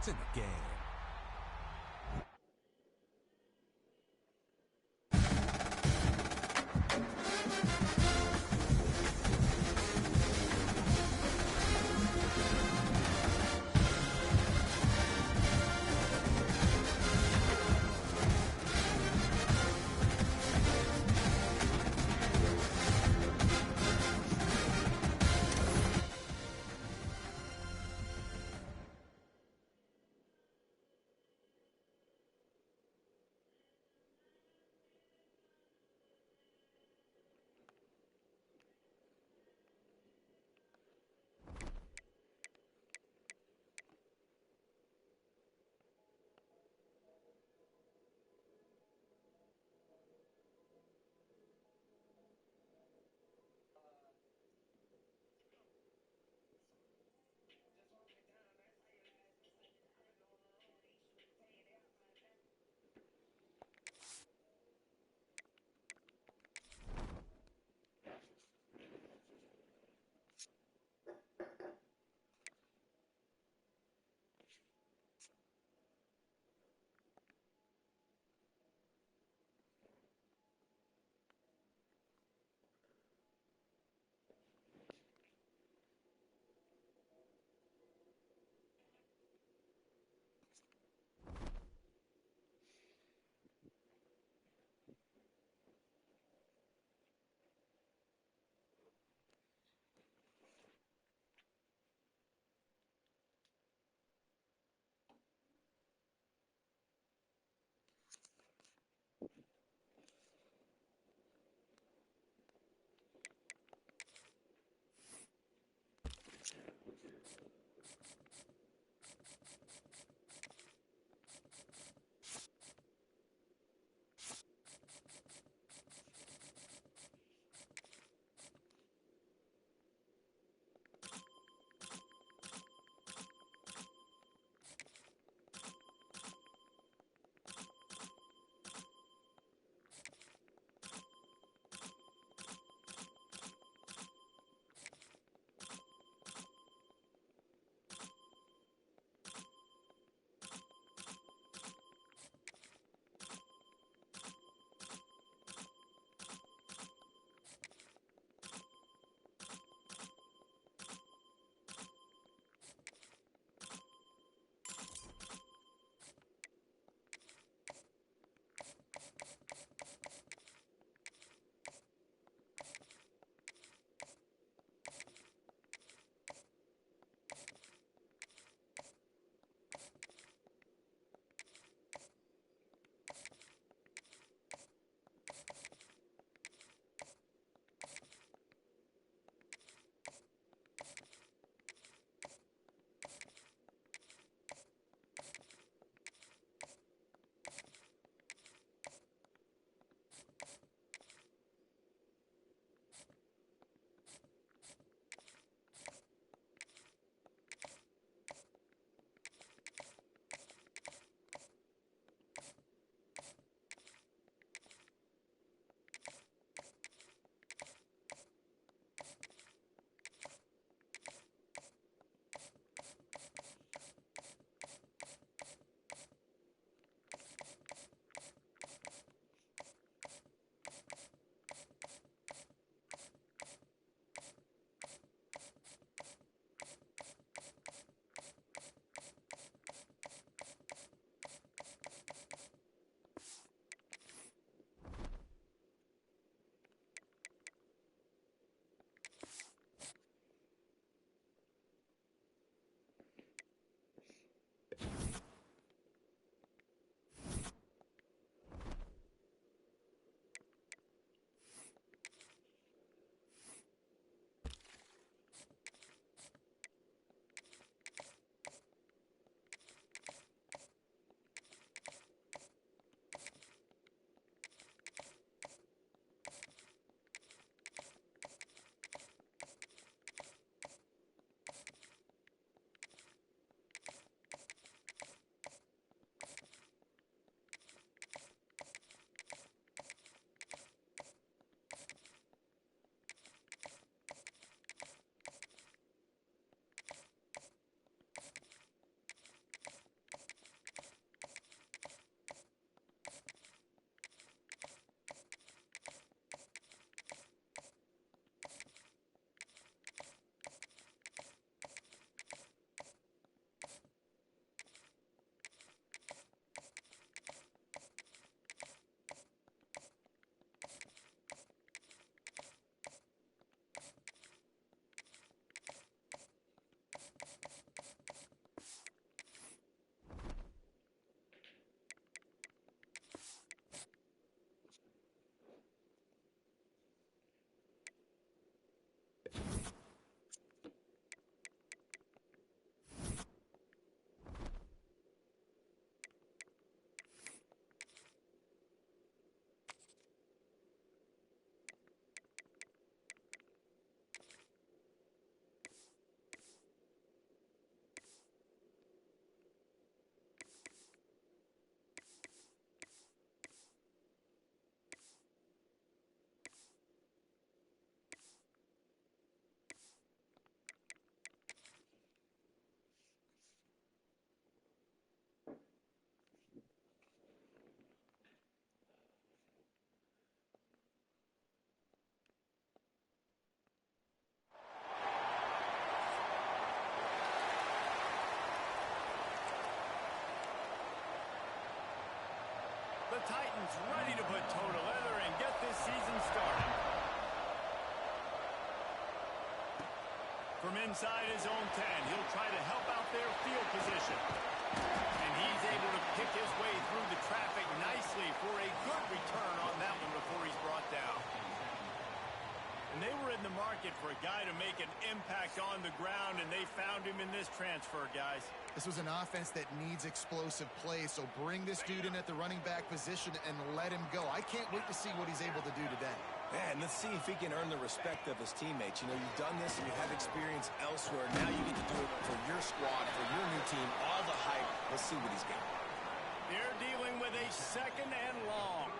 It's in the game. The Titans ready to put toe to leather and get this season started. From inside his own 10, he'll try to help out their field position. And he's able to pick his way through the traffic nicely for a good return on that one before he's brought down. And they were in the market for a guy to make an impact on the ground, and they found him in this transfer, guys. This was an offense that needs explosive plays, so bring this dude in at the running back position and let him go. I can't wait to see what he's able to do today. Man, let's see if he can earn the respect of his teammates. You know, you've done this and you have experience elsewhere. Now you get to do it for your squad, for your new team, all the hype. Let's see what he's got. They're dealing with a second and long.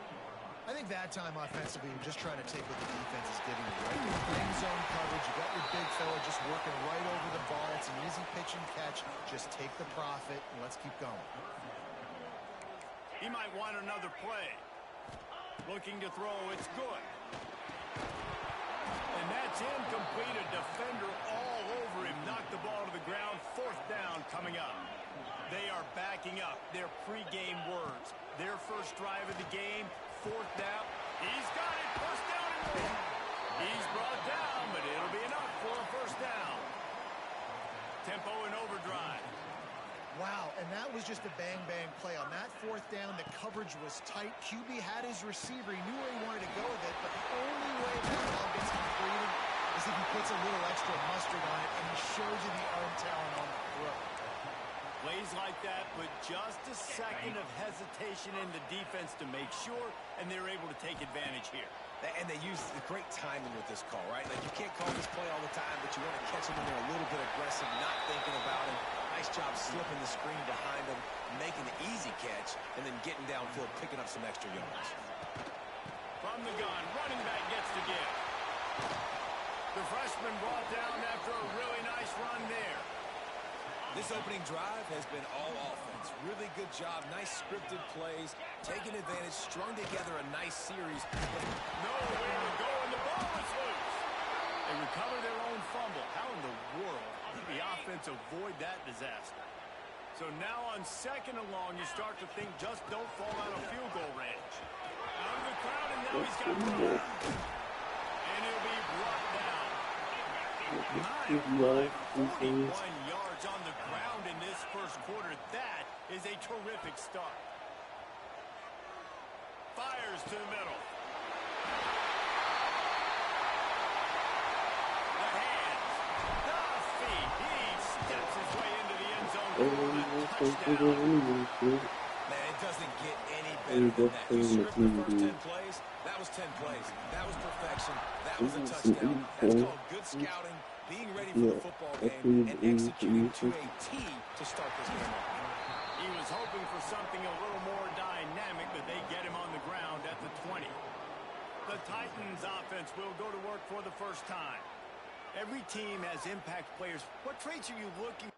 I think that time offensively, you're just trying to take what the defense is giving you, right? You're playing zone coverage. You got your big fella just working right over the ball. It's an easy pitch and catch. Just take the profit, and let's keep going. He might want another play. Looking to throw, it's good. And that's incomplete. A defender all over him. Knocked the ball to the ground. Fourth down coming up. They are backing up their pregame words. Their first drive of the game, fourth down. He's got it. First down and more. He's brought down, but it'll be enough for a first down. Tempo and overdrive. Wow, and that was just a bang-bang play. On that fourth down, the coverage was tight. QB had his receiver. He knew where he wanted to go with it, but the only way that ball gets completed is if he puts a little extra mustard on it, and he shows you the arm talent on the throw. Plays like that, but just a second of hesitation in the defense to make sure, and they're able to take advantage here. And they use the great timing with this call, right? Like, you can't call this play all the time, but you want to catch him when they're a little bit aggressive, not thinking about him. Nice job slipping the screen behind him, making the easy catch, and then getting downfield, picking up some extra yards. From the gun, running back gets the give. The freshman brought down after a really nice run there. This opening drive has been all offense. Really good job. Nice scripted plays. Taking advantage. Strung together a nice series. Nowhere to go, and the ball is loose. They recover their own fumble. How in the world did the offense avoid that disaster? So now on second and long, you start to think just don't fall out of field goal range. Out of the crowd, and now he's got room. And he'll be brought down. 41 yards on the ground in this first quarter. That is a terrific start. Fires to the middle. The hands. The feet. He steps his way into the end zone for a touchdown. Man, it doesn't get any better than that. You script the first 10 plays. That was 10 plays. That was perfection. That was a touchdown. That's called good scouting, being ready for the football game, and executing to a T to start this game off. He was hoping for something a little more dynamic, but they get him on the ground at the 20. The Titans offense will go to work for the first time. Every team has impact players. What traits are you looking for?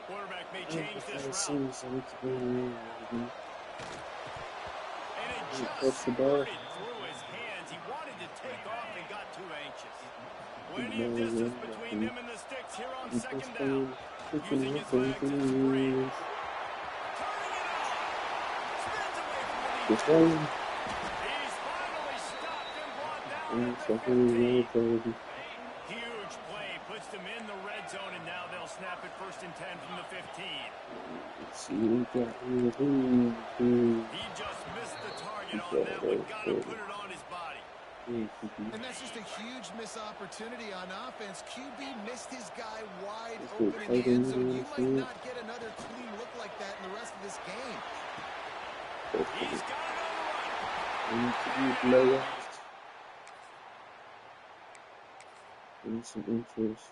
Quarterback may change this route. And it just skirted through his hands. He wanted to take off and got too anxious. Plenty of distance between him and the sticks here on second down. Using his legs as a screen. Turning it on. Spins away from the defense. He's finally stopped and brought down at the 15. Huge play puts them in the red zone, and now they'll snap it first and 10 from the 15. He just missed the target on that one. Got to put it on his body. And that's just a huge missed opportunity on offense. QB missed his guy wide open in the end zone. You might not get another clean look like that in the rest of this game. He's got another one. Some interest.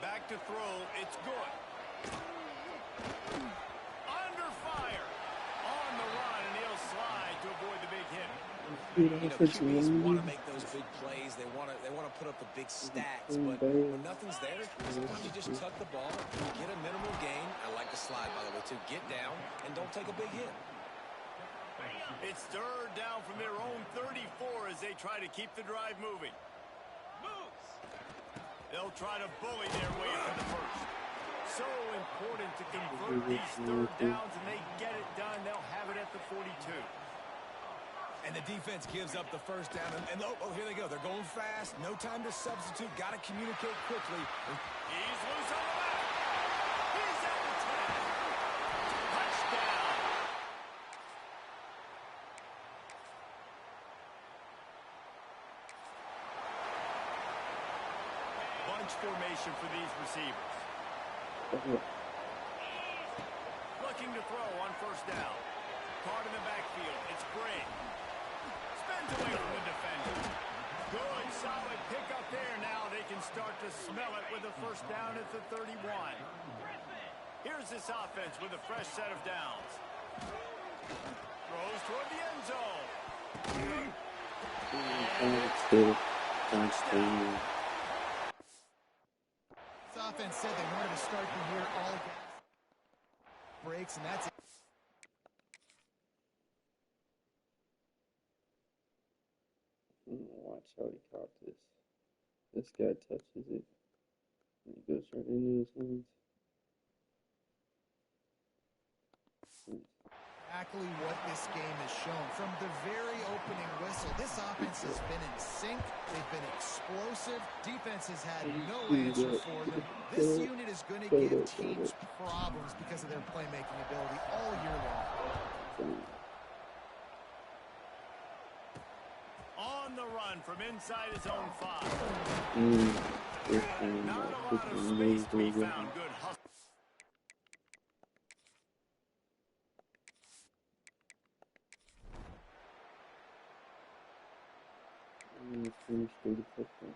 Back to throw. It's good. Under to avoid the big hit. Offensive QBs want to line. make those big plays. They want to put up the big stats. But when nothing's there, sometimes you just tuck the ball, get a minimal gain. I like the slide, by the way, to get down and don't take a big hit. It's third down from their own 34 as they try to keep the drive moving. They'll try to bully their way for the first. So important to convert these third downs, and they get it done. They'll have it at the 42. And the defense gives up the first down. And oh, here they go. They're going fast. No time to substitute. Got to communicate quickly. He's loose on the back. He's at the 10. Touchdown. Bunch formation for these receivers. Looking to throw on first down. Caught in the backfield. It's Gray. Spins away from the defender. Good, solid pickup there. Now they can start to smell it with a first down at the 31. Here's this offense with a fresh set of downs. Throws toward the end zone. This offense said they wanted to start the year all breaks, and that's it. Watch how he caught this. This guy touches it. And it goes right into his hands. Exactly what this game has shown. From the very opening whistle, this offense has been in sync. They've been explosive. Defense has had no answer for them. This unit is going to give teams problems because of their playmaking ability all year long. On the run from inside his own 5. Not a lot of space to be found. Good hustle. Finish for the touchdown.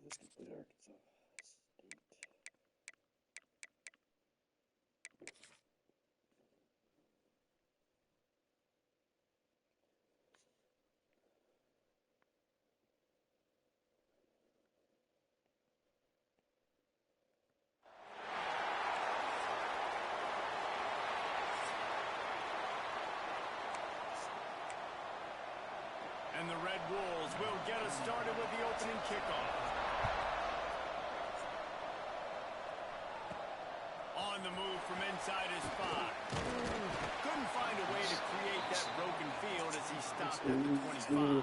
Let's get to Arkansas State. And the Red Wolves will get us started with the opening kickoff. from inside his 5. Couldn't find a way to create that broken field as he stopped at the 25.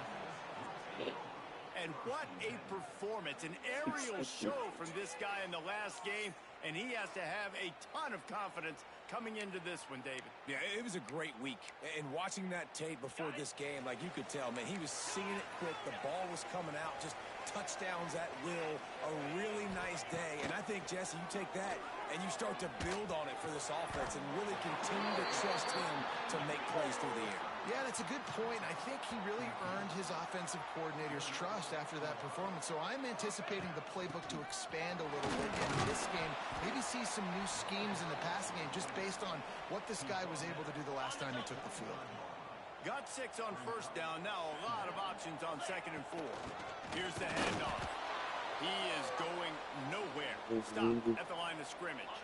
And what a performance, an aerial show from this guy in the last game, and he has to have a ton of confidence coming into this one, David. Yeah, it was a great week. And watching that tape before this game, like you could tell, man, he was seeing it quick. The ball was coming out, just touchdowns at will. A really nice day. And I think, Jesse, you take that and you start to build on it for this offense and really continue to trust him to make plays through the air. Yeah, that's a good point. I think he really earned his offensive coordinator's trust after that performance. So I'm anticipating the playbook to expand a little bit in this game. Maybe see some new schemes in the passing game just based on what this guy was able to do the last time he took the field. Got 6 on first down. Now a lot of options on 2nd and 4. Here's the handoff. He is going nowhere. Stop at the line of scrimmage.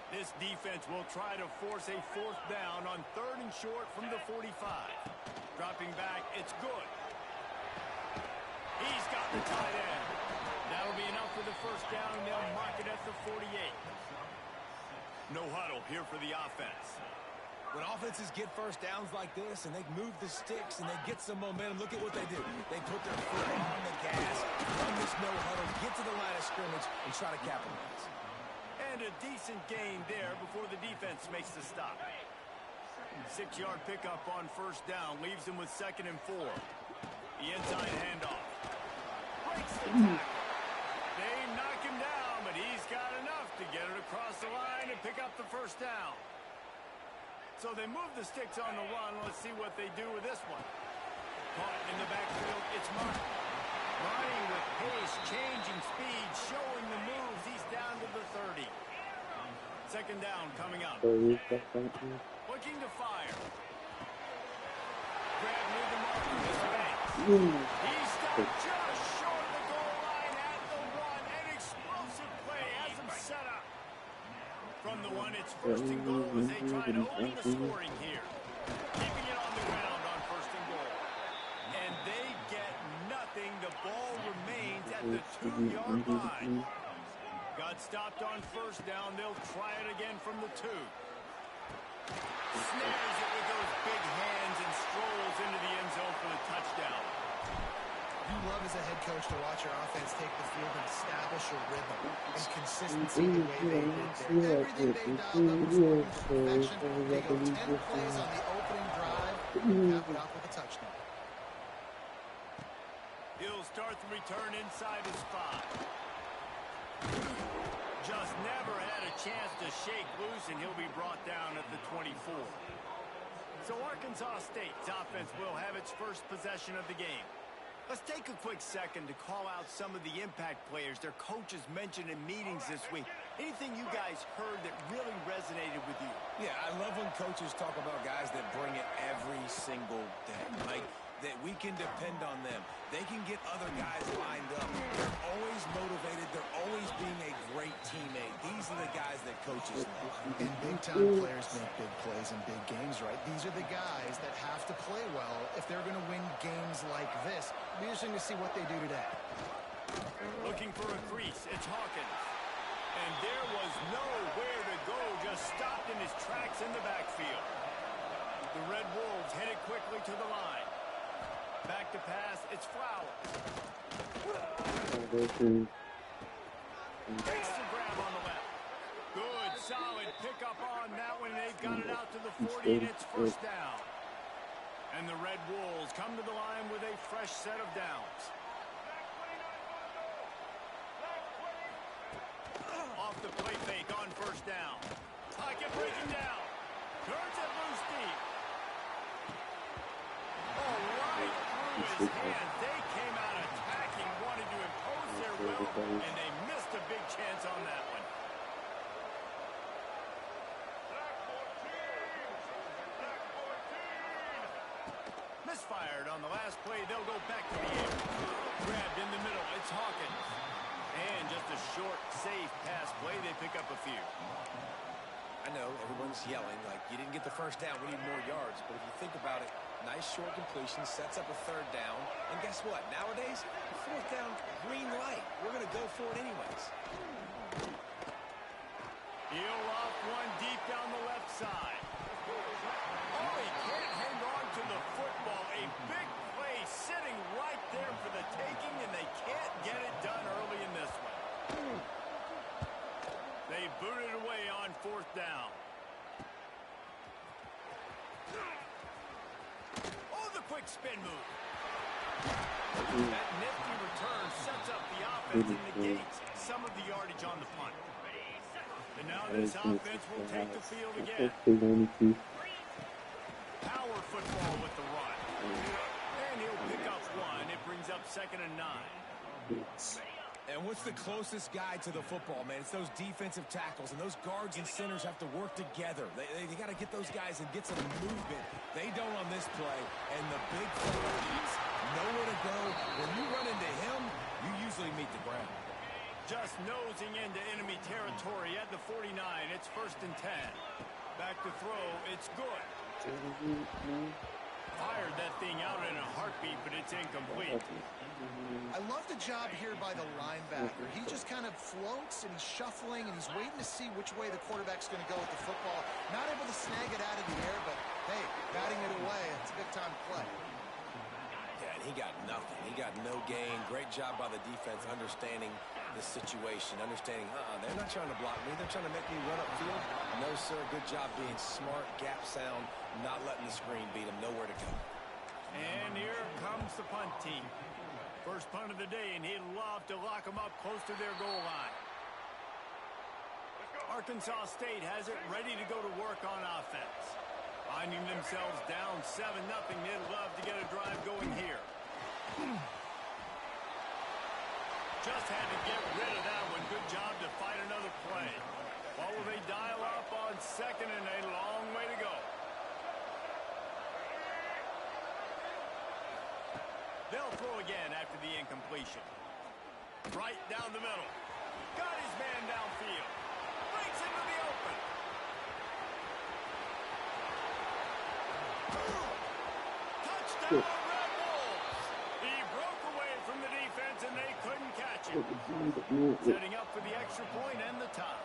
This defense will try to force a 4th down on 3rd and short from the 45. Dropping back, it's good. He's got the tight end. That'll be enough for the 1st down, and they'll mark it at the 48. No huddle here for the offense. When offenses get 1st downs like this and they move the sticks and they get some momentum, look at what they do. They put their foot on the gas, run this no huddle, get to the line of scrimmage, and try to capitalize. And a decent gain there before the defense makes the stop. 6-yard pickup on 1st down leaves him with 2nd and 4. The inside handoff. Breaks the tackle. They knock him down, but he's got enough to get it across the line and pick up the 1st down. So they move the sticks on the run. Let's see what they do with this one. Caught in the backfield, it's Martin. Running with pace, changing speed, showing the moves. He's down to the 30. 2nd down coming up. Looking to fire. Grab near the mark from his legs. He stopped just short of the goal line at the 1. An explosive play has him set up. From the 1, it's 1st and goal as they try to open the scoring here. Keeping it on the ground on 1st and goal. And they get nothing. The ball remains at the 2-yard line. Got stopped on 1st down. They'll try it again from the 2. Snares it with those big hands and strolls into the end zone for the touchdown. You love as a head coach to watch your offense take the field and establish a rhythm and consistency the way they did there. Everything they dialed up was working to perfection. They go 10 plays on the opening drive and cap it off with a touchdown. He'll start the return inside his 5. Just never had a chance to shake loose, and he'll be brought down at the 24. So Arkansas State's offense will have its first possession of the game. Let's take a quick second to call out some of the impact players their coaches mentioned in meetings this week. Anything you guys heard that really resonated with you? Yeah, I love when coaches talk about guys that bring it every single day. Like, that we can depend on them. They can get other guys lined up. They're always motivated. They're always being a great teammate. These are the guys that coaches love. And big-time players make big plays in big games, right? These are the guys that have to play well if they're going to win games like this. It'll be interesting to see what they do today. Looking for a crease. It's Hawkins. And there was nowhere to go. Just stopped in his tracks in the backfield. The Red Wolves headed quickly to the line. Back to pass, it's Flowers. Takes the grab on the left. Good, solid pickup on that one. They've got it out to the 40, and it's 1st down. And the Red Wolves come to the line with a fresh set of downs. Off the play fake on 1st down. Pocket breaking down. Turns it loose deep. Oh, right through his hands. They came out attacking, wanted to impose their will, and they missed a big chance on that one. Misfired on the last play. They'll go back to the air. Grabbed in the middle. It's Hawkins. And just a short, safe pass play. They pick up a few. I know everyone's yelling like you didn't get the 1st down, we need more yards. But if you think about it, nice short completion, sets up a 3rd down. And guess what? Nowadays, 4th down, green light. We're going to go for it anyways. He He'll off one deep down the left side. Oh, he can't hang on to the football. A big play sitting right there for the taking, and they can't get it done early in this one. They boot it away on fourth down. Oh, the quick spin move. That nifty return sets up the offense and negates some of the yardage on the punt. And now this offense will take the field again. Power football with the run. And he'll pick up one. It brings up 2nd and 9. And what's the closest guy to the football, man? It's those defensive tackles, and those guards and centers have to work together. They got to get those guys and get some movement. They don't on this play, and the big fella needs nowhere to go. When you run into him, you usually meet the ground. Just nosing into enemy territory at the 49. It's 1st and 10. Back to throw. It's good. Fired that thing out in a heartbeat, but it's incomplete. I love the job here by the linebacker. He just kind of floats, and he's shuffling, and he's waiting to see which way the quarterback's going to go with the football. Not able to snag it out of the air, but, hey, batting it away. It's a big-time play. Yeah, and he got nothing. He got no gain. Great job by the defense understanding the situation, understanding, they're not trying to block me. They're trying to make me run upfield. No, sir. Good job being smart, gap sound, not letting the screen beat him. Nowhere to go. And here comes the punt team. First punt of the day, and he'd love to lock them up close to their goal line. Arkansas State has it ready to go to work on offense. Finding themselves down 7-0, they'd love to get a drive going here. Just had to get rid of that one. Good job to fight another play. What will they dial up on 2nd and a long way to go? They'll throw again after the incompletion. Right down the middle. Got his man downfield. Breaks into the open. Touchdown, Red Bulls! He broke away from the defense, and they couldn't catch him. Setting up for the extra point and the tie.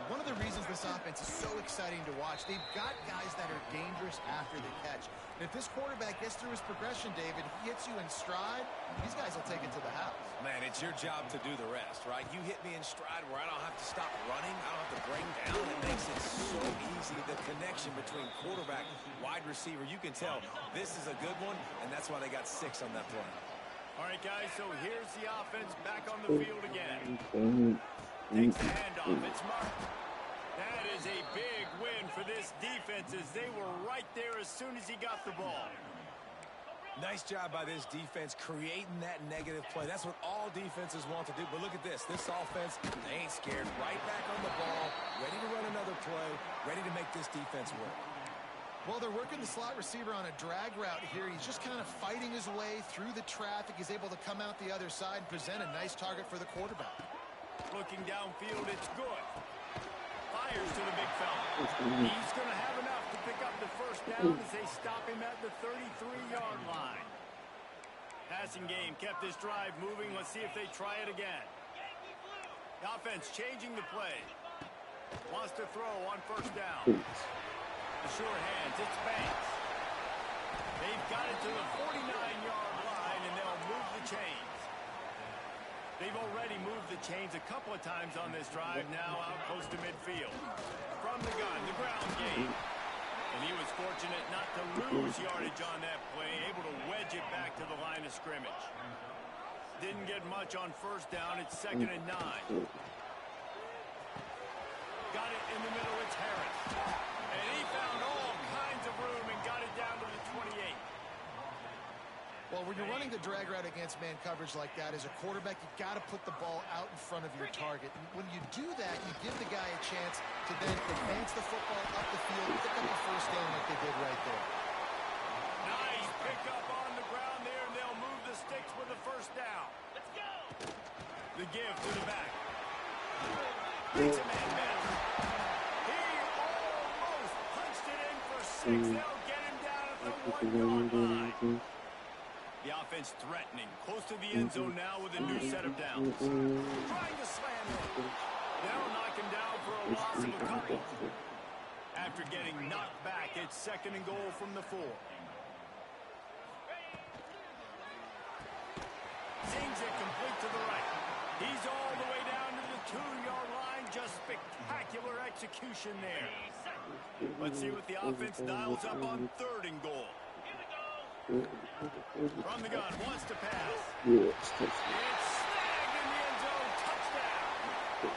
One of the reasons this offense is so exciting to watch, they've got guys that are dangerous after the catch. And if this quarterback gets through his progression, David, he hits you in stride, these guys will take it to the house. Man, it's your job to do the rest, right? You hit me in stride where I don't have to stop running. I don't have to break down. It makes it so easy. The connection between quarterback, wide receiver, you can tell this is a good one, and that's why they got 6 on that play. All right, guys, so here's the offense back on the field again. Takes the handoff. It's marked. That is a big win for this defense as they were right there as soon as he got the ball. Nice job by this defense creating that negative play. That's what all defenses want to do. But look at this. This offense, they ain't scared. Right back on the ball, ready to run another play, ready to make this defense work. Well, they're working the slot receiver on a drag route here. He's just kind of fighting his way through the traffic. He's able to come out the other side and present a nice target for the quarterback. Looking downfield, it's good. Fires to the big fella. He's going to have enough to pick up the first down as they stop him at the 33-yard line. Passing game kept this drive moving. Let's see if they try it again. The offense changing the play. Wants to throw on first down. The sure hands, it's Banks. They've got it to the 49-yard line, and they'll move the chains. They've already moved the chains a couple of times on this drive, now out close to midfield. From the gun, the ground game. And he was fortunate not to lose yardage on that play, able to wedge it back to the line of scrimmage. Didn't get much on first down, it's 2nd and 9. Got it in the middle, it's Harris. And he found all kinds of room and got it down to the 28. Well, when you're running the drag route against man coverage like that, as a quarterback, you got to put the ball out in front of your target. And when you do that, you give the guy a chance to then advance the football up the field, pick up the first down like they did right there. Nice pickup on the ground there, and they'll move the sticks with the first down. Let's go! The give to the back. Makes a man miss. He almost punched it in for 6. They'll get him down at the 1-yard line. The offense threatening, close to the end zone now with a new set of downs. Trying to slam in. They'll knock him down for a loss of a couple. After getting knocked back, it's 2nd and goal from the 4. Zings it complete to the right. He's all the way down to the 2-yard line. Just spectacular execution there. Let's see what the offense dials up on 3rd and goal. From the gun, wants to pass. It's snagged in the end zone. Touchdown.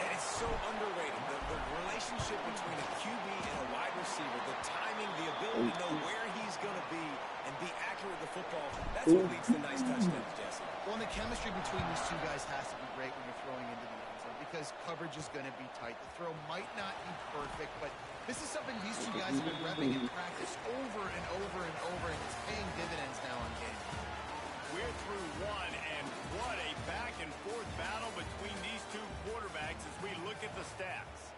And it's so underrated. The relationship between a QB and a wide receiver, the timing, the ability to know where he's going to be and be accurate with the football, that's what leads to nice touchdowns, Jesse. Well, and the chemistry between these two guys has to be great when you're throwing into the end zone because coverage is going to be tight. The throw might not be perfect, but this is something these two guys have been repping in practice over and over and over, and it's paying dividends now on game. We're through one, and what a back-and-forth battle between these two quarterbacks as we look at the stats.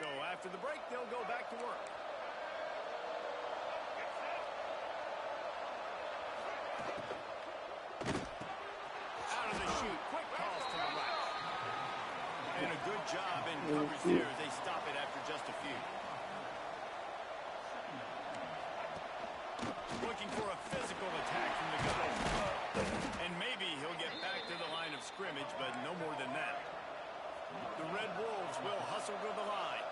So after the break, they'll go back to work. Out of the chute, quick calls to the right. And a good job in coverage there as they stop it after just a few. Looking for a physical attack from the gun. And maybe he'll get back to the line of scrimmage, but no more than that. The Red Wolves will hustle to the line.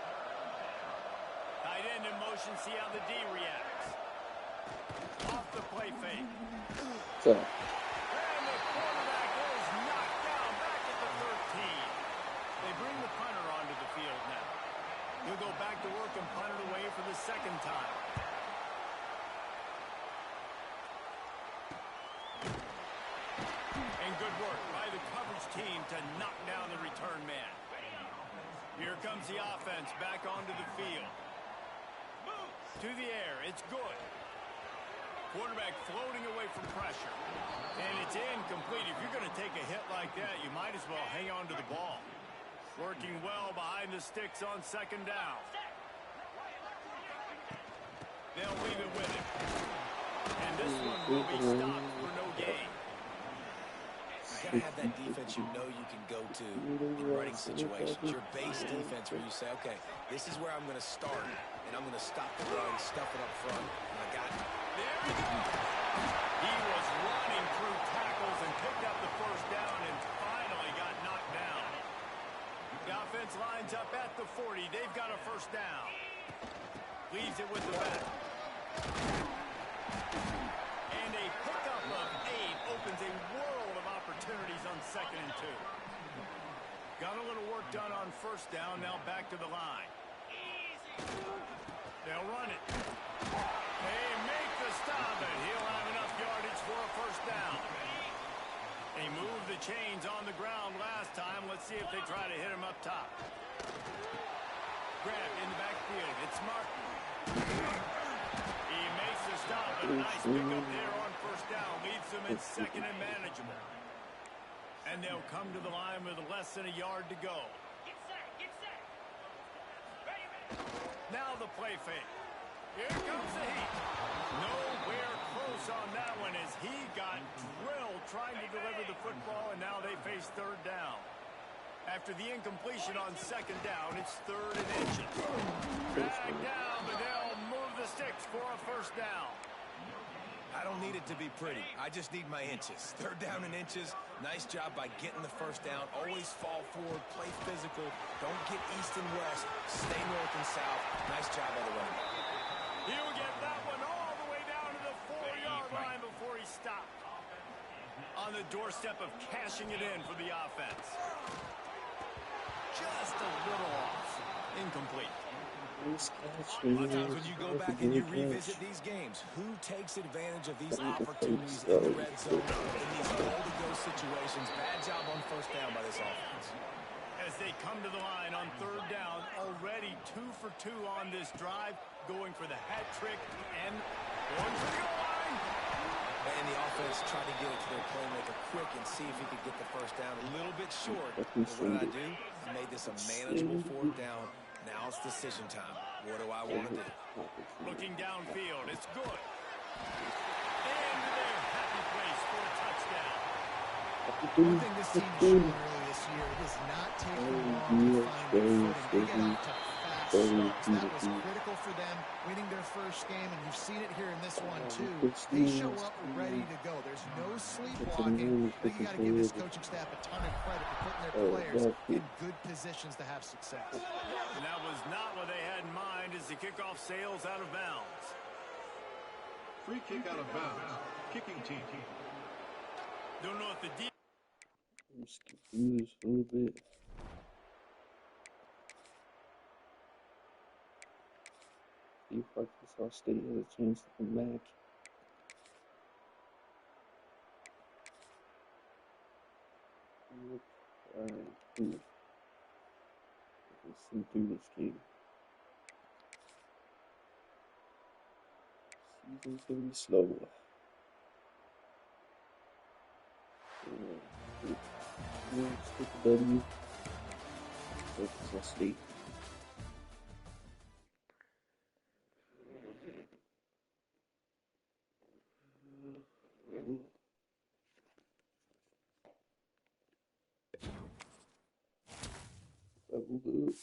Tight end in motion, see how the D reacts. Off the play fake. So. And the quarterback is knocked down back at the 13. They bring the punter onto the field now. He'll go back to work and punt it away for the 2nd time. And good work by the coverage team to knock down the return man. Here comes the offense back onto the field. To the air, it's good. Quarterback floating away from pressure. And it's incomplete. If you're going to take a hit like that, you might as well hang on to the ball. Working well behind the sticks on 2nd down. They'll leave it with him. And this one will be stopped for no gain. You gotta have that defense you know you can go to in running situations. Your base defense where you say, okay, this is where I'm going to start, and I'm going to stop the run, stuff it up front, and I got it. There we go. He was running through tackles and picked up the 1st down and finally got knocked down. The offense lines up at the 40. They've got a 1st down. Leaves it with the back. And a pickup of 8 opens a world of opportunities on 2nd and 2. Got a little work done on 1st down. Now back to the line. They'll run it. They make the stop, and he'll have enough yardage for a 1st down. They moved the chains on the ground last time. Let's see if they try to hit him up top. Grab in the backfield. It's Martin. He makes the stop, but a nice pickup there on 1st down. Leaves them in 2nd and manageable. And they'll come to the line with less than a yard to go. Get set. Ready. Now the play fake. Here comes the heat. Nowhere close on that one as he got drilled trying to deliver the football, and now they face 3rd down. After the incompletion on 2nd down, it's 3rd and inches. Back down, but they'll move the sticks for a 1st down. I don't need it to be pretty. I just need my inches. 3rd down and inches. Nice job by getting the 1st down. Always fall forward, play physical. Don't get east and west. Stay north and south. Nice job by the running back. He'll get that one all the way down to the 4-yard line before he stopped. On the doorstep of cashing it in for the offense. Just a little off. Incomplete. A lot of times when you go back and you revisit these games, who takes advantage of these opportunities in the red zone, in these goal-to-go situations? Bad job on 1st down by this offense. As they come to the line on 3rd down, already 2 for 2 on this drive, going for the hat trick and going for the goal line. And the offense tried to get it to their playmaker quick and see if he could get the 1st down. A little bit short, but what did I do? I made this a manageable 4th down. Now it's decision time. What do I want to do? Looking downfield, it's good. Into their happy place for a touchdown. One thing this team has shown early this year, it does not take them long to find their footing. They get out to fast starts. That was critical for them, winning their first game, and you've seen it here in this one too. They show up ready to go. There's no sleepwalking. I think you got to give this coaching staff a ton of credit for putting their players in good positions to have success. And that was not what they had in mind as the kickoff sails out of bounds. Free kick out of bounds. Kicking team. Don't know if the deep. Let's skip through this a little bit. See if Arkansas State has a chance to come back. Alright, cool. Let's see through this game. Season's gonna be slow. Let's take the W. Arkansas State. Double good.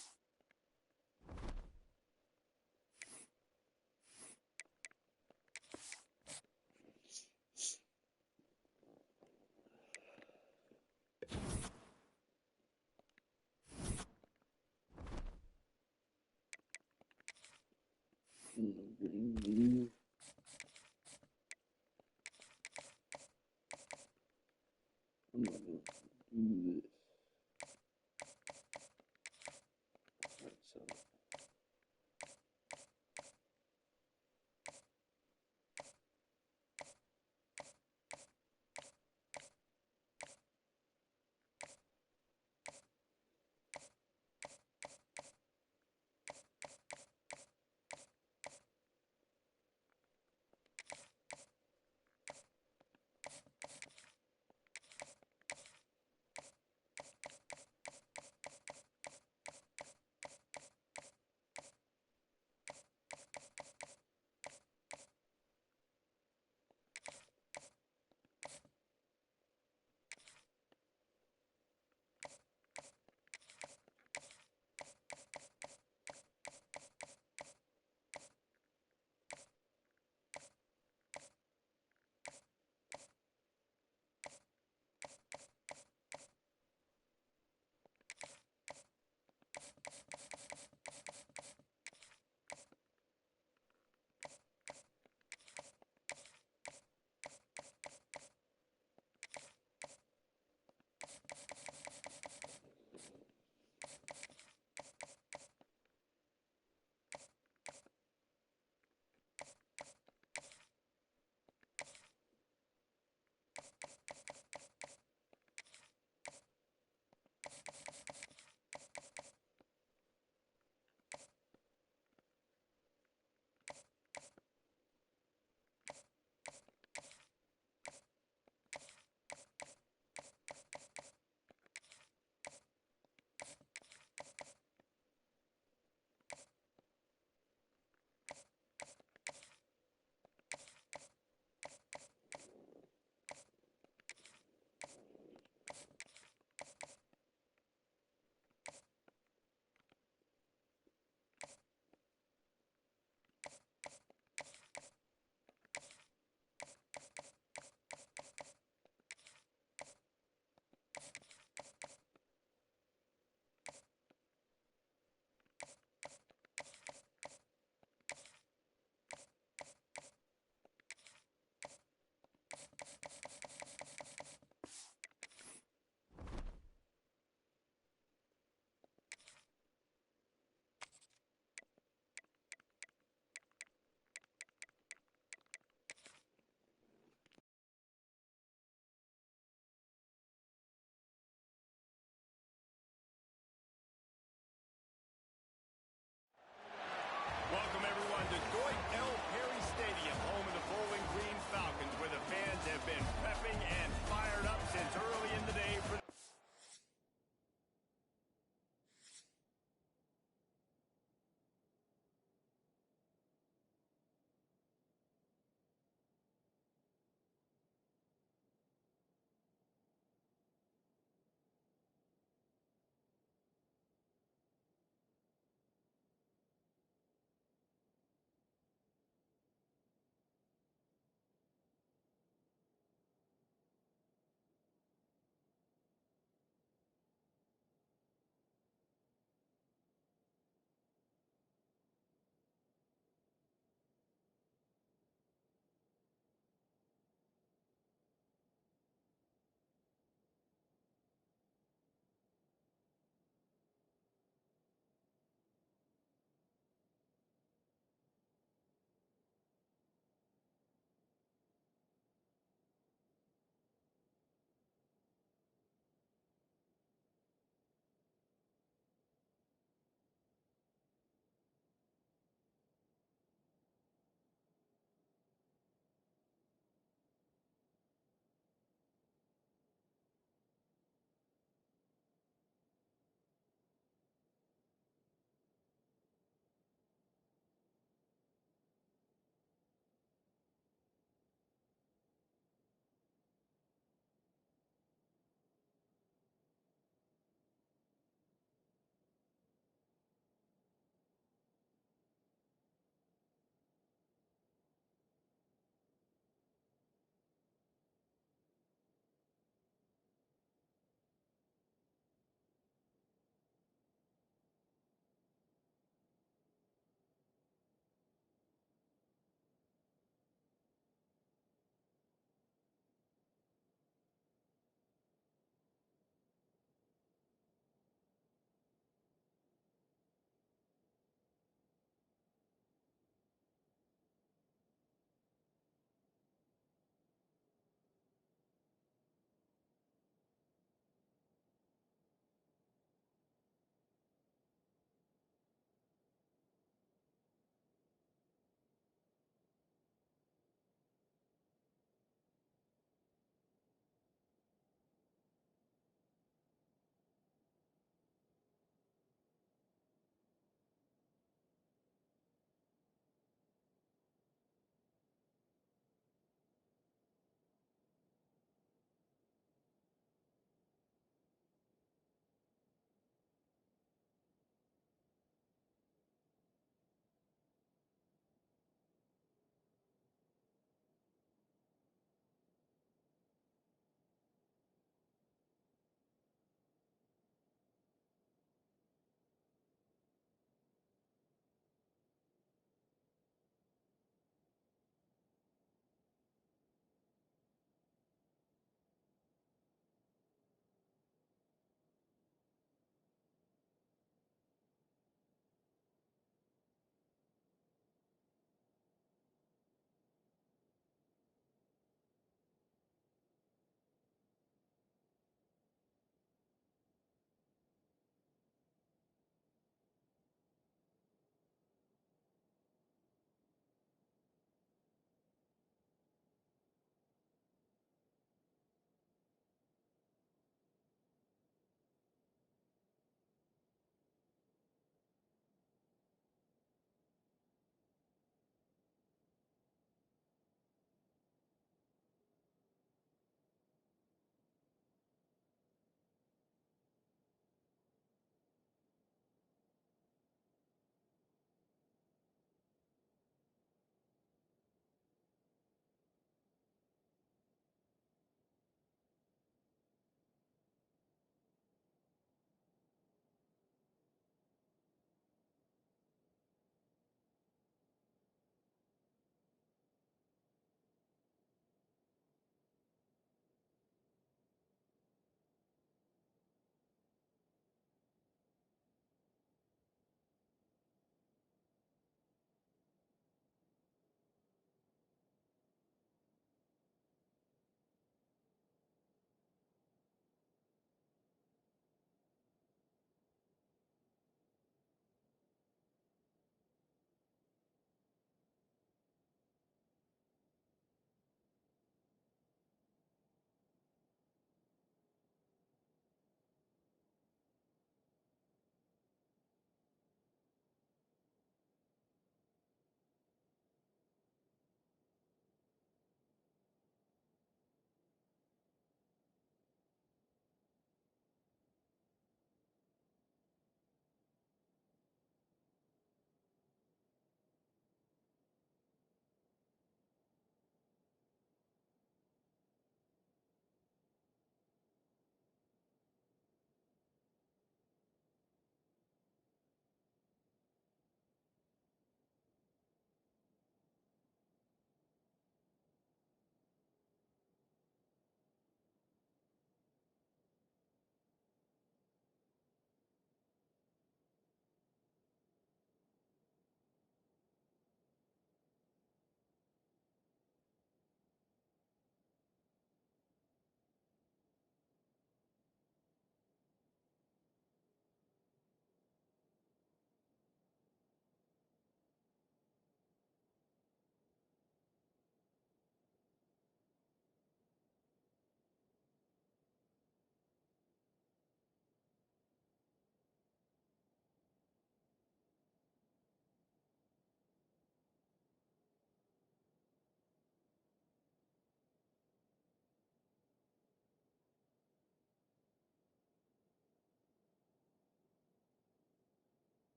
Green. I'm not gonna do this. Alright, so Welcome everyone to Dwight L. Perry Stadium, home of the Bowling Green Falcons, where the fans have been prepping and fired up since early in the day for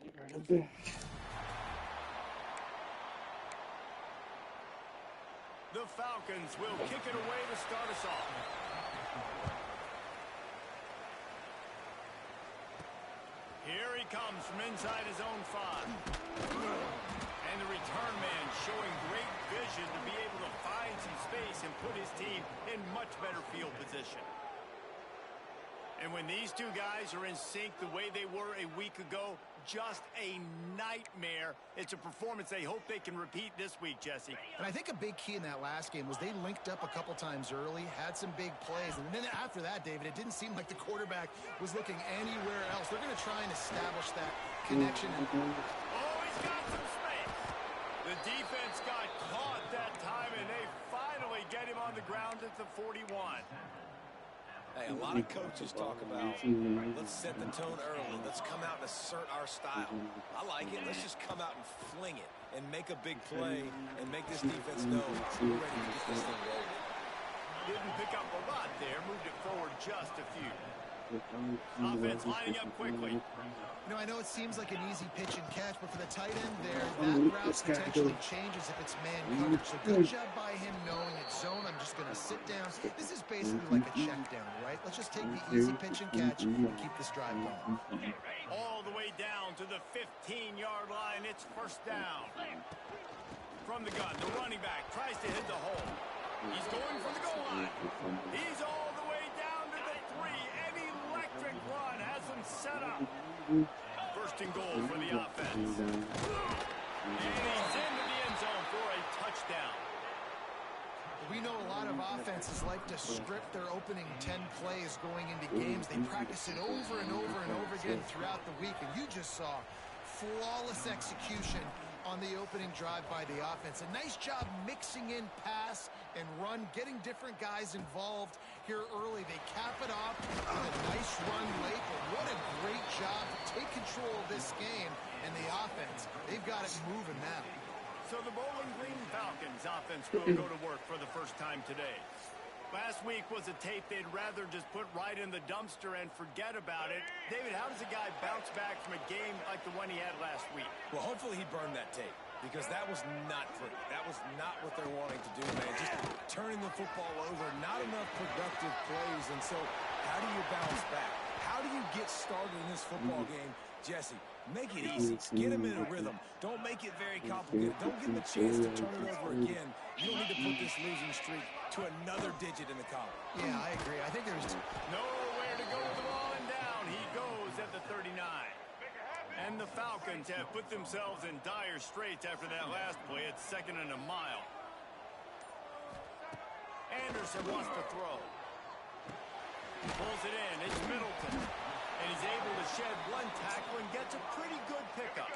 The Falcons will kick it away to start us off. Here he comes from inside his own 5. And the return man showing great vision to be able to find some space and put his team in much better field position. And when these two guys are in sync the way they were a week ago, just a nightmare. It's a performance they hope they can repeat this week, Jesse. And I think a big key in that last game was they linked up a couple times early, had some big plays, and then after that, David, it didn't seem like the quarterback was looking anywhere else. They're going to try and establish that connection. Oh, he's got some space. The defense got caught that time, and they finally get him on the ground at the 41. Hey, a lot of coaches talk about, let's set the tone early. Let's come out and assert our style. I like it. Let's just come out and fling it and make a big play and make this defense know we're ready to get this thing rolling. Didn't pick up a lot there. Moved it forward just a few. Offense lining up quickly. You know, I know it seems like an easy pitch and catch, but for the tight end there, that route potentially changes if it's man coverage. So good job by him knowing it's zone. I'm just going to sit down. This is basically like a check down, right? Let's just take the easy pitch and catch and keep this drive going. All the way down to the 15-yard line. It's first down. From the gun, the running back tries to hit the hole. He's going for the goal line. He's all the way down to the 3. An electric run has him set up. First and goal for the offense. And he's into the end zone for a touchdown. We know a lot of offenses like to script their opening 10 plays going into games. They practice it over and over and over again throughout the week, and you just saw flawless execution on the opening drive by the offense. A nice job mixing in pass and run, getting different guys involved here early. They cap it off with a nice run late, but what a great job to take control of this game. And the offense, they've got it moving now. So the Bowling Green Falcons offense will go to work for the first time today. Last week was a tape they'd rather just put right in the dumpster and forget about it. David, how does a guy bounce back from a game like the one he had last week? Well, hopefully he burned that tape, because that was not pretty. That was not what they're wanting to do, man. Just turning the football over, not enough productive plays. And so how do you bounce back? How do you get started in this football game? Jesse, make it easy. Get him in a rhythm. Don't make it very complicated. Don't give him a chance to turn it over again. You don't need to put this losing streak to another digit in the column. Yeah, I agree. I think there's nowhere to go with the ball, and down he goes at the 39. And the Falcons have put themselves in dire straits after that last play. It's 2nd and a mile. Anderson wants to throw. Pulls it in. It's Middleton. And he's able to shed one tackle and gets a pretty good pickup.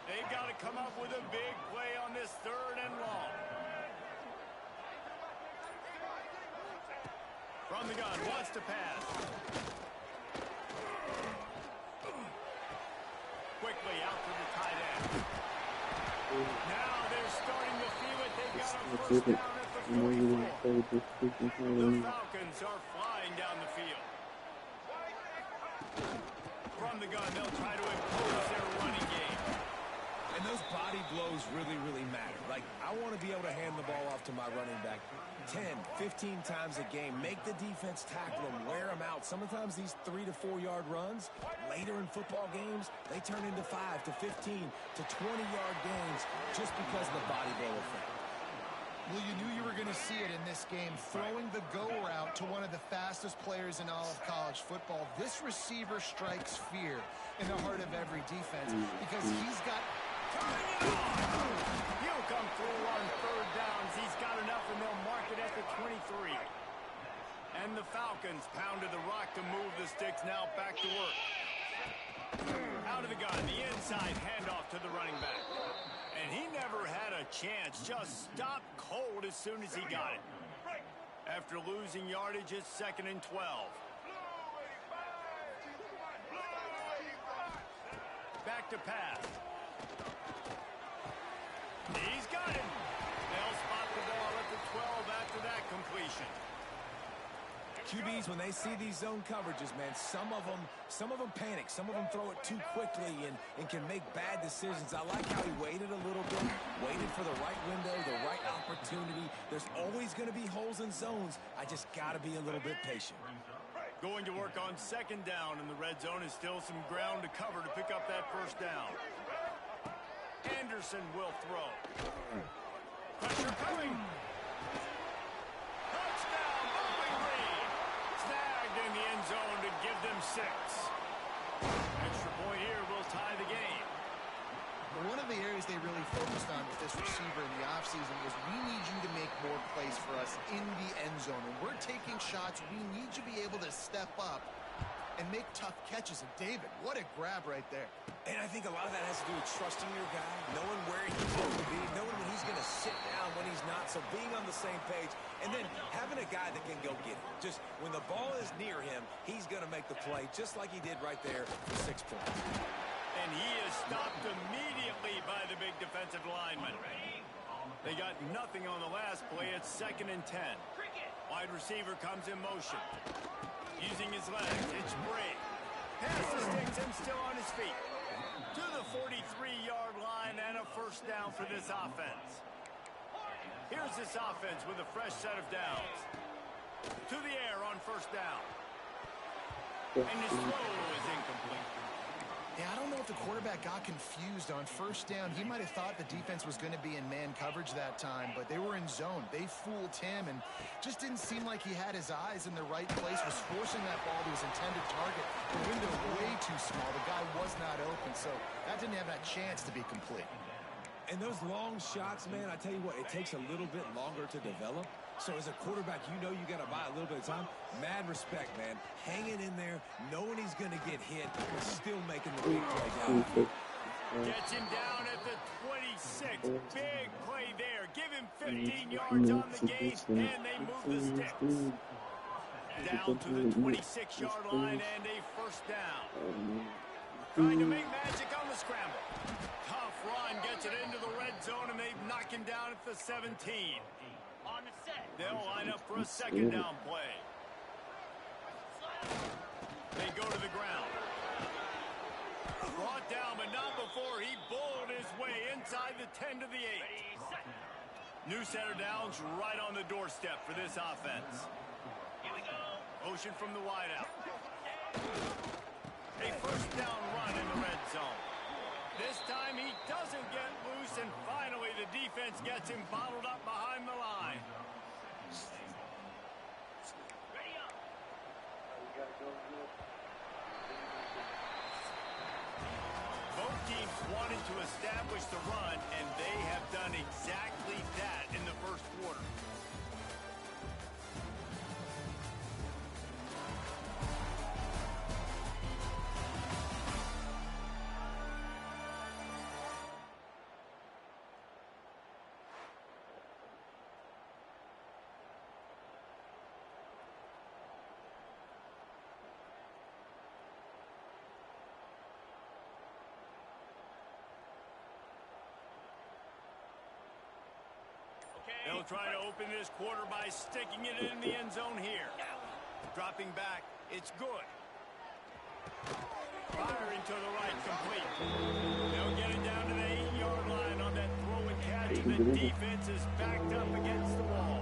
They've got to come up with a big play on this 3rd and long. From the gun, wants to pass. Quickly out to the tight end. Now they're starting to feel it. They've got a first down at the 44. The Falcons are flying down the field. From the gun, they'll try to impose their running game. And those body blows really, really matter. Like, I want to be able to hand the ball off to my running back 10, 15 times a game. Make the defense tackle them, wear them out. Sometimes these 3 to 4 yard runs, later in football games, they turn into 5 to 15 to 20-yard gains just because of the body blow effect. Well, you knew you were going to see it in this game, throwing the go route to one of the fastest players in all of college football. This receiver strikes fear in the heart of every defense because he's got... He'll come through on 3rd downs. He's got enough, and they'll mark it at the 23. And the Falcons pounded the rock to move the sticks. Now back to work. Out of the gun, the inside handoff to the running back. And he never had a chance. Just stopped cold as soon as he got it. After losing yardage, it's 2nd and 12. Back to pass. He's got him. They'll spot the ball at the 12 after that completion. QBs, when they see these zone coverages, man, some of them panic. Some of them throw it too quickly and can make bad decisions. I like how he waited a little bit, waited for the right window, the right opportunity. There's always going to be holes in zones. I just got to be a little bit patient. Going to work on second down in the red zone is still some ground to cover to pick up that first down. Anderson will throw. Pressure coming. Touchdown, Bowling Green. Snagged in the end zone to give them 6. Extra point here will tie the game. Well, one of the areas they really focused on with this receiver in the offseason was we need you to make more plays for us in the end zone. When we're taking shots, we need you to be able to step up and make tough catches. And David, what a grab right there. And I think a lot of that has to do with trusting your guy, knowing where he's going to be, knowing when he's going to sit down, when he's not, so being on the same page, and then having a guy that can go get it. Just when the ball is near him, he's going to make the play, just like he did right there for 6 points. And he is stopped immediately by the big defensive lineman. They got nothing on the last play. It's 2nd and 10. Wide receiver comes in motion. Using his legs, it's Brady. Pass the sticks and still on his feet. To the 43-yard line and a first down for this offense. Here's this offense with a fresh set of downs. To the air on first down. And his throw is incomplete. Yeah, I don't know if the quarterback got confused on first down. He might have thought the defense was going to be in man coverage that time, but they were in zone. They fooled him and just didn't seem like he had his eyes in the right place, was forcing that ball to his intended target. The window way too small. The guy was not open, so that didn't have that chance to be complete. And those long shots, man, I tell you what, it takes a little bit longer to develop. So as a quarterback, you know you got to buy a little bit of time. Mad respect, man. Hanging in there, knowing he's going to get hit, but still making the big play down. Gets him down at the 26. Big play there. Give him 15 yards on the gain, and they move the sticks. Down to the 26-yard line and a first down. Trying to make magic on the scramble. Tough run gets it into the red zone, and they knock him down at the 17. On the set. They'll line up for a second down play. They go to the ground. Brought down, but not before he bowled his way inside the 10 to the 8. Ready, set. New center downs right on the doorstep for this offense. Here we go. Motion from the wideout. A first down run in the red zone. This time he doesn't get loose, and finally the defense gets him bottled up behind the line. Ready up. Both teams wanted to establish the run, and they have done exactly that in the first quarter. They'll try to open this quarter by sticking it in the end zone here. Dropping back, it's good. Firing to the right, complete. They'll get it down to the 8-yard line on that throw and catch. The defense is backed up against the wall.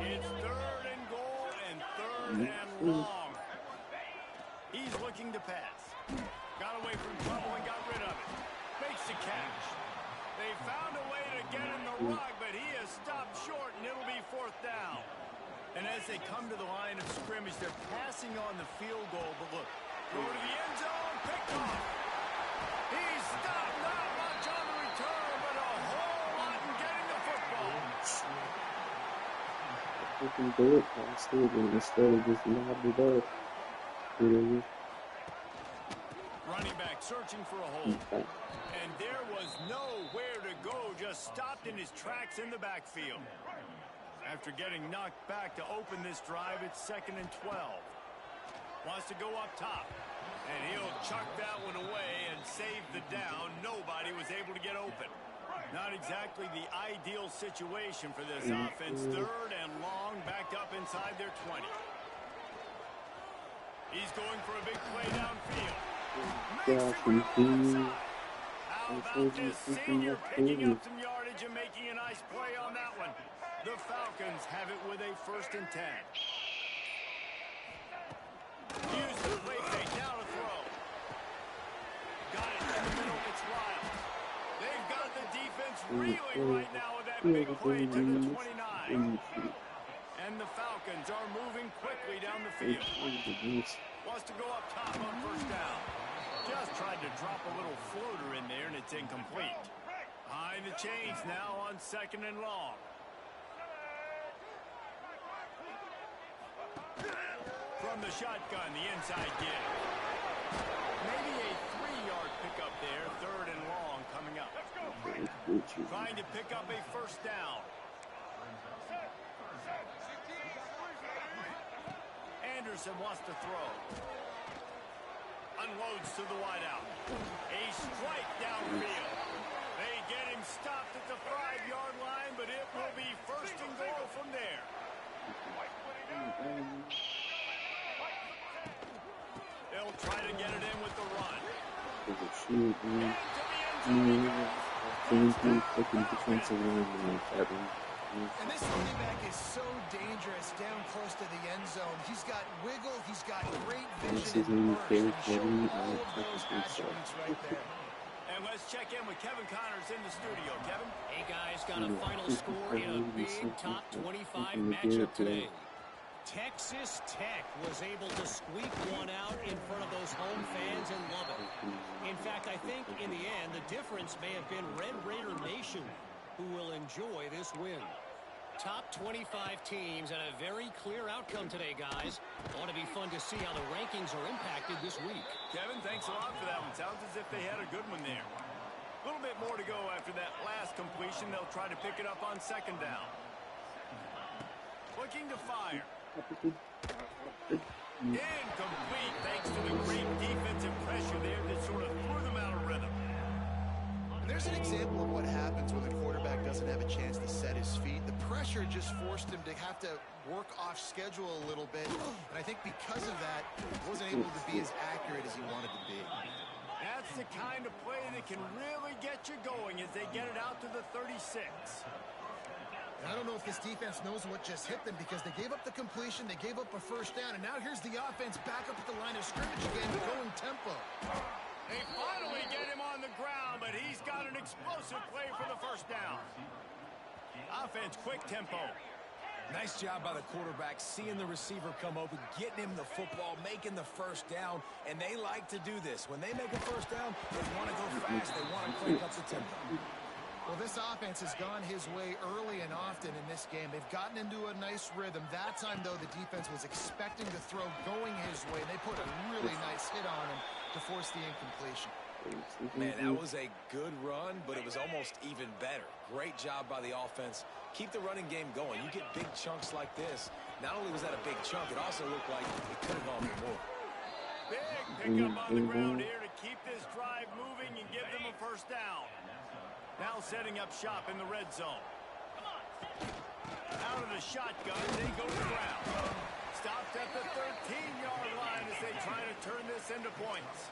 It's 3rd and goal and 3rd and long. He's looking to pass. Got away from trouble and got rid of it. Makes the catch. They found a way to get in the rug, but he has stopped short, and it'll be 4th down. And as they come to the line of scrimmage, they're passing on the field goal, but look, go to the end zone, picked off. He's stopped, not much on the return, but a whole lot in getting the football. You can do it past it instead of just lobbed it up. Running back searching for a hole. And there was nowhere to go, just stopped in his tracks in the backfield. After getting knocked back to open this drive, it's 2nd and 12. Wants to go up top. And he'll chuck that one away and save the down. Nobody was able to get open. Not exactly the ideal situation for this offense. 3rd and long, backed up inside their 20. He's going for a big play downfield. Yeah, from here. How about this senior picking up some yardage and making a nice play on that one? The Falcons have it with a 1st and 10. Use the play fake, now to throw. Got it in the middle, it's Lyles. They've got the defense reeling right now with that big play to the 29. And the Falcons are moving quickly down the field. Wants to go up top on 1st down. Just tried to drop a little floater in there, and it's incomplete. Behind the chains now on 2nd and long. From the shotgun, the inside give. Maybe a 3-yard pickup there, 3rd and long coming up. Trying to pick up a 1st down. Anderson wants to throw. Unloads to the wideout. A strike downfield. They get him stopped at the 5-yard line, but it will be 1st and goal from there. They'll try to get it in with the run. And this running back is so dangerous down close to the end zone. He's got wiggle, he's got great vision and burst, and showing all of those attributes right there. And let's check in with Kevin Connors in the studio. Kevin? Hey guys, got a final score in a big top 25 matchup today. Texas Tech was able to squeak one out in front of those home fans in Lubbock. In fact, I think in the end, the difference may have been Red Raider Nation, who will enjoy this win. Top 25 teams and a very clear outcome today, guys. Ought to be fun to see how the rankings are impacted this week. Kevin, thanks a lot for that one. Sounds as if they had a good one there. A little bit more to go after that last completion. They'll try to pick it up on 2nd down. Looking to fire. Incomplete, thanks to the great defensive pressure there that sort of threw them out of rhythm. There's an example of what happens when the quarterback doesn't have a chance to set his feet. The pressure just forced him to have to work off schedule a little bit. And I think because of that, he wasn't able to be as accurate as he wanted to be. That's the kind of play that can really get you going as they get it out to the 36. And I don't know if this defense knows what just hit them because they gave up the completion, they gave up a 1st down, and now here's the offense back up at the line of scrimmage again, going tempo. They finally get him on the ground, but he's got an explosive play for the 1st down. Offense, quick tempo. Nice job by the quarterback, seeing the receiver come open, getting him the football, making the 1st down, and they like to do this. When they make a 1st down, they want to go fast, they want to crank up the tempo. Well, this offense has gone his way early and often in this game. They've gotten into a nice rhythm. That time, though, the defense was expecting the throw going his way. They put a really nice hit on him to force the incompletion. Man, that was a good run, but it was almost even better. Great job by the offense. Keep the running game going. You get big chunks like this. Not only was that a big chunk, it also looked like it could have gone for more. Big pickup on the ground here to keep this drive moving and give them a 1st down. Now setting up shop in the red zone. Out of the shotgun, they go to the ground. Stopped at the 13-yard line as they try to turn this into points.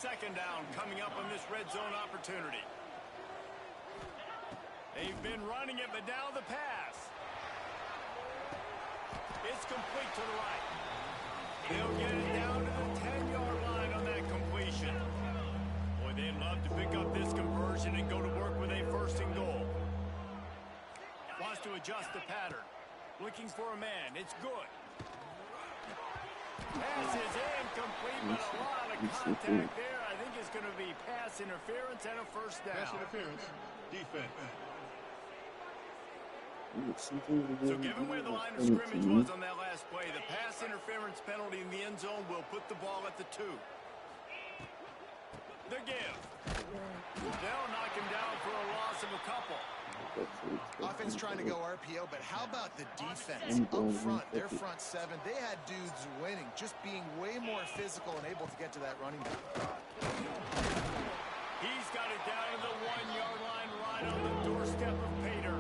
2nd down coming up on this red zone opportunity. They've been running it, but now the pass. It's complete to the right. He'll get it down to the 10-yard line on that completion. Boy, they'd love to pick up this conversion and go to work with a 1st and goal. Wants to adjust the pattern. Looking for a man. It's good. Pass is incomplete, but a lot of contact there. I think it's going to be pass interference and a 1st down. Pass interference, defense. So given where the line of scrimmage was on that last play, the pass interference penalty in the end zone will put the ball at the 2. The give. They'll knock him down for a loss of a couple. Offense trying to go RPO, but how about the defense up front? Their front 7, they had dudes winning, just being way more physical and able to get to that running back. He's got it down to the 1-yard line, right on the doorstep of Pater.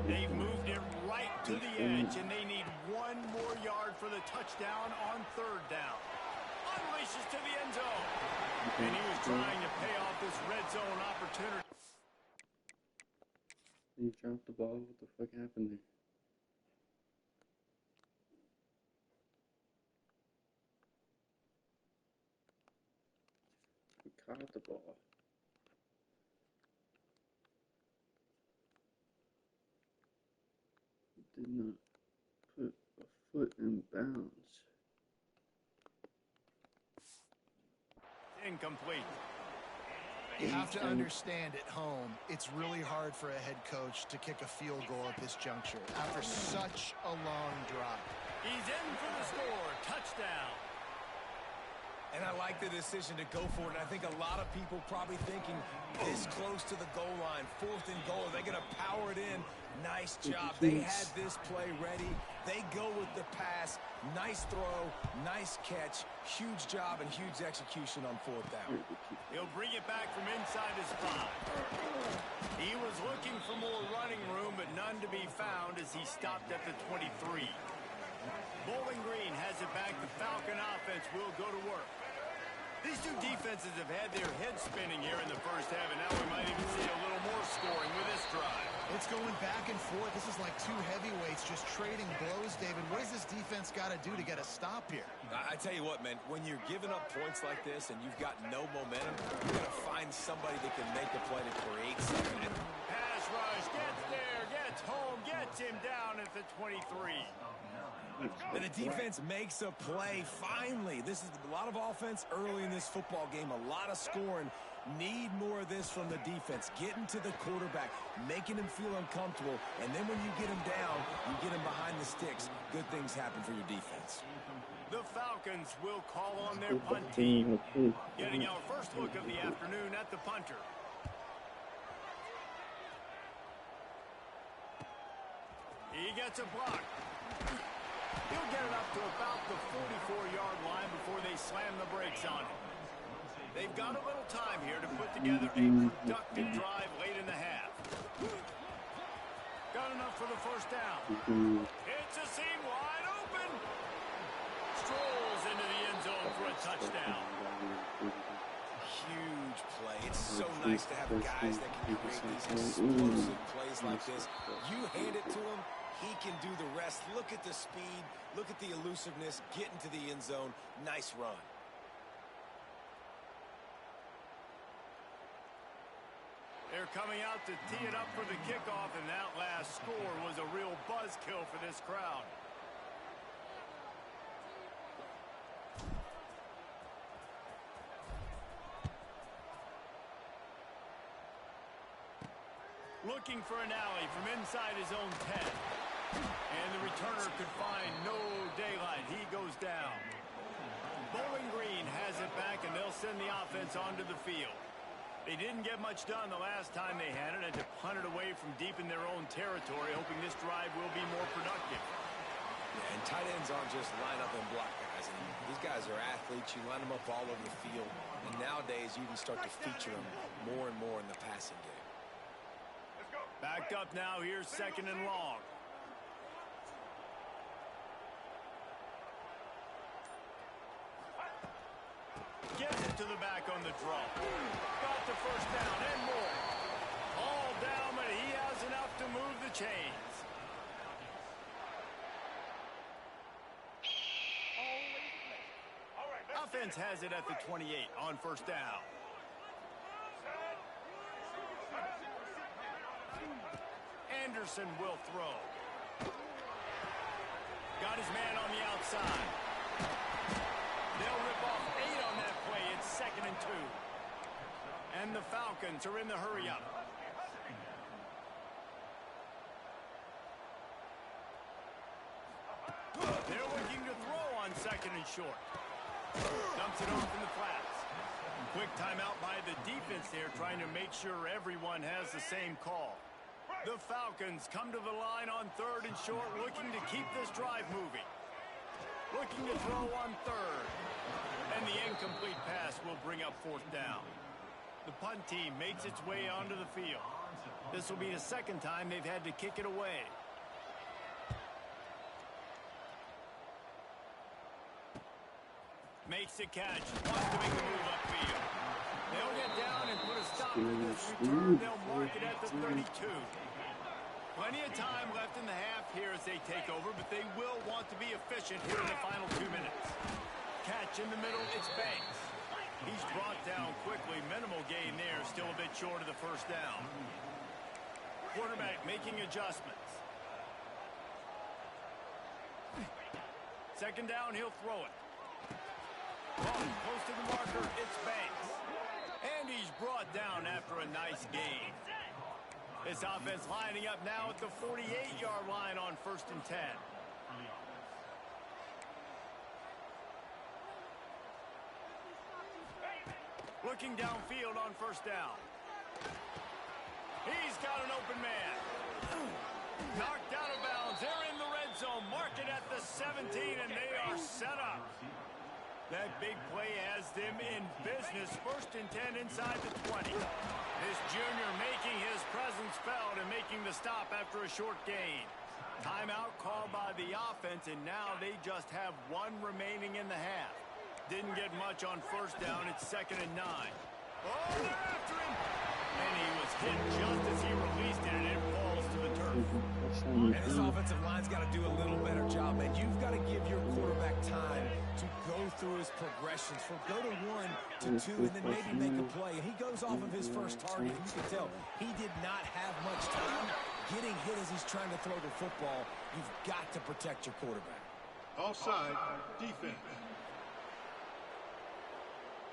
They've moved it right to the edge, and they need one more yard for the touchdown on third down. Unleashes to the end zone. And he was trying to pay off this red zone opportunity. He dropped the ball. What the fuck happened there? He caught the ball. He did not put a foot in bounds. Incomplete. You have to understand at home, it's really hard for a head coach to kick a field goal at this juncture after such a long drive. He's in for the score. Touchdown. And I like the decision to go for it. And I think a lot of people probably thinking this close to the goal line, 4th and goal. Are they going to power it in? Nice job. They had this play ready. They go with the pass. Nice throw, nice catch. Huge job and huge execution on 4th down. He'll bring it back from inside his 5. He was looking for more running room, but none to be found as he stopped at the 23. Bowling Green has it back. The Falcon offense will go to work. These two defenses have had their heads spinning here in the first half, and now we might even see a little more scoring with this drive. It's going back and forth. This is like two heavyweights just trading blows, David. What does this defense got to do to get a stop here? I tell you what, man, when you're giving up points like this and you've got no momentum, you're going to find somebody that can make a play to create something. Pass rush, gets there, gets home, gets him down at the 23. And the defense makes a play, finally. This is a lot of offense early in this football game, a lot of scoring. Need more of this from the defense. Getting to the quarterback, making him feel uncomfortable, and then when you get him down, you get him behind the sticks. Good things happen for your defense. The Falcons will call on their punt team. Getting our first look of the afternoon at the punter. He gets a block. He'll get it up to about the 44-yard line before they slam the brakes on it. They've got a little time here to put together a productive drive late in the half. Got enough for the first down. It's a seam wide open. Strolls into the end zone for a touchdown. Huge play. It's so nice to have guys that can create these explosive plays like this. You hand it to him, he can do the rest. Look at the speed. Look at the elusiveness. Get into the end zone. Nice run. They're coming out to tee it up for the kickoff, and that last score was a real buzzkill for this crowd. Looking for an alley from inside his own 10. And the returner could find no daylight. He goes down. Bowling Green has it back, and they'll send the offense onto the field. They didn't get much done the last time they had it, and to punt it away from deep in their own territory, hoping this drive will be more productive. Yeah, and tight ends aren't just line up and block guys. And these guys are athletes. You line them up all over the field. And nowadays, you can start to feature them more and more in the passing game. Backed up now, here's 2nd and long. Gets it to the back on the draw. Got the first down and more. All down, but he has enough to move the chains. Offense has it at the 28 on first down. Anderson will throw. Got his man on the outside. They'll rip off 8 on that play. It's 2nd and 2. And the Falcons are in the hurry-up. They're looking to throw on 2nd and short. Dumps it off in the flats. Quick timeout by the defense there, trying to make sure everyone has the same call. The Falcons come to the line on 3rd and short, looking to keep this drive moving. Looking to throw on 3rd. And the incomplete pass will bring up 4th down. The punt team makes its way onto the field. This will be the 2nd time they've had to kick it away. Makes the catch. Wants to make a move upfield. They'll get down and put a stop to this return. They'll mark it at the 32. Plenty of time left in the half here as they take over, but they will want to be efficient here in the final 2 minutes. Catch in the middle, it's Banks. He's brought down quickly. Minimal gain there, still a bit short of the first down. Quarterback making adjustments. Second down, he'll throw it. Close to the marker, it's Banks. And he's brought down after a nice gain. This offense lining up now at the 48-yard line on 1st and 10. Looking downfield on 1st down. He's got an open man. Knocked out of bounds. They're in the red zone. Mark it at the 17, and they are set up. That big play has them in business. 1st and 10 inside the 20. This junior making his presence felt and making the stop after a short gain. Timeout called by the offense, and now they just have 1 remaining in the half. Didn't get much on 1st down. It's 2nd and 9. Oh, they're after him. And he was hit just as he released it, and it falls to the turf. And this offensive line's got to do a little better job, man. You've got to give your quarterback time to go through his progressions from go to 1 to 2 and then maybe make a play. And he goes off of his first target. You can tell he did not have much time getting hit as he's trying to throw the football. You've got to protect your quarterback. Offside, defense.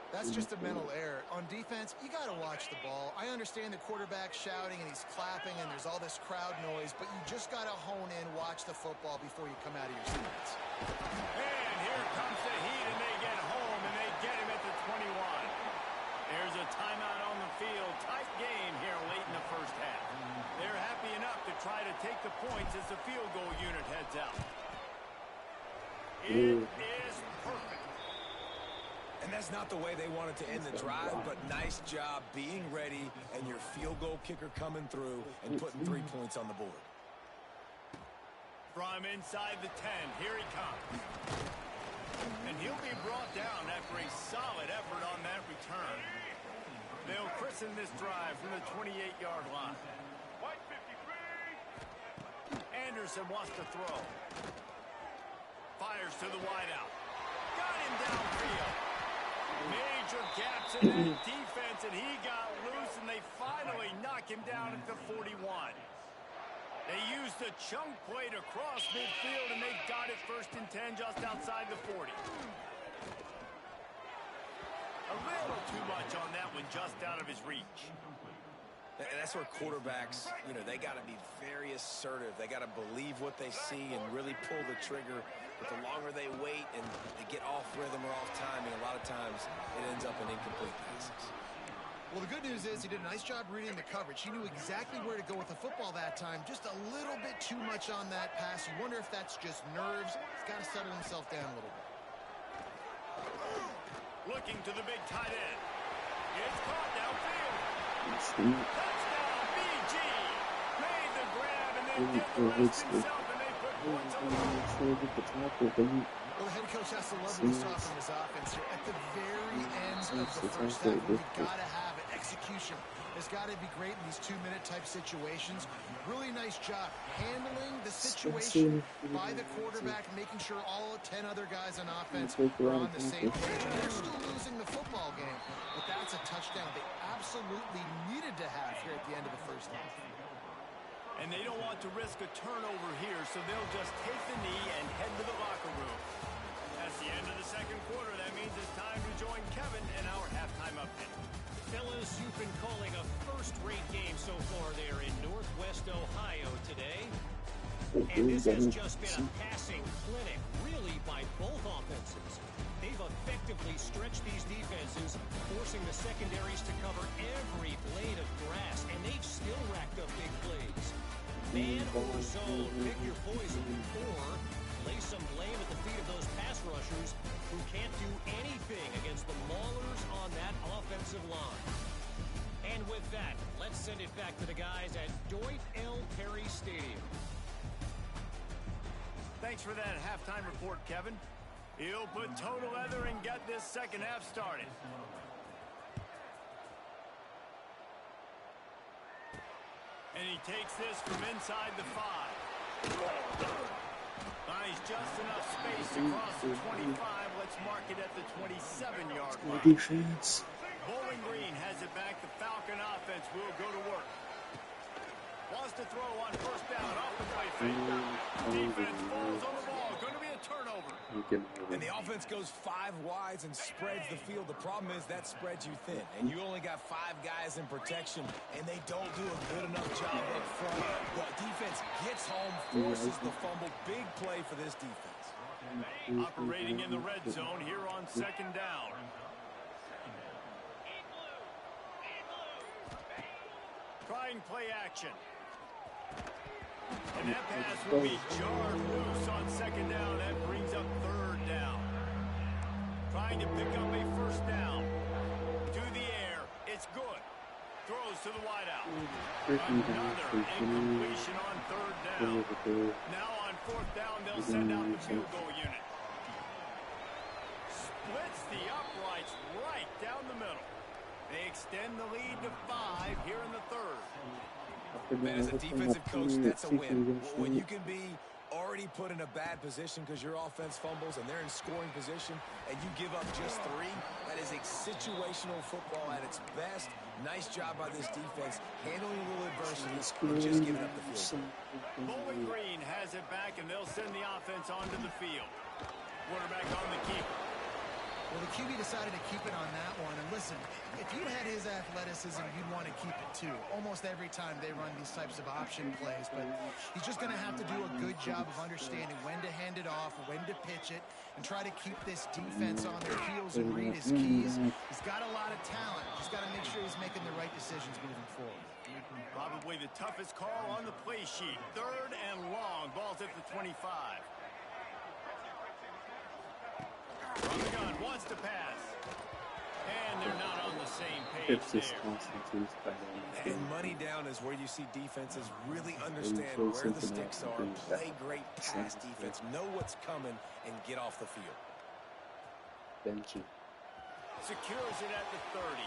That's just a mental error. On defense, you got to watch the ball. I understand the quarterback shouting and he's clapping and there's all this crowd noise, but you just got to hone in, watch the football before you come out of your seats. And here comes the heat, and they get home, and they get him at the 21. There's a timeout on the field. Tight game here late in the first half. They're happy enough to try to take the points as the field goal unit heads out. It is perfect. And that's not the way they wanted to end the drive, but nice job being ready and your field goal kicker coming through and putting 3 points on the board. From inside the 10, here he comes. And he'll be brought down after a solid effort on that return. They'll christen this drive from the 28-yard line. Anderson wants to throw. Fires to the wideout. Got him downfield. Major gaps in that defense, and he got loose, and they finally knock him down at the 41. They used a chunk play to cross midfield, and they got it 1st and 10 just outside the 40. A little too much on that one, just out of his reach. And that's where quarterbacks, they got to be very assertive. They got to believe what they see and really pull the trigger. But the longer they wait and they get off rhythm or off timing, a lot of times it ends up in incomplete passes. Well, the good news is he did a nice job reading the coverage. He knew exactly where to go with the football that time. Just a little bit too much on that pass. You wonder if that's just nerves. He's got to settle himself down a little bit. Looking to the big tight end. It's caught downfield. Touchdown, BG. Made the grab and then did the rest himself, and they put points on the board. Well, the head coach has to love what he saw from his offense here. At the very end of the first half, you've got to have it. Execution has got to be great in these 2-minute type situations. Really nice job handling the situation by the quarterback, making sure all 10 other guys on offense are on the same page. They're still losing the football game, but that's a touchdown they absolutely needed to have here at the end of the first half. And they don't want to risk a turnover here, so they'll just take the knee and head to the locker room. That's the end of the second quarter. That means it's time to join Kevin in our halftime update. Fellas, you've been calling a first-rate game so far there in Northwest Ohio today. And this has just been a passing clinic, really, by both offenses. They've effectively stretched these defenses, forcing the secondaries to cover every blade of grass, and they've still racked up big plays. Man or zone, pick your poison, or lay some blame at the feet of those pass rushers who can't do anything against the maulers on that offensive line. And with that, let's send it back to the guys at Deutsch L. Perry Stadium. Thanks for that halftime report, Kevin. He'll put total leather and get this second half started. And he takes this from inside the 5. Finds just enough space across the 25. Let's mark it at the 27-yard line. Defense. Bowling Green has it back. The Falcon offense will go to work. Wants to throw on first down. Off the play fake. Defense falls on the ball. Going to be a turnover. And the offense goes 5 wides and spreads the field. The problem is that spreads you thin. And you only got 5 guys in protection, and they don't do a good enough job up front. The defense gets home, forces the fumble. Big play for this defense. Operating in the red zone here on second down. Trying play action. And that pass will be jarred loose on second down. That brings up third down. Trying to pick up a first down. To the air. It's good. Throws to the wideout. Another incompletion on third down. Now on fourth down, they'll send out the field goal unit. Splits the uprights right down the middle. They extend the lead to 5 here in the third. Man, as a defensive coach, that's a win. When you can be already put in a bad position because your offense fumbles and they're in scoring position and you give up just 3, that is a situational football at its best. Nice job by this defense, handling a little adversity and just giving up the field. Bowling Green has it back, and they'll send the offense onto the field. Quarterback on the keeper. Well, the QB decided to keep it on that one. And listen, if you had his athleticism, you'd want to keep it too. Almost every time they run these types of option plays. But he's just going to have to do a good job of understanding when to hand it off, when to pitch it, and try to keep this defense on their heels and read his keys. He's got a lot of talent. Just got to make sure he's making the right decisions moving forward. Probably the toughest call on the play sheet. Third and long. Ball's at the 25. From the gun, wants to pass. And they're not on the same page there. And money down is where you see defenses really understand where the sticks are, play great pass defense, know what's coming, and get off the field. Bench it. Secures it at the 30.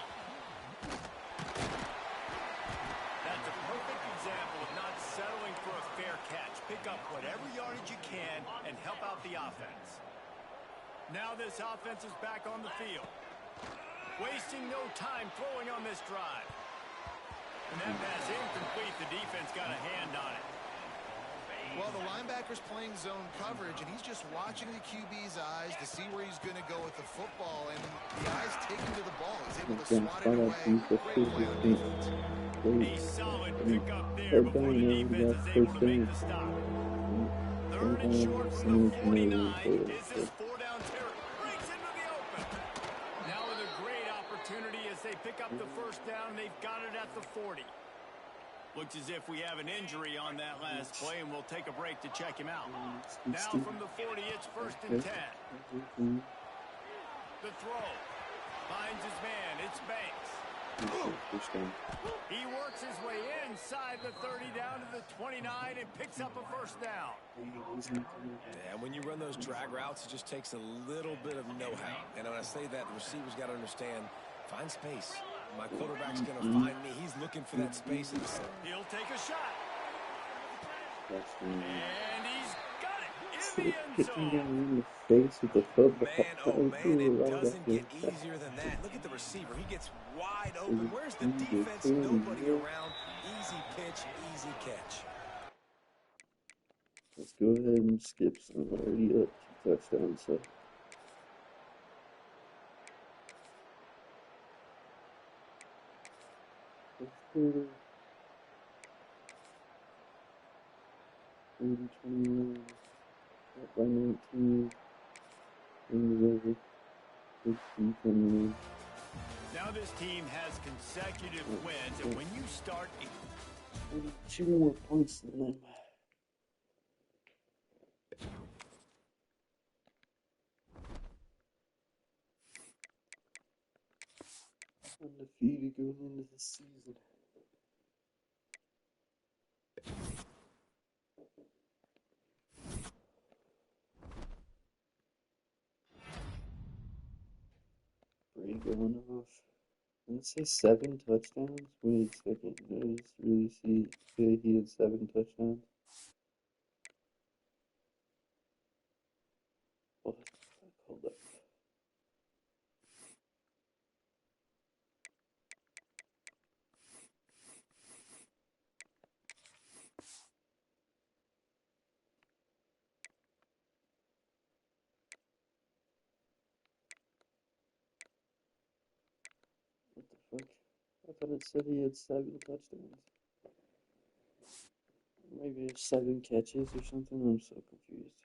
That's a perfect example of not settling for a fair catch. Pick up whatever yardage you can and help out the offense. Now this offense is back on the field. Wasting no time throwing on this drive. And that pass incomplete. The defense got a hand on it. Well, the linebacker's playing zone coverage, and he's just watching the QB's eyes to see where he's going to go with the football. And the eyes take him to the ball. He's able to swat it away. Great play on defense. A solid pickup there before the defense is able to make the stop. Third and short from the 49. Is this 4-down territory? Breaks into the open. Now with a great opportunity as they pick up the first down. They've got it at the 40. Looks as if we have an injury on that last play, and we'll take a break to check him out. Now from the 40, it's first and 10. The throw. Finds his man. It's Banks. He works his way inside the 30 down to the 29 and picks up a first down. And when you run those drag routes, it just takes a little bit of know-how. And when I say that, the receiver's got to understand, find space. My quarterback's going to find me. He's looking for that space. He'll take a shot. And he's got it in the end zone. Man, oh man, it doesn't get easier than that. Look at the receiver. He gets wide open. Where's the defense? Nobody around. Easy pitch, easy catch. Let's go ahead and skip some. Already up 2 touchdowns, so. Let's 21, up by 19, over 60, Now this team has consecutive wins, and when you start... 2 more points than them. Undefeated going into the season. going off. Let's say 7 touchdowns. Wait a second. Did I just really see he had 7 touchdowns? What the fuck? Hold up. What the fuck? I thought it said he had 7 touchdowns. Maybe it's 7 catches or something. I'm so confused.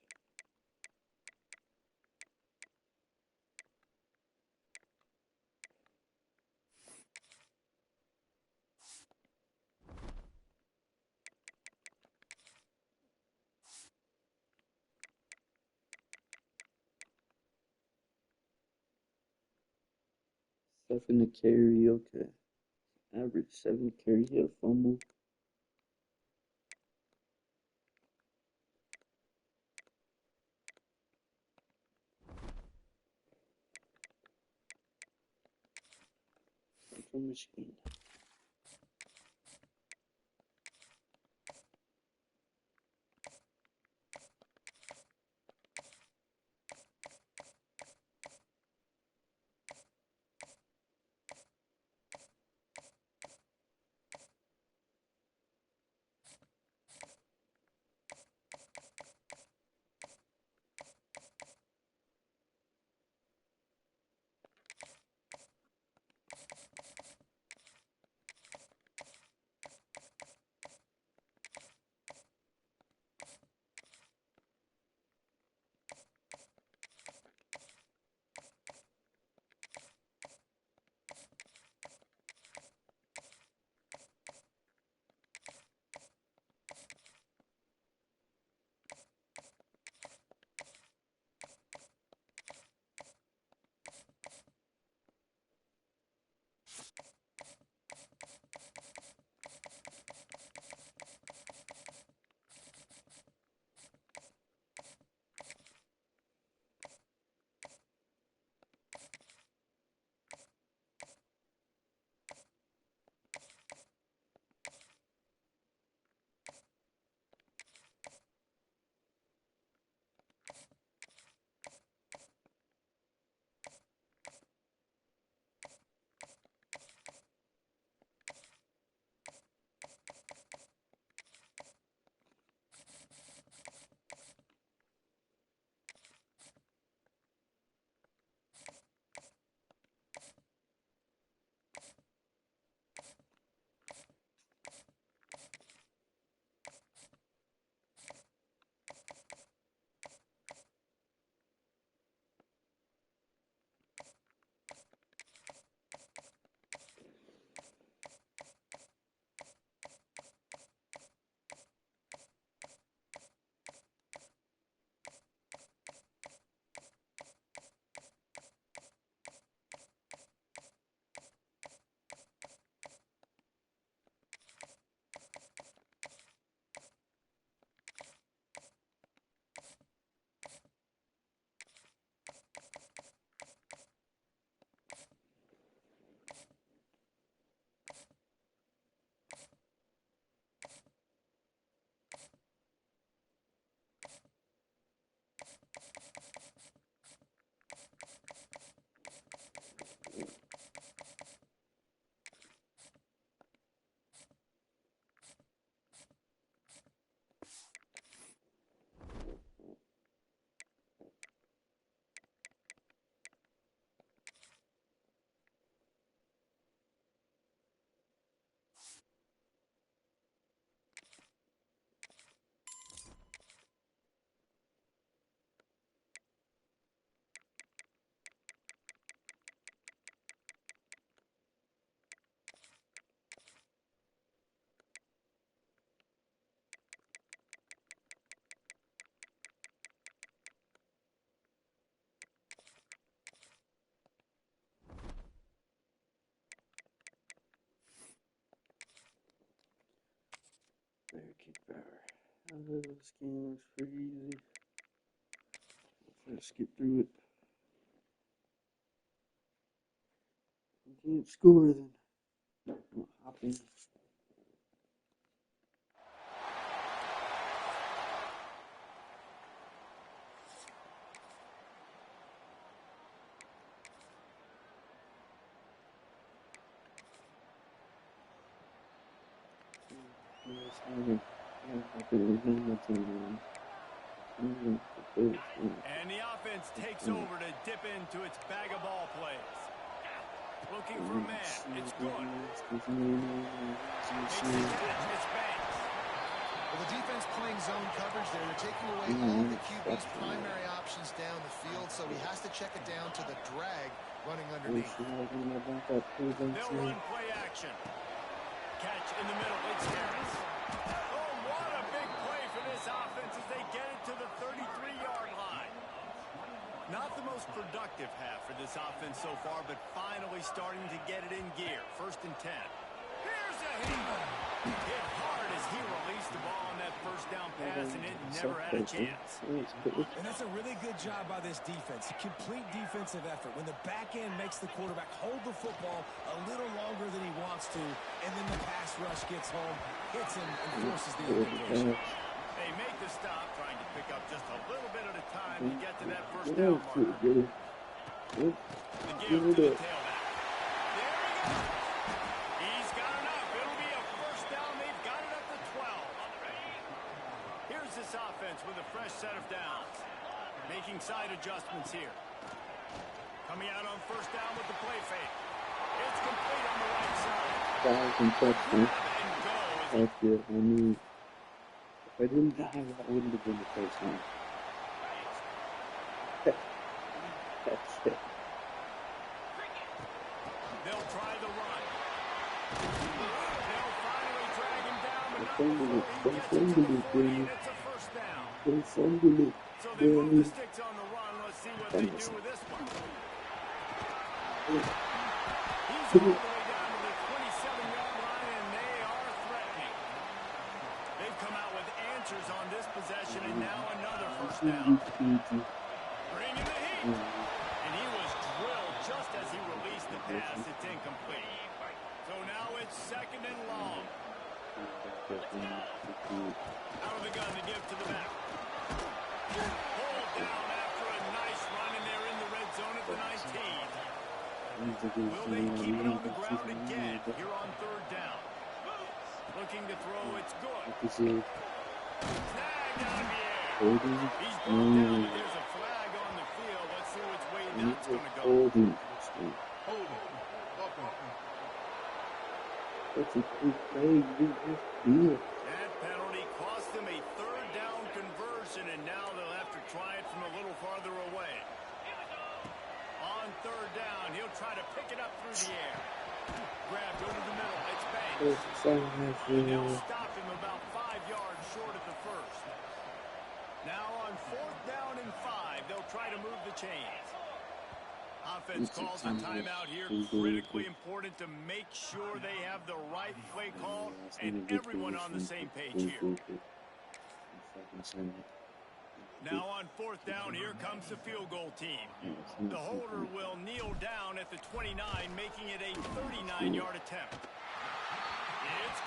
Seven to carry, okay. Average 7 carry, he had a fumble. Central Michigan. Bear kick power. This game looks pretty easy. Let's skip through it. can't score then. I'm hopping. And the offense takes over to dip into its bag of ball plays. Looking for a man. It's good. Makes the catch. It's Banks. Well, the defense playing zone coverage there. They're taking away all the QB's primary options down the field, so he has to check it down to the drag running underneath. They'll run play action. Catch in the middle. It's Harris. Oh, what a big play for this offense as they get it to the 33-yard line. Not the most productive half for this offense so far, but finally starting to get it in gear. 1st and 10. Here's a hit. Hit hard as he released the ball on that first down pass, and it never had a chance. And that's a really good job by this defense. Complete defensive effort. When the back end makes the quarterback hold the football a little longer than he wants to, and then the pass rush gets home, hits him, and forces the invitation. They make the stop, trying to pick up just a little bit at a time to get to that first down marker. The give to the tailback. There he goes. He's got enough. It'll be a first down. They've got it up to 12. Here's this offense with a fresh set of downs. Making side adjustments here. Coming out on first down with the play fake. It's complete on the right side. That's it. I mean, if I didn't die, that wouldn't have been the first one. That's it. They'll try the run. They'll finally drag him down, but not before he gets it to the 40, and it's a first down. So they move the sticks on the run. Let's see what they do with this one. He's all the way down to the 27-yard line, and they are threatening. They've come out with answers on this possession, and now another first down. Bringing the heat. And he was drilled just as he released the pass. It's incomplete. So now it's 2nd and long. Out of the gun to give to the back. Hold down after a nice run, and they're in the red zone at the 19. Will they keep it on the ground again here on 3rd down? Looking to throw, it's good. Snagged out of the air. He's brought down, but there's a flag on the field. Let's see which way that's going to go. That's a quick play. That penalty cost them a 3rd down conversion, and now they'll have to try it from a little farther away. On 3rd down, he'll try to pick it up through the air. Grabbed over the middle. It's Banks. And they'll stop him about 5 yards short at the first. Now on 4th down and 5, they'll try to move the chains. Offense calls a timeout here. Critically important to make sure they have the right play call and everyone on the same page here. Now on 4th down, here comes the field goal team. The holder will kneel down at the 29, making it a 39-yard attempt. It's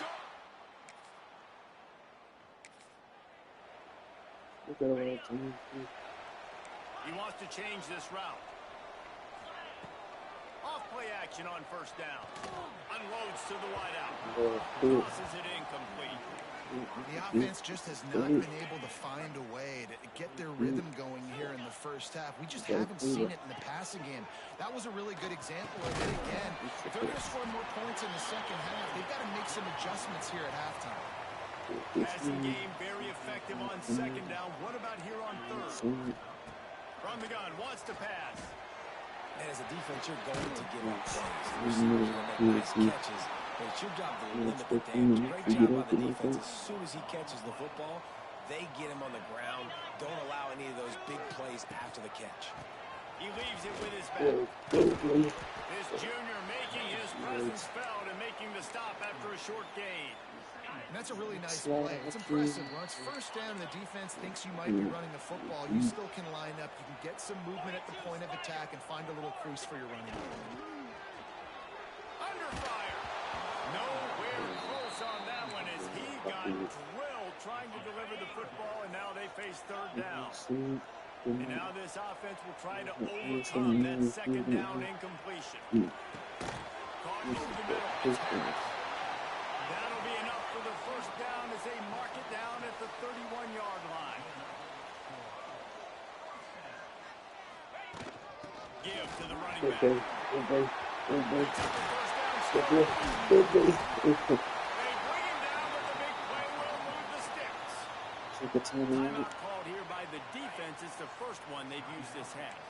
good. He wants to change this route. Off play action on 1st down. Unloads to the wideout. Tosses it incomplete. The offense just has not been able to find a way to get their rhythm going here in the first half. We just haven't seen it in the passing game. That was a really good example of it again. If they're going to score more points in the second half, they've got to make some adjustments here at halftime. Passing game very effective on 2nd down. What about here on 3rd? From the gun, wants to pass. And as a defense, you're going to give up plays. Receivers will make nice catches, but it's your job to limit the damage. Great job by the defense. As soon as he catches the football, they get him on the ground. Don't allow any of those big plays after the catch. He leaves it with his back. This junior making his presence felt and making the stop after a short gain. And that's a really nice play. It's impressive. When it's 1st down and the defense thinks you might be running the football, you still can line up. You can get some movement at the point of attack and find a little crease for your running. drilled trying to deliver the football, and now they face third down. And now this offense will try to overcome that second down incompletion. Caught over the middle. That'll be enough for the first down as they mark it down at the 31-yard line. Give to the running back. They bring him down, but the big play will move the sticks. Timeout called here by the defense. It's the first one they've used this half.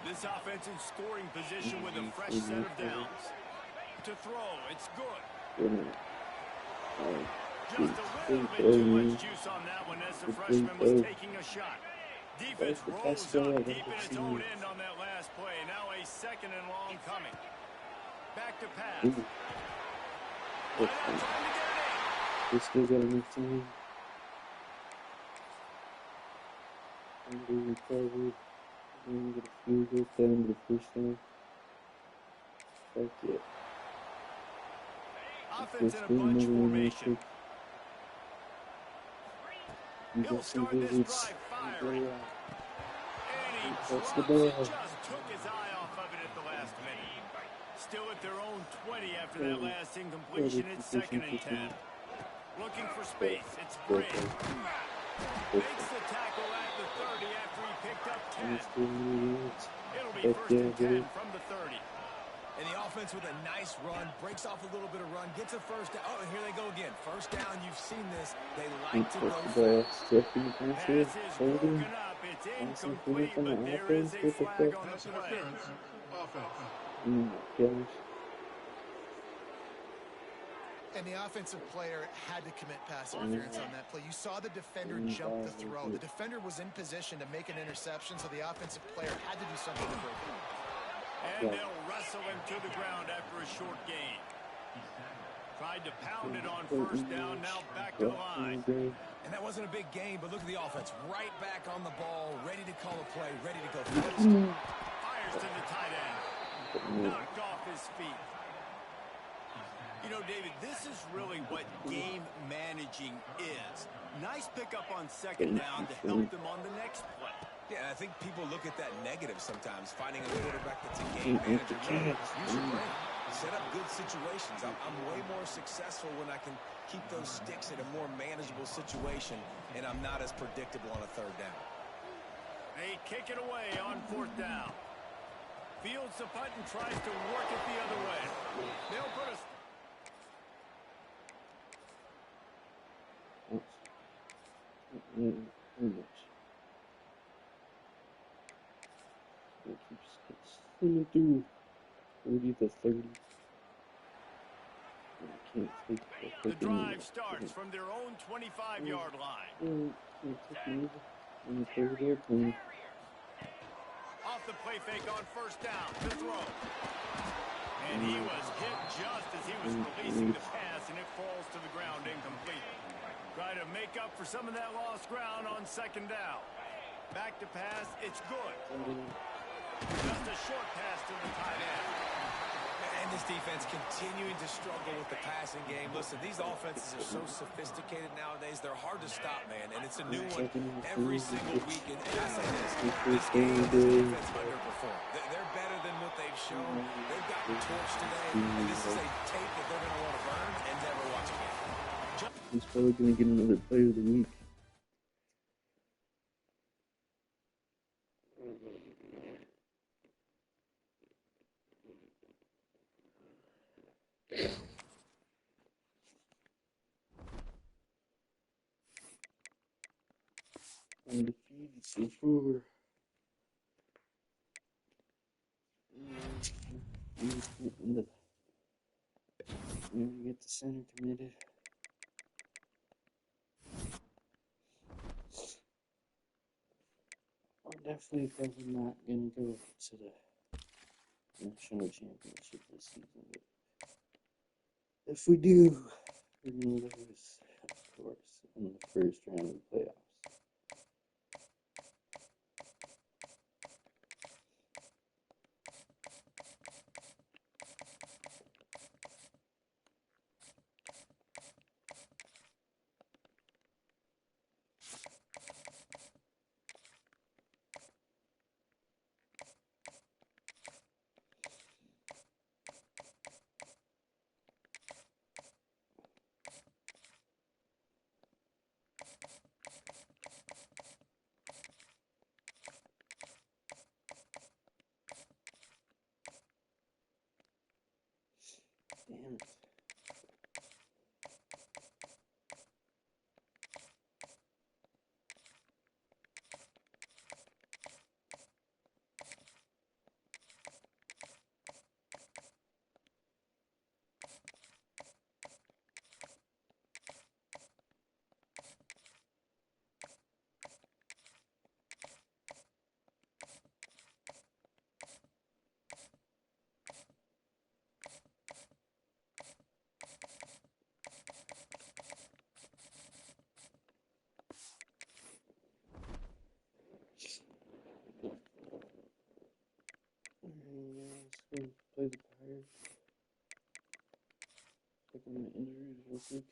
This offense in scoring position with a fresh set of downs. To throw, it's good. Just a little bit too much juice on that one as the freshman was taking a shot. Defense rose up deep in its own end on that last play. Now a second and long coming. Back to pass. Why not trying to get it in? We still got enough time. And recovered. And get a field goal down to the first down. Fuck yeah. Offense in a bunch formation. He'll start this drive firing. And he drops it, just took his eye off of it at the last minute. Still at their own 20 after that last incompletion. It's 2nd and 10. Looking for space. It's Gray. Makes the tackle at the 30 after he picked up 10. It'll be 1st and 10 from the 30. And the offense with a nice run, breaks off a little bit of run, gets a first down. Oh, and here they go again. First down, you've seen this. They like to go fast. Pass is broken up. It's incomplete, but there is a flag on the play. Offense. And the offensive player had to commit pass interference on that play. You saw the defender jump the throw. The defender was in position to make an interception, so the offensive player had to do something to break it. And they'll wrestle him to the ground after a short gain. Tried to pound it on first down, now back to the line. And that wasn't a big gain, but look at the offense. Right back on the ball, ready to call a play, ready to go first. Fires to the tight end. Knocked off his feet. You know, David, this is really what game managing is. Nice pickup on second down to help them on the next play. Yeah, I think people look at that negative sometimes, finding a quarterback that's a game manager. Use your brain. Set up good situations. I'm way more successful when I can keep those sticks in a more manageable situation, and I'm not as predictable on a third down. They kick it away on 4th down. Fields the punt and tries to work it the other way. They'll put us... Keeps through 30 to 30. I can't take the drive starts from their own 25-yard line. Off the play fake on first down to throw. And he was hit just as he was releasing the pass, and it falls to the ground incomplete. Try to make up for some of that lost ground on second down. Back to pass, it's good. Just a short pass to the tight end. And this defense continuing to struggle with the passing game. Listen, these offenses are so sophisticated nowadays. They're hard to stop, man. And it's a new one every single week. And I say this game, this defense underperformed. They're better than what they've shown. They've gotten torched today. And this is a tape that they're going to want to burn and never watch again. He's probably going to get another player of the week. Undefeated so far. Get the center committed. We're definitely probably not going to go to the national championship this season. But if we do, we're going to lose, of course, in the first round of the playoffs. on my injuries real quick.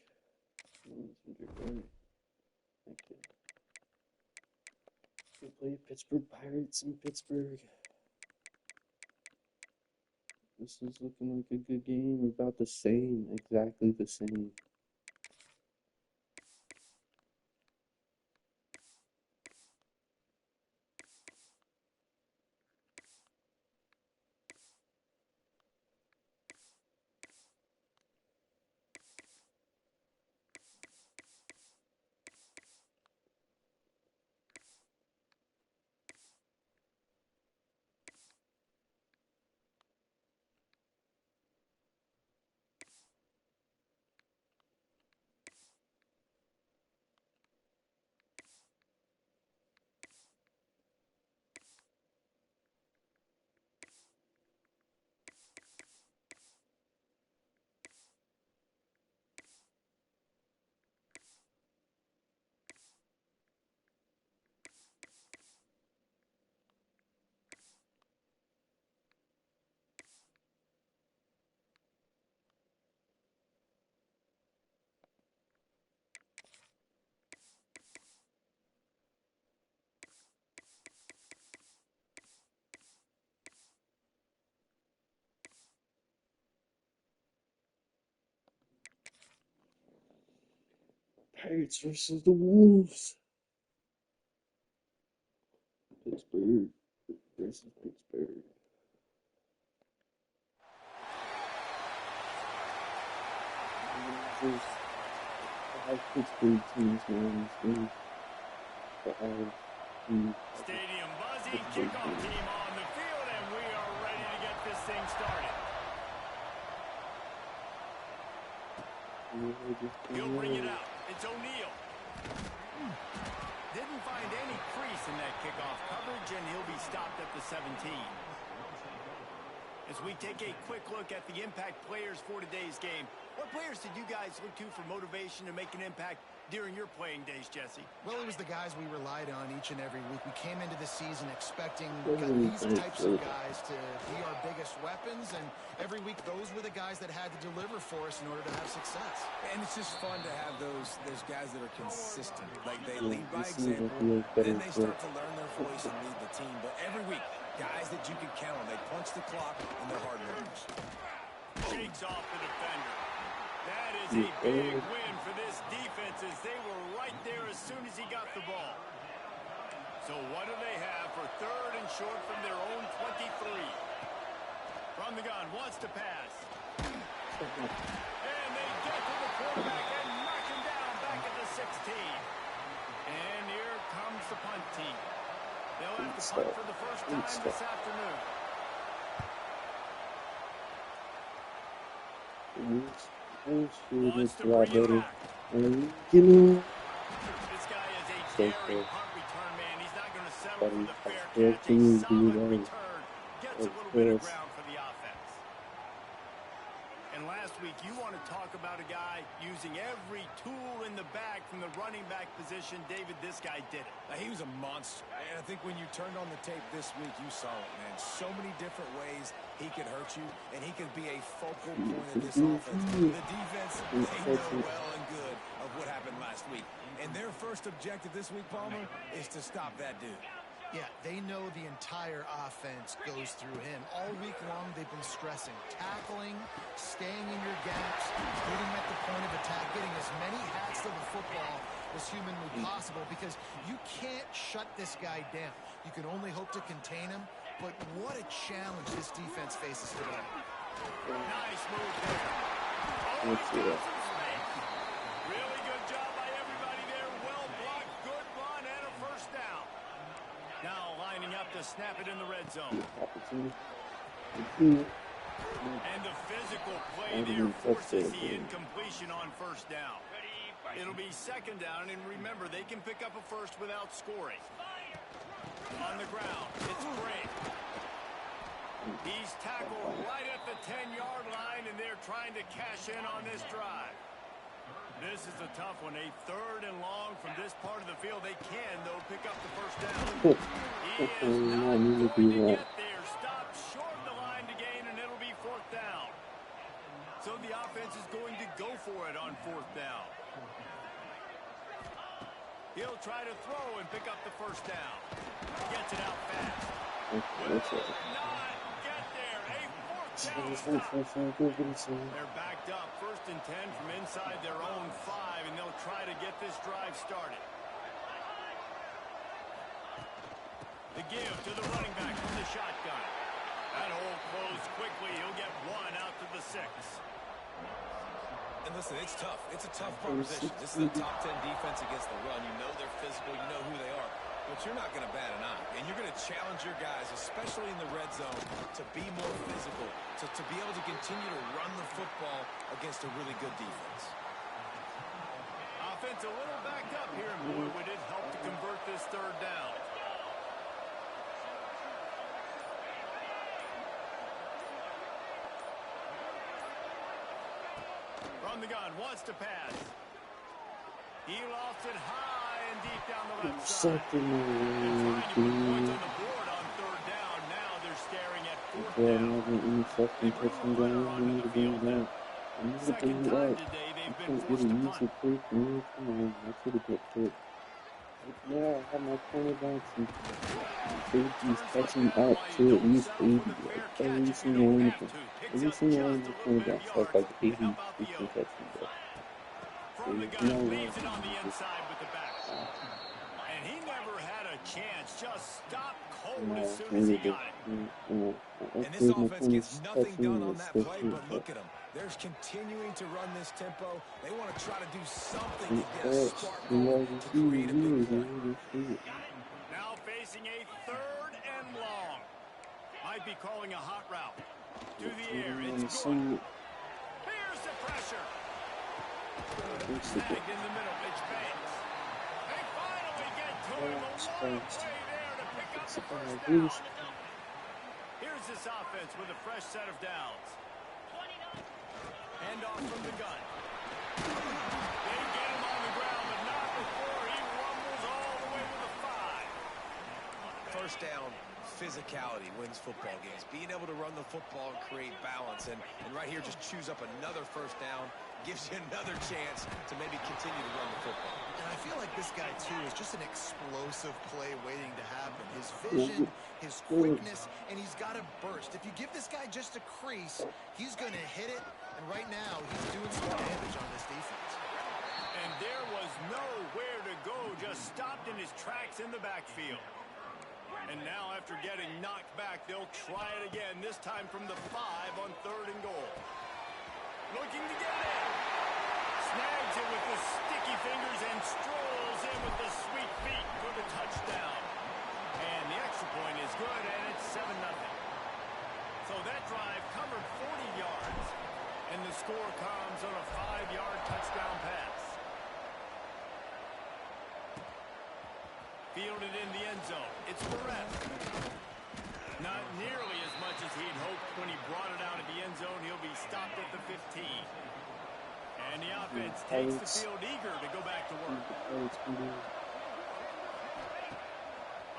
Okay. We play Pittsburgh Pirates in Pittsburgh. This is looking like a good game. About the same, exactly the same. Pirates versus the Wolves. Pittsburgh versus Pittsburgh. There's 5 Pittsburgh teams now in this game. Stadium buzzing, kickoff team on the field, and we are ready to get this thing started. He'll bring it out. It's O'Neal. Didn't find any crease in that kickoff coverage, and he'll be stopped at the 17. As we take a quick look at the impact players for today's game, what players did you guys look to for motivation to make an impact during your playing days, Jesse? Well, it was the guys we relied on each and every week. We came into the season expecting these types of guys to be our biggest weapons, and every week those were the guys that had to deliver for us in order to have success. And it's just fun to have those guys that are consistent. Like, they lead by example, then they start to learn their voice and lead the team. But every week, guys that you can count on, they punch the clock, and they're hard workers. Shakes off the defender. That is a big win for this defense, as they were right there as soon as he got the ball. So what do they have for 3rd and short from their own 23? From the gun, wants to pass. And they get to the quarterback and knock him down back at the 16. And here comes the punt team. They'll have to punt for the first time this afternoon. Wants to bring it back. This guy is a daring punt return man. He's not going to settle for the fair catch. A solid return. Gets a little bit of ground for the offense. And last week, you want to talk about a guy using every tool in the bag from the running back position. David, this guy did it. He was a monster. And I think when you turned on the tape this week, you saw it, man. So many different ways he could hurt you, and he could be a focal point of this offense. The defense, they know well and good of what happened last week. And their first objective this week, Palmer, is to stop that dude. Yeah, they know the entire offense goes through him. All week long, they've been stressing tackling, staying in your gaps, getting at the point of attack, getting as many hats to the football as humanly possible, because you can't shut this guy down. You can only hope to contain him, but what a challenge this defense faces today. Nice move there. Really good job by everybody there. Well blocked, good run, and a first down. Now lining up to snap it in the red zone. And the physical play there forces the incompletion on first down. It'll be 2nd down, and remember, they can pick up a first without scoring. On the ground, it's Gray. He's tackled right at the 10-yard line, and they're trying to cash in on this drive. This is a tough one. A 3rd and long from this part of the field. They can, though, pick up the first down. He is not going to get there. Stopped short of the line to gain, and it'll be 4th down. So the offense is going to go He'll try to throw and pick up the first down. Gets it out fast. Okay, that's it. Not get there. A fourth down stop. They're backed up 1st and 10 from inside their own 5, and they'll try to get this drive started. The give to the running back from the shotgun. That hole closed quickly. He'll get 1 out to the 6. And listen, it's tough. It's a tough proposition. This is a top 10 defense against the run. You know they're physical. You know who they are. But you're not going to bat an eye. And you're going to challenge your guys, especially in the red zone, to be more physical, to be able to continue to run the football against a really good defense. Offense a little backed up here, and boy, would it help to convert this 3rd down. From the gun, wants to pass. He lost it high and deep down the left side. They're trying to put points on the board on 3rd down. Now they're staring at 4th down. Second time today they've been forced to punt. Yeah, I have my cornerbacks and safeties catching up to at least 80. Like, every single one of them. Every single one of the cornerbacks has like 80 freaking catching up. From the gun, leaves it on the inside with the back. And he never had a chance. Just stopped cold as soon as he got it. And this offense gets nothing done on that play, but look at them. They're continuing to run this tempo. They want to try to do something to get a start going to create a big play. Now facing a 3rd and long. Might be calling a hot route. To the air, it's good. Here's the pressure. Snagged in the middle, it's Banks. They finally get to him. A long play there to pick up the first down. Here's this offense with a fresh set of downs. Hand off from the gun. They get him on the ground, but not before he rumbles all the way to the 5. First down, physicality wins football games. Being able to run the football and create balance. And right here, just choose up another first down. Gives you another chance to maybe continue to run the football. And I feel like this guy, too, is just an explosive play waiting to happen. His vision, his quickness, and he's got a burst. If you give this guy just a crease, he's going to hit it. And right now, he's doing some damage on this defense. And there was nowhere to go, just stopped in his tracks in the backfield. And now, after getting knocked back, they'll try it again, this time from the 5 on 3rd and goal. Looking to get it. Snags it with the sticky fingers and strolls in with the sweet feet for the touchdown. And the extra point is good, and it's 7-0. So that drive covered 40 yards. And the score comes on a 5-yard touchdown pass. Fielded in the end zone. It's Barrett. Not nearly as much as he'd hoped when he brought it out of the end zone. He'll be stopped at the 15. And the offense takes the field eager to go back to work.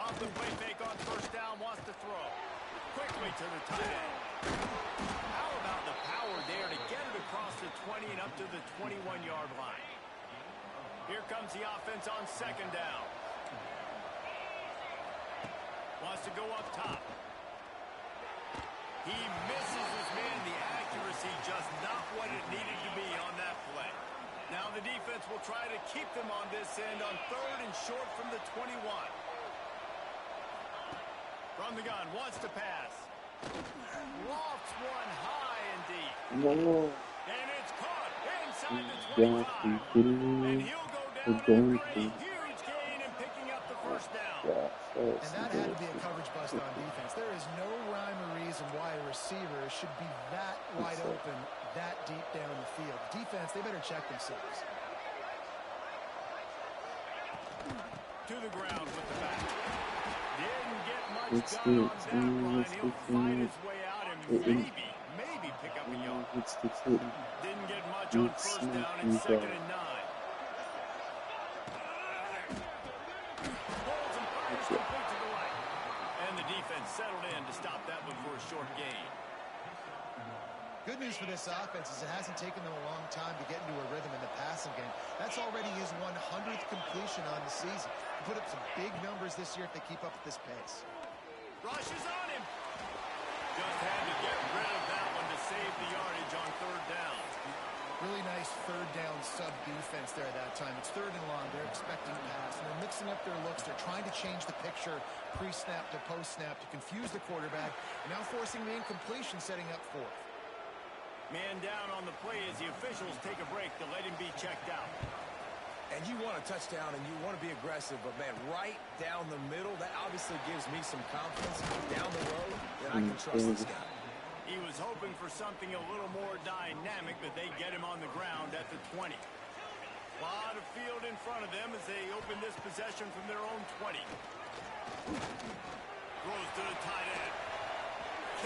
Off the play fake on first down, wants to throw. Quickly to the tight end. How about the power there to get it across the 20 and up to the 21-yard line? Here comes the offense on 2nd down. Wants to go up top. He misses his man. The accuracy just not what it needed to be on that play. Now the defense will try to keep them on this end on 3rd and short from the 21. From the gun, wants to pass. Lofts one high and deep. No. And it's caught inside the 25. And he'll go down for a huge gain in picking up the first down. And that had to be a coverage bust on defense. There is no rhyme or reason why a receiver should be that wide open, that deep down the field. Defense, they better check themselves. To the ground with the back. Didn't get much done on that run. He'll find his way out and maybe pick up a yard. Didn't get much on first down and 2nd and 9. Complete to the right. And the defense settled in to stop that one for a short gain. Good news for this offense is it hasn't taken them a long time to get into a rhythm in the passing game. That's already his 100th completion on the season. He'll put up some big numbers this year if they keep up at this pace. Rushes on him. Just had to get rid of that one to save the yardage on third down. Really nice third down sub defense there at that time. It's third and long. They're expecting pass, and they're mixing up their looks. They're trying to change the picture pre-snap to post-snap to confuse the quarterback, and now forcing the incompletion, setting up fourth. Man down on the play as the officials take a break to let him be checked out. And you want a touchdown and you want to be aggressive, but man, right down the middle, that obviously gives me some confidence down the road that I can trust this guy. He was hoping for something a little more dynamic, but they get him on the ground at the 20. A lot of field in front of them as they open this possession from their own 20. Throws to the tight end.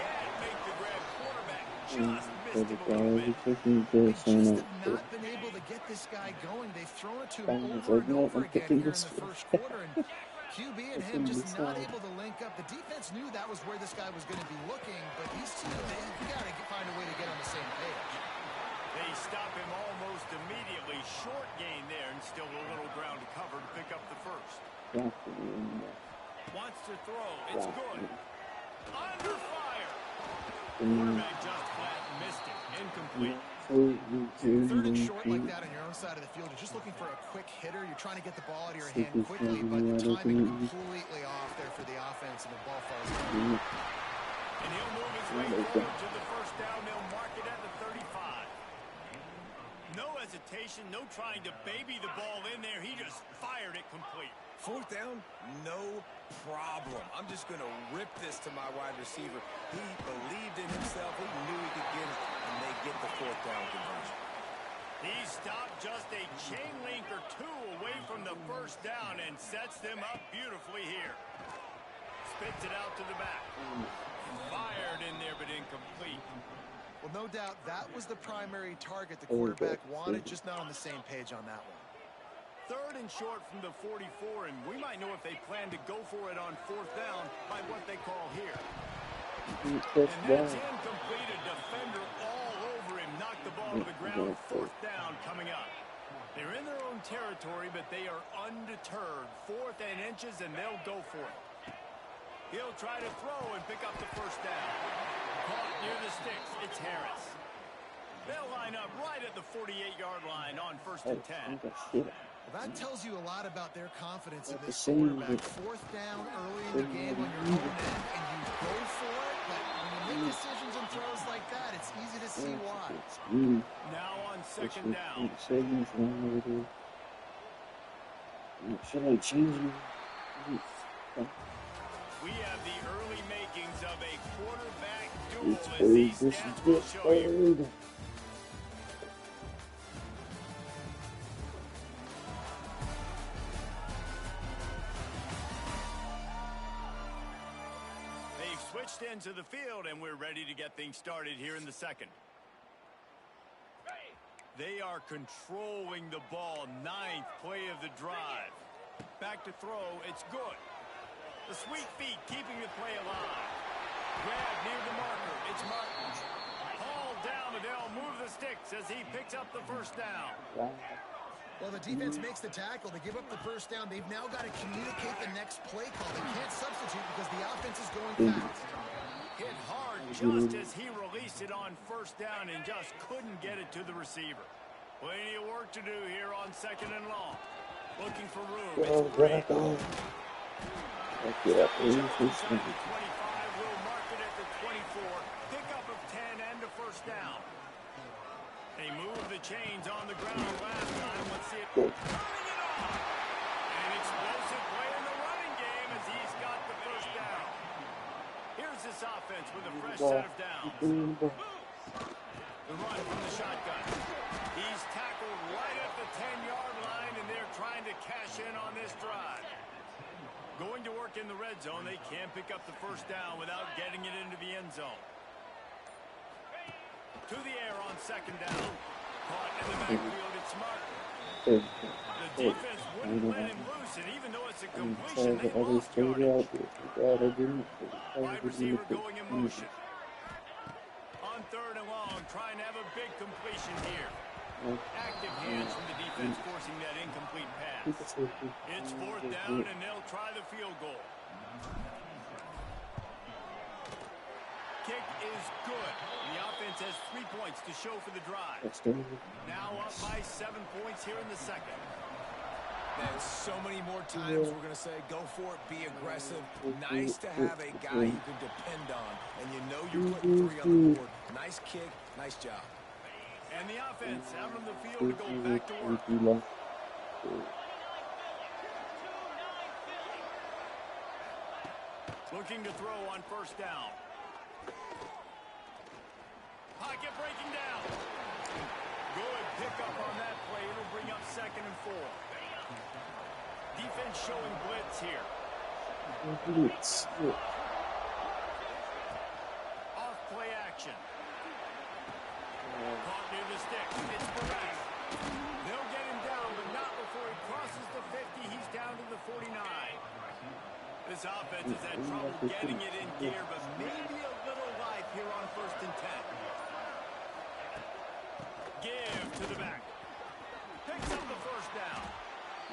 Can't make the grab. Quarterback just missed him a little bit. They just have not been able to get this guy going. They've thrown it to him over and over again here in the first quarter, and QB and him just not able to link up. The defense knew that was where this guy was going to be looking, but he's got to find a way to get on the same page. They stop him almost immediately. Short gain there, and still a little ground to cover to pick up the first. Wants to throw. It's good. Under fire. Quarterback just flat missed it. Incomplete. Third and short like that on your own side of the field, you're just looking for a quick hitter. You're trying to get the ball out of your hand quickly, but the timing completely off there for the offense, and the ball falls down. And he'll move his way forward to the first down. They'll mark it at the 35. No hesitation, no trying to baby the ball in there. He just fired it complete. Fourth down, no problem. I'm just going to rip this to my wide receiver. He believed in himself. He knew he could get it, and they get the fourth down conversion. He stopped just a chain link or two away from the first down and sets them up beautifully here. Spits it out to the back. Fired in there, but incomplete. Well, no doubt that was the primary target the quarterback wanted, just not on the same page on that one. Third and short from the 44, and we might know if they plan to go for it on fourth down by what they call here. And that's incomplete. A defender all over him. Knocked the ball to the ground. Fourth down coming up. They're in their own territory, but they are undeterred. Fourth and inches, and they'll go for it. He'll try to throw and pick up the first down. Caught near the sticks. It's Harris. They'll line up right at the 48-yard line on first and 10. Well, that tells you a lot about their confidence in this quarterback. Fourth down early in the game on your own end, and you go for it. But when you make decisions and throws like that, it's easy to see why. Now on second down. Should I change them? We have the early makings of a quarterback duel as these stats will show you. They've switched into the field, and we're ready to get things started here in the second. They are controlling the ball. Ninth play of the drive. Back to throw. It's good. The sweet feet keeping the play alive. Grab near the marker. It's Martin. Hauled down, and they'll move the sticks as he picks up the first down. Well, the defense makes the tackle. They give up the first down. They've now got to communicate the next play call. They can't substitute because the offense is going fast. Hit hard just as he released it on first down and just couldn't get it to the receiver. Plenty of work to do here on second and long. Looking for room. It's great. Get up, Inside the 25, will mark it at the 24. Pickup of 10 and a first down. They move the chains on the ground last time. Let's see it. Turning it on. An explosive play in the running game as he's got the first down. Here's this offense with a fresh set of downs. The run from the shotgun. He's tackled right at the 10-yard line, and they're trying to cash in on this drive. Going to work in the red zone. They can't pick up the first down without getting it into the end zone. To the air on second down. Caught in the backfield. It's Smart. The defense wouldn't let him loose, and even though it's a completion, they lost yardage. Wide receiver going in motion. On third and long, try and have a big completion here. Active hands from the defense forcing that incomplete pass. It's fourth down, and they'll try the field goal. Kick is good. The offense has 3 points to show for the drive. Now up by 7 points here in the second. And so many more times we're going to say, go for it, be aggressive. Nice to have a guy you can depend on, and you know you're putting 3 on the board. Nice kick, nice job. And the offense out on the field to go back to work. Looking to throw on first down. Pocket breaking down. Good pickup on that play. It'll bring up 2nd and 4. Defense showing blitz here. Off play action. Caught near the sticks. It's Perez. They'll get him down, but not before he crosses the 50. He's down to the 49. This offense has had trouble getting it in gear, but maybe a little life here on 1st and 10. Give to the back. Picks up the first down.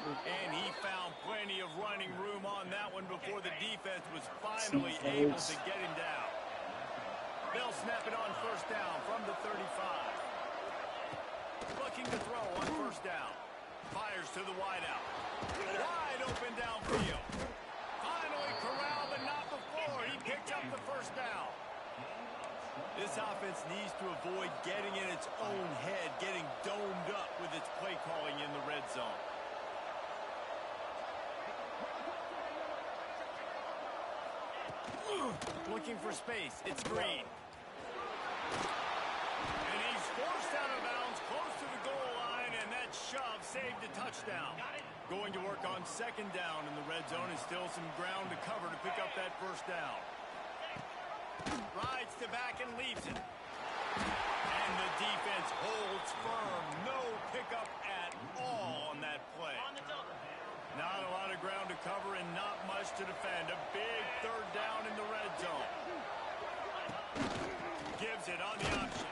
And he found plenty of running room on that one before the defense was finally able to get him down. They'll snap it on first down from the 35. Looking to throw on first down. Fires to the wideout. Wide open downfield. Finally corralled, but not before. He picked up the first down. This offense needs to avoid getting in its own head, getting domed up with its play calling in the red zone. Looking for space. It's Green. And he's forced out of bounds close to the goal line, and that shove saved a touchdown. Going to work on 2nd down in the red zone, and still some ground to cover to pick up that first down. Rides to back and leaves it. And the defense holds firm. No pickup at all on that play. Not a lot of ground to cover and not much to defend. A big 3rd down in the red zone. Gives it on the option.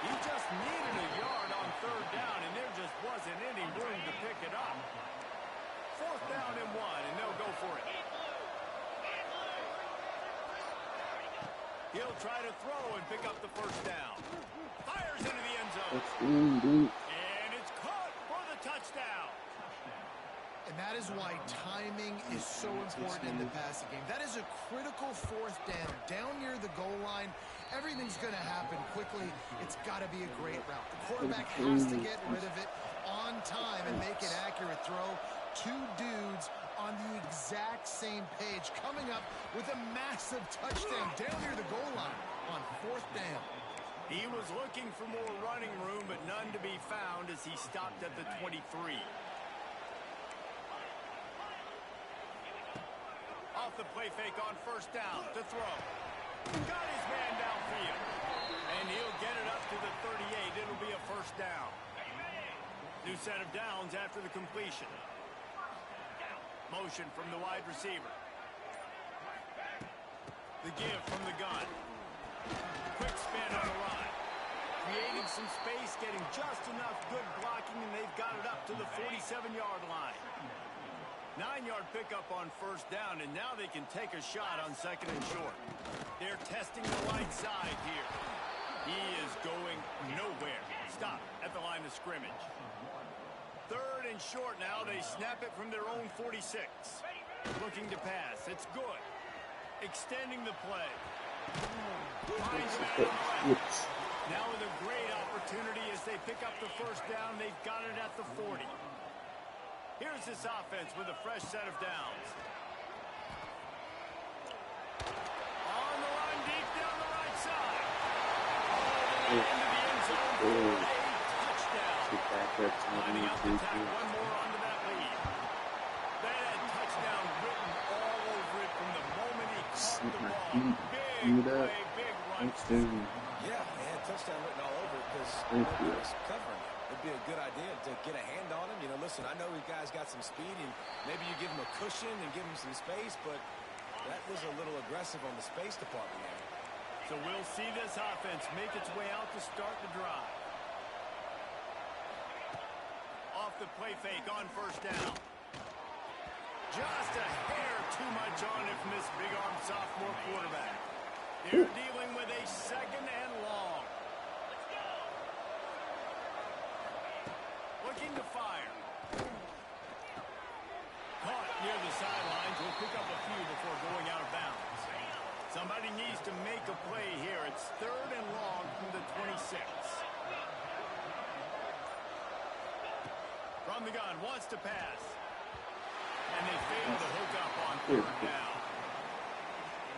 He just needed a yard on 3rd down, and there just wasn't any room to pick it up. 4th down and 1, and they'll go for it. He'll try to throw and pick up the first down. Fires into the end zone. And it's caught for the touchdown. And that is why timing is so important in the passing game. That is a critical 4th down. Down near the goal line, everything's going to happen quickly. It's got to be a great route. The quarterback has to get rid of it on time and make an accurate throw. 2 dudes on the exact same page, coming up with a massive touchdown down near the goal line on 4th down. He was looking for more running room, but none to be found as he stopped at the 23. Off the play fake on first down to throw. Got his man downfield. And he'll get it up to the 38. It'll be a first down. New set of downs after the completion. Motion from the wide receiver. The give from the gun. Quick spin on the run. Creating some space, getting just enough good blocking, and they've got it up to the 47-yard line. 9-yard pickup on first down, and now they can take a shot on 2nd and short. They're testing the right side here. He is going nowhere. Stop at the line of scrimmage. 3rd and short now. They snap it from their own 46. Looking to pass. It's good. Extending the play. Finds man on the left. Now with a great opportunity as they pick up the first down. They've got it at the 40. Here's this offense with a fresh set of downs. On the run, deep down the right side. All the way into the end zone for a touchdown. Lining up to tack one more onto that lead. They had touchdown written all over it from the moment he caught the ball. Big play, big run. Yeah, they had touchdown written all over it because nobody was covering it. It'd be a good idea to get a hand on him. You know, listen, I know these guys got some speed, and maybe you give him a cushion and give him some space, but that was a little aggressive on the space department there. So we'll see this offense make its way out to start the drive. Off the play fake on first down. Just a hair too much on it from this big-arm sophomore quarterback. They're dealing with a second and long. Looking to fire. Caught near the sidelines. Will pick up a few before going out of bounds. Somebody needs to make a play here. It's third and long from the 26. From the gun, wants to pass. And they fail to hook up on third down.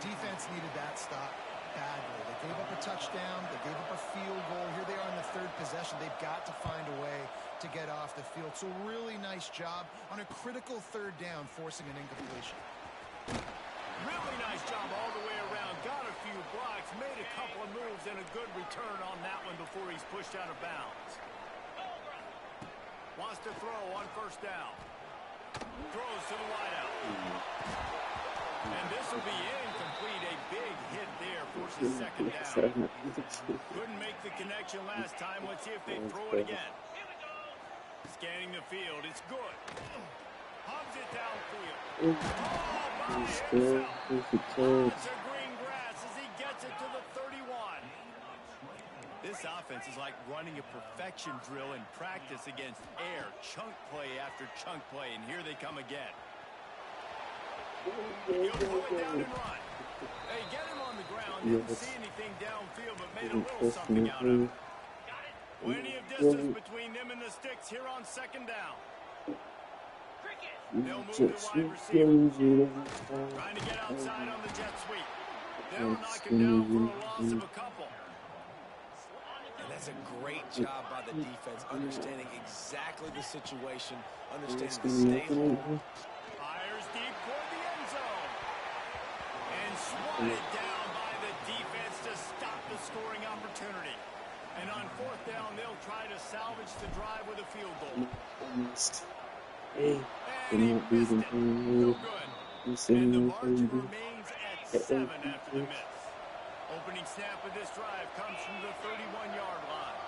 Defense needed that stop badly. They gave up a touchdown. They gave up a field goal. Here they are in the third possession. They've got to find a way to get off the field. So really nice job on a critical third down, forcing an incompletion. Really nice job all the way around. Got a few blocks, made a couple of moves, and a good return on that one before he's pushed out of bounds. Wants to throw on first down. Throws to the wideout. And this will be incomplete. A big hit there, forces second down. Couldn't make the connection last time. Let's see if they throw it again. Scanning the field. It's good. Hubs it downfield. Oh, by himself. Lots of green grass as he gets it to the 31. This offense is like running a perfection drill in practice against air. Chunk play after chunk play, and here they come again. He'll pull it down and run. They get him on the ground. Didn't see anything downfield, but made a little something out of it. Plenty of distance between them and the sticks here on second down. They'll move to wide receiver. Trying to get outside on the jet sweep. They'll knock him down for a loss of a couple. And that's a great job by the defense, understanding exactly the situation, understanding to stay home. Fires deep toward the end zone. And swatted down by the defense to stop the scoring opportunity. And on fourth down, they'll try to salvage the drive with a field goal. And he missed it. No good. And the margin remains at 7 after the miss. Opening snap of this drive comes from the 31-yard line.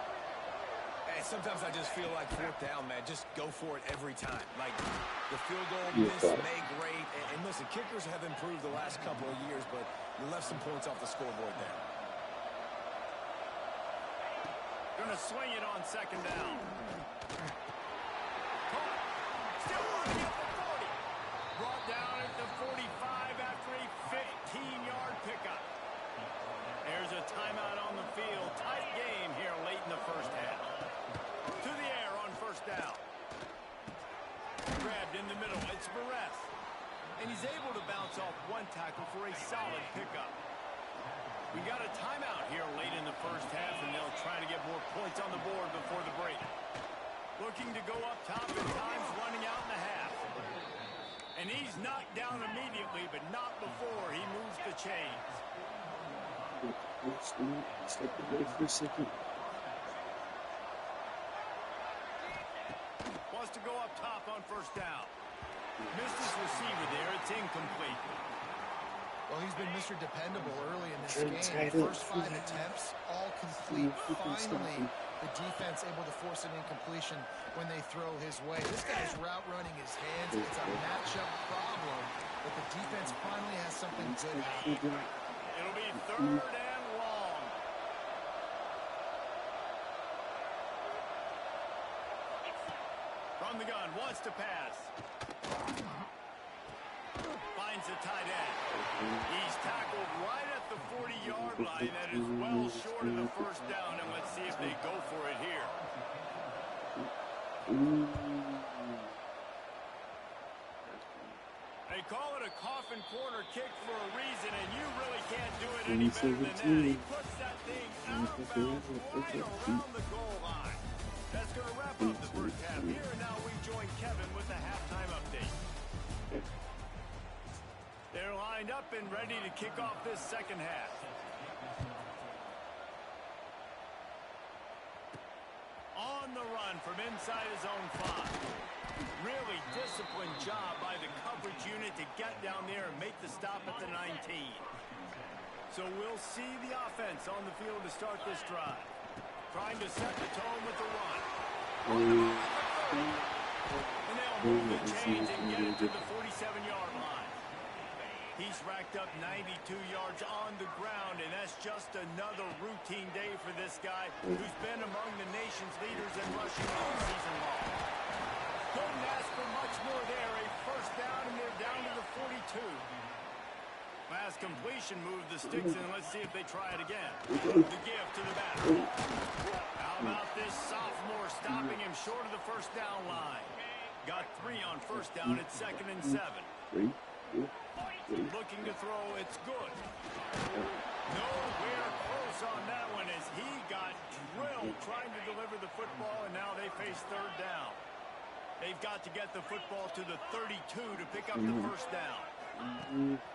And sometimes I just feel like fourth down, man, just go for it every time. Like the field goal, miss, made great. And listen, kickers have improved the last couple of years, but you left some points off the scoreboard there. Gonna swing it on second down. Caught. Still running at the 40. Brought down at the 45 after a 15-yard pickup. There's a timeout on the field. Tight game here late in the first half. To the air on first down. Grabbed in the middle. It's Barres. And he's able to bounce off one tackle for a solid pickup. We got a timeout here late in the first half, and they'll try to get more points on the board before the break. Looking to go up top at times, running out in the half. And he's knocked down immediately, but not before he moves the chains. Step away for a second. Wants to go up top on first down. Missed his receiver there. It's incomplete. Well, he's been Mr. Dependable early in this game. First 5 attempts, all complete. Finally, the defense able to force an incompletion when they throw his way. This guy's route running his hands. It's a matchup problem, but the defense finally has something good happening. It'll be third and long. From the gun, wants to pass. Finds the tight end. He's tackled right at the 40-yard line. That is well short of the first down, and let's see if they go for it here. They call it a coffin corner kick for a reason, and you really can't do it any better than that. He puts that thing out of bounds right around the goal line. That's going to wrap up the first half here, and now we join Kevin with the halftime update. They're lined up and ready to kick off this second half. On the run from inside his own 5. Really disciplined job by the coverage unit to get down there and make the stop at the 19. So we'll see the offense on the field to start this drive. Trying to set the tone with the run. And they'll move the chains and get it to the 47-yard line. He's racked up 92 yards on the ground, and that's just another routine day for this guy who's been among the nation's leaders in rushing all season long. Couldn't ask for much more there. A first down, and they're down to the 42. Pass completion moved the sticks, and let's see if they try it again. The give to the back. How about this sophomore stopping him short of the first down line? Got 3 on first down at 2nd and 7. Looking to throw, it's good. Nowhere close on that one as he got drilled trying to deliver the football, and now they face third down. They've got to get the football to the 32 to pick up the first down.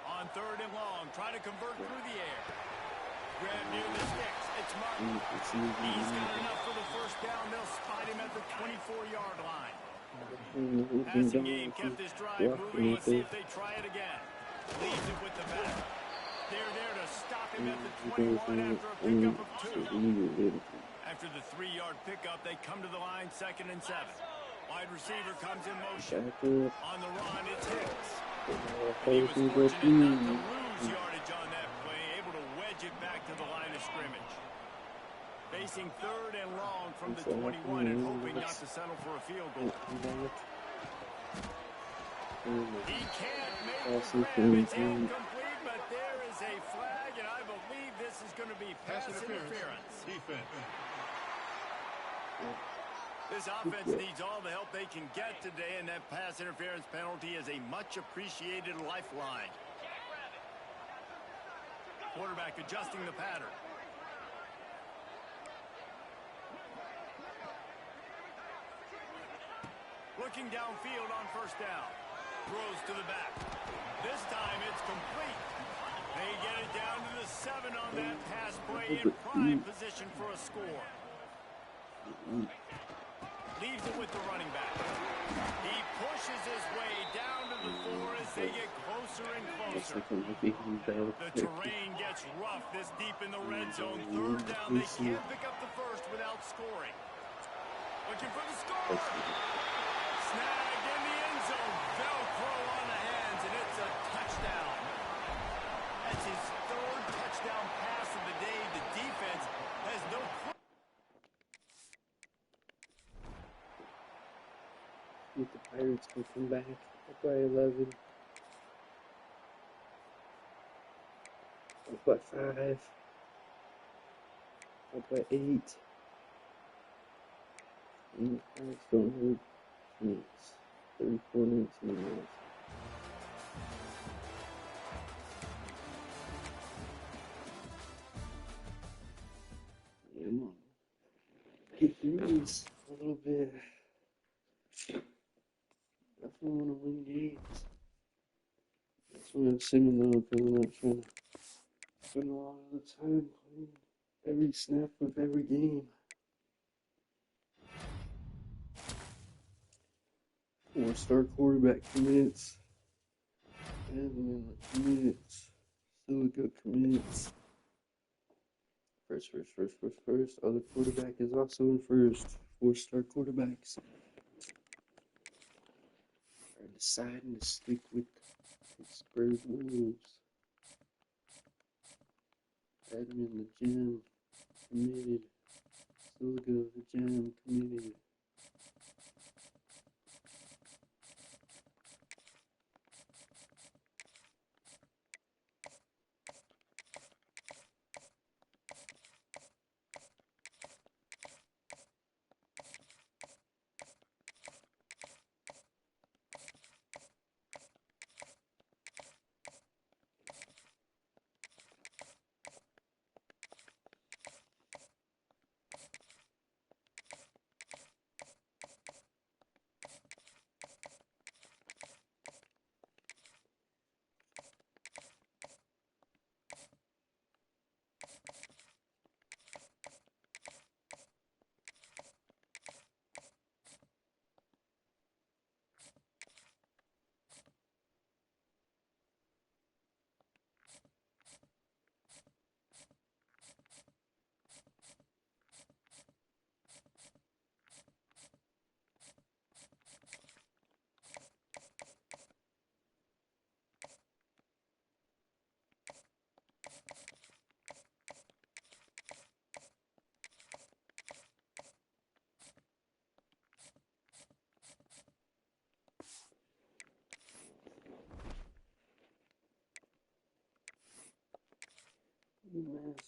On 3rd and long, try to convert through the air. Grab near the sticks. It's Martin. He's got enough for the first down. They'll spot him at the 24-yard line. Passing game kept this drive moving. Let's see if they try it again. Leaves it with the back. They're there to stop him at the 21 after a pickup of 2. After the 3-yard pickup, they come to the line 2nd and 7. Wide receiver comes in motion. On the run, it's Hicks. And he was fortunate not to lose yardage on that play, able to wedge it back to the line of scrimmage. Facing 3rd and long from the 21 and hoping not to settle for a field goal. He can't make the grab. It's incomplete, but there is a flag, and I believe this is going to be pass interference. Defense. This offense needs all the help they can get today, and that pass interference penalty is a much-appreciated lifeline. Quarterback adjusting the pattern. Looking downfield on first down. Throws to the back. This time it's complete. They get it down to the 7 on that pass play in prime position for a score. Leaves it with the running back. He pushes his way down to the 4 as they get closer and closer. The terrain gets rough this deep in the red zone. 3rd down, they can't pick up the first without scoring. Looking for the score. Snagged in the end zone. Velcro on the hands, and it's a touchdown. That's his 3rd touchdown pass of the day. The defense has no clue. If the Pirates can come back up by 11, up by 5, up by 8, and the Pirates don't have minutes, 34 minutes in the minutes. Come on, get through this a little bit. Definitely want to win games. That's what I'm assuming though, because I'm not trying to spend a lot of the time playing every snap of every game. 4-star quarterback commits. Admin commits. Silica commits. First. Other quarterback is also in first. 4-star quarterbacks. Are deciding to stick with Pittsburgh Wolves. Admin the gym committed. Silica the gym committed.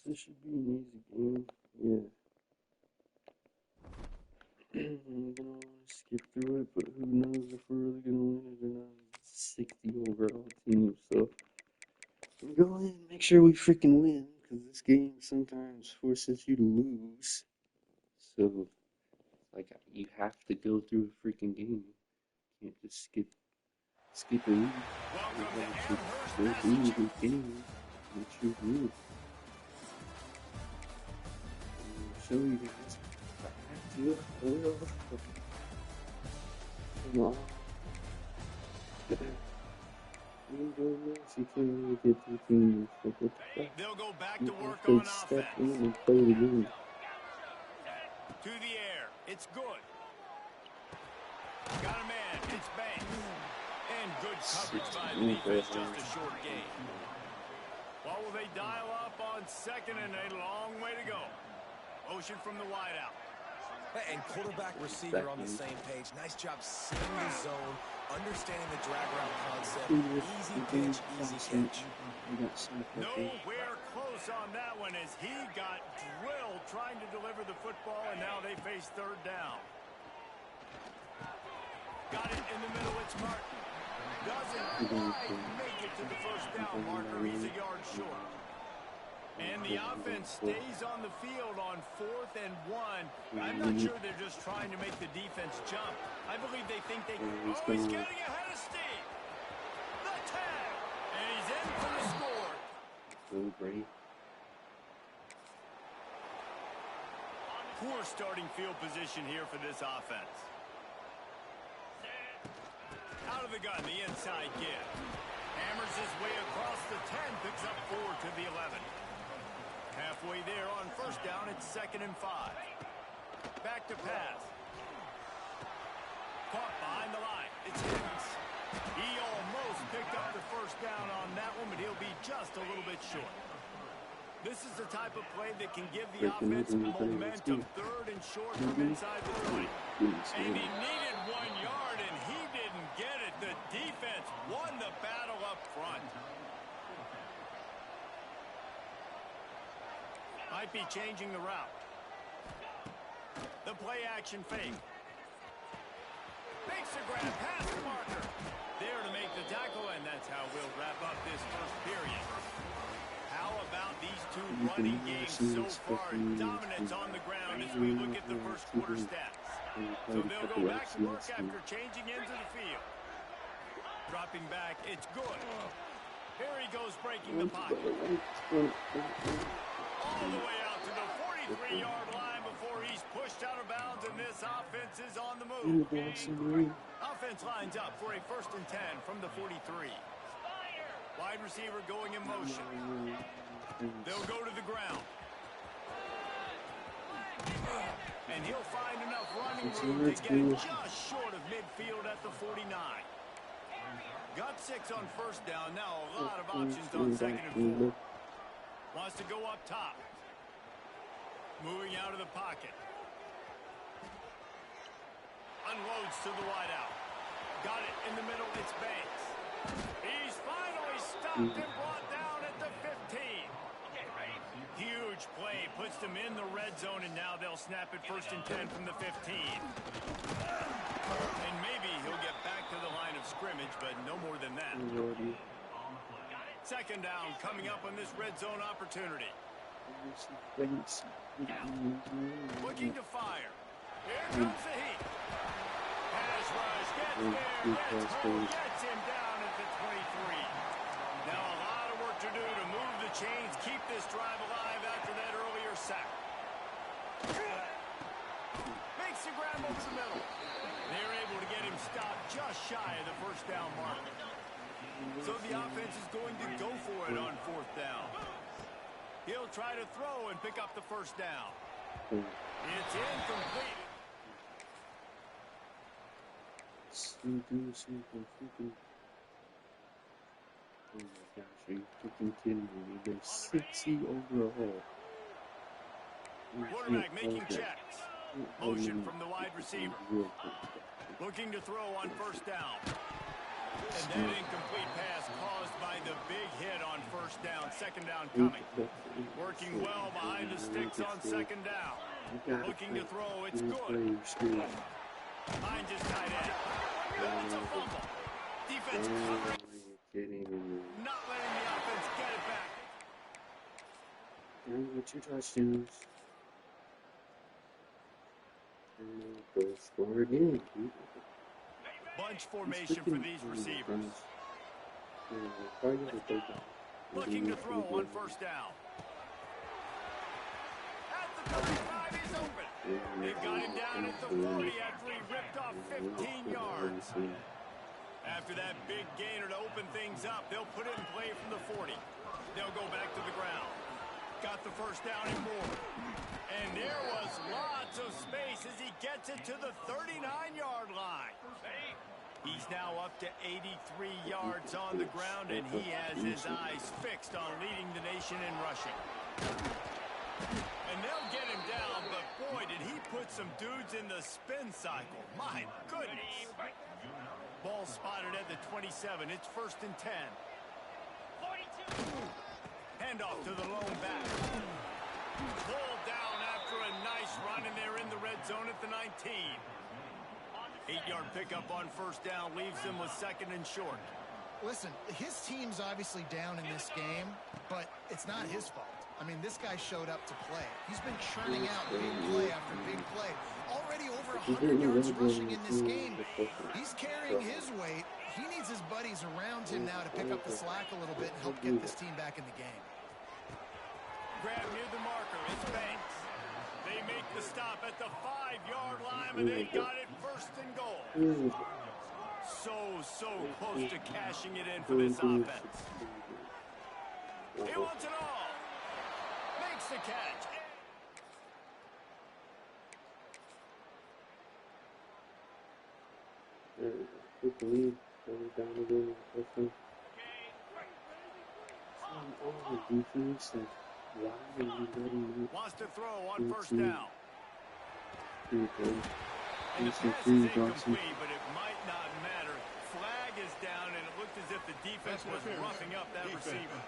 This should be an easy game. Yeah. I'm gonna skip through it, but who knows if we're really gonna win it or not. It's a 60 overall team, so I'm going to make sure we freaking win, because this game sometimes forces you to lose. So, like, you have to go through a freaking game. You can't just skip a week. You have to go through the game. Make sure you win. I'll show you guys. I will. Come on. You don't know if you can really get to the team. So what the fuck? They'll go back You to work have on to step in offense. and play the game. To the air. It's good. Got a man. It's Banks. And good coverage by the defense. Just a short game. What will they dial up on second and a long way to go? Motion from the wideout. And quarterback receiver on the same page. Nice job seeing the zone, understanding the drag route concept. Easy pitch, easy catch. Nowhere close on that one as he got drilled trying to deliver the football, and now they face third down. Got it in the middle. It's Martin. Doesn't quite make it to the first down marker. He's a yard short. And the offense stays on the field on 4th and 1. I'm not sure they're just trying to make the defense jump. I believe they think they can. Oh, he's getting ahead of Steve. The tag. And he's in for the score. Really great. Poor starting field position here for this offense. Out of the gun, the inside give. Hammers his way across the 10, picks up 4 to the 11. Halfway there on first down, it's 2nd and 5. Back to pass. Caught behind the line. It's Higgins. He almost picked up the first down on that one, but he'll be just a little bit short. This is the type of play that can give the offense momentum. 3rd and short from inside the 20. And he needed 1 yard, and he didn't get it. The defense won the battle up front. Might be changing the route. The play action fake. Makes the grab past the marker. There to make the tackle, and that's how we'll wrap up this first period. How about these two running games so far? Dominance on the ground as we look at the first quarter stats. So they'll go back to work after changing into the field. Dropping back, it's good. Here he goes breaking the pocket. All the way out to the 43-yard line before he's pushed out of bounds, and this offense is on the move. Offense lines up for a 1st and 10 from the 43. Wide receiver going in motion. They'll go to the ground. And he'll find enough running room to get just short of midfield at the 49. Got 6 on first down. Now a lot of options on 2nd and 4. Wants to go up top. Moving out of the pocket. Unloads to the wideout. Got it in the middle. It's Banks. He's finally stopped and brought down at the 15. Huge play. Puts them in the red zone, and now they'll snap it 1st and 10 from the 15. And maybe he'll get back to the line of scrimmage, but no more than that. 2nd down coming up on this red zone opportunity. Looking to fire. Here comes the heat. Pass rush gets there. Gets him down at the 23. Now a lot of work to do to move the chains, keep this drive alive after that earlier sack. Makes the grab over the middle. They're able to get him stopped just shy of the first down mark. So the offense is going to go for it on 4th down. He'll try to throw and pick up the first down. It's incomplete. Oh my gosh, are you freaking kidding me? They're 60 overall. Quarterback making checks. Motion from the wide receiver. Looking to throw on first down. And that incomplete pass caused by the big hit on first down. 2nd second down coming. Working well behind the sticks on second down. Looking to throw, it's good. Finds his tight end. That's a fumble. Defense covering. Not letting the offense get it back. And with 2 touchdowns. And go score again. Bunch formation for these receivers. Looking to throw on first down. At the 35, he's open. They've got him down at the 40 after he ripped off 15 yards. After that big gainer to open things up, they'll put it in play from the 40. They'll go back to the ground. Got the first down and more. And there was lots of space as he gets it to the 39-yard line. He's now up to 83 yards on the ground, and he has his eyes fixed on leading the nation in rushing. And they'll get him down, but boy, did he put some dudes in the spin cycle. My goodness. Ball spotted at the 27. It's 1st and 10. 42. Handoff to the lone back. Pulled down after a nice run, and they're in the red zone at the 19. 8-yard pickup on first down leaves them with 2nd and short. Listen, his team's obviously down in this game, but it's not his fault. I mean, this guy showed up to play. He's been churning out big play after big play. Already over 100 yards rushing in this game. He's carrying his weight. He needs his buddies around him now to pick up the slack a little bit and help get this team back in the game. Grab near the marker. It's Banks. They make the stop at the 5-yard line, and they got it 1st and goal. So close to cashing it in for this offense. He wants it all. Makes the catch. Quickly, going down again. Defense, why are you letting me? Wants to throw on first down. Here we go. And the pass is incomplete, but it might not matter. Flag is down, and it looked as if the defense was roughing up that receiver.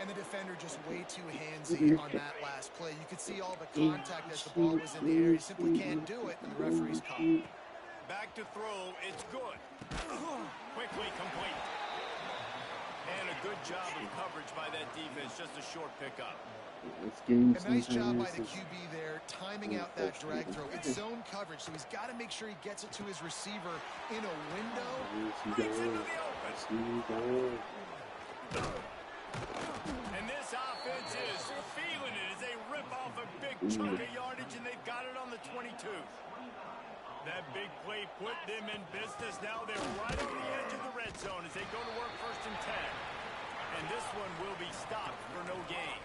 And the defender just way too handsy on that last play. You could see all the contact as the ball was in the air. He simply can't do it, and the referee's called. Back to throw. It's good. Quickly complete. And a good job of coverage by that defense. Just a short pickup. A nice job by the QB there, timing out that drag throw. It's zone coverage, so he's got to make sure he gets it to his receiver in a window. Breaks into the open. And this offense is feeling it as they rip off a big chunk of yardage, and they've got it on the 22. That big play put them in business. Now they're right on the edge of the red zone as they go to work 1st and 10. And this one will be stopped for no gain.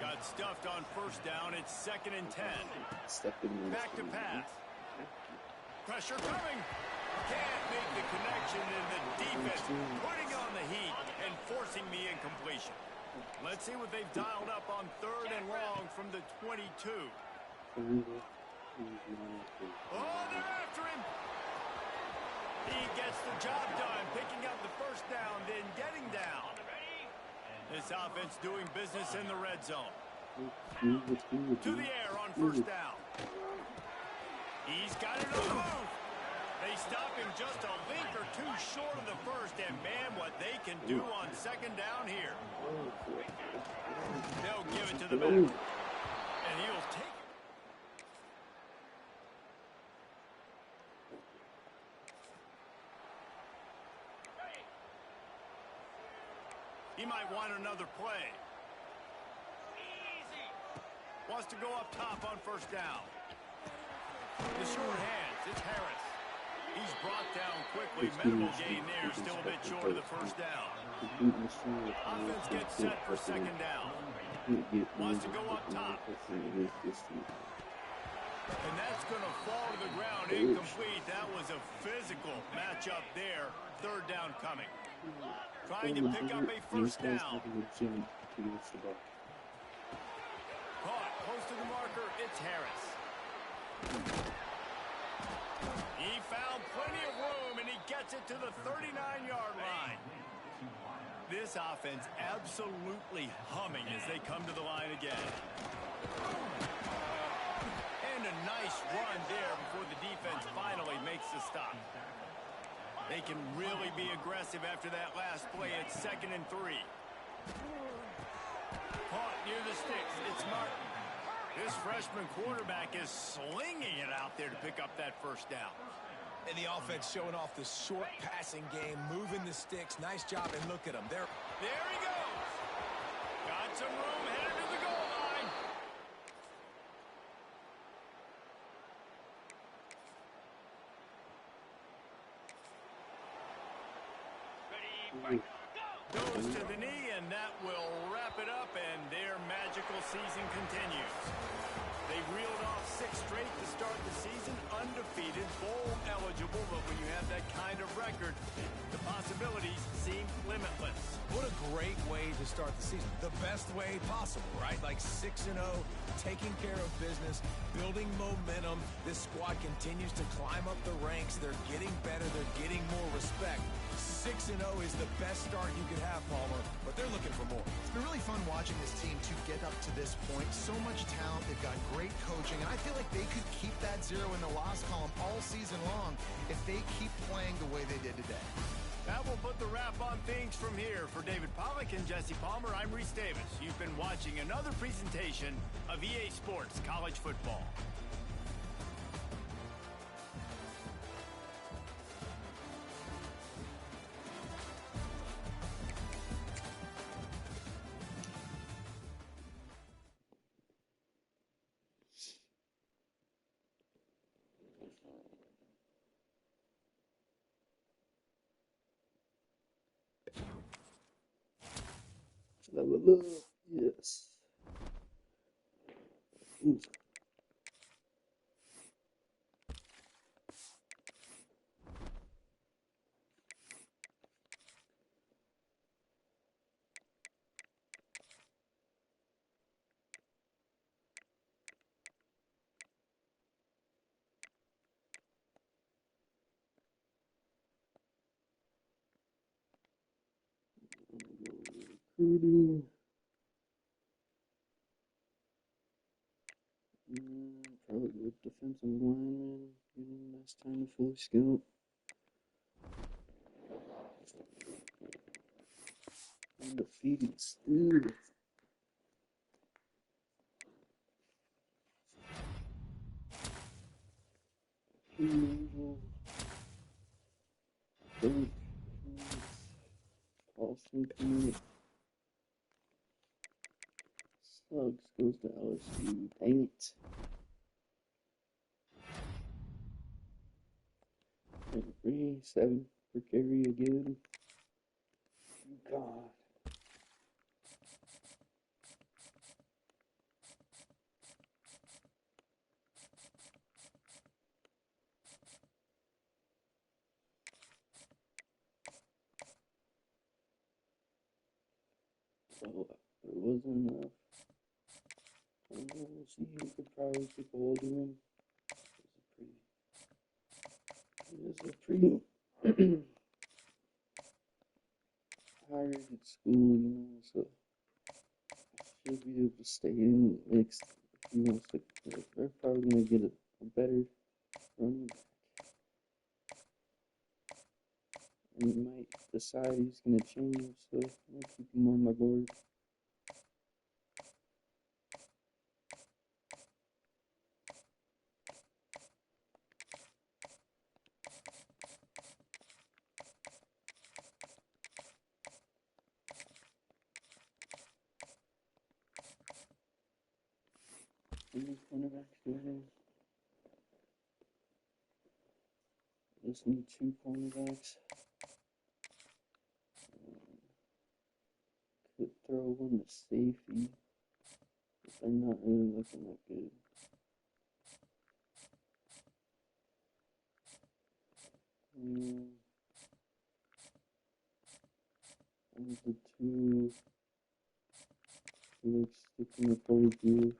Got stuffed on first down. It's 2nd and 10. Back to pass. Pressure coming. Can't make the connection, and the defense putting on the heat and forcing the incompletion. Let's see what they've dialed up on 3rd and long from the 22. Oh, they're after him. He gets the job done, picking up the first down, then getting down. This offense doing business in the red zone. To the air on first down. He's got it on the move. They stop him just a link or two short of the first, and man, what they can do on 2nd down here. They'll give it to the back. And he'll take it. He might want another play. Easy. Wants to go up top on first down. The short hands, it's Harris. He's brought down quickly. Minimal gain there, still a bit short of the first down. Offense gets set for 2nd down. Wants to go up top. And that's going to fall to the ground incomplete. That was a physical matchup there. 3rd down coming. Trying to pick up a first down. Caught close to the marker. It's Harris. He found plenty of room, and he gets it to the 39-yard line. This offense absolutely humming as they come to the line again. And a nice run there before the defense finally makes the stop. They can really be aggressive after that last play. It's 2nd and 3. Caught near the sticks. It's Martin. This freshman quarterback is slinging it out there to pick up that first down. And the offense showing off the short passing game, moving the sticks. Nice job, and look at him. There he goes. Got some room, headed to the goal line. Ready, Goes to the knee, and that will wrap it up, and their magical season continues. They reeled off 6 straight to start the season, undefeated, bowl eligible, but when you have that kind of record, the possibilities seem limitless. What a great way to start the season. The best way possible, right? Like 6-0, taking care of business, building momentum. This squad continues to climb up the ranks. They're getting better. They're getting more respect. 6-0 is the best start you could have, Palmer, but they're looking for more. It's been really fun watching this team to get up to this point. So much talent. They've got great coaching, and I feel like they could keep that 0 in the loss column all season long if they keep playing the way they did today. That will put the wrap on things from here. For David Pollack and Jesse Palmer, I'm Reese Davis. You've been watching another presentation of EA Sports College Football. Yes. Ooh. Recruiting. Probably with defensive lineman, last time to fully scout. Undefeated still. Paulson coming. Suggs goes to LSU. Dang it. 7 per carry again. God. So it wasn't enough. We'll see. You could probably take a hold of him. It was a pretty hard at school, so I should be able to stay in next if he wants to. They're probably going to get a better running back. And he might decide he's going to change, so I'm going to keep him on my board. Any cornerbacks doing? Just need 2 cornerbacks. Could throw one to safety, but they're not really looking that good. And the 2 like sticking with those two.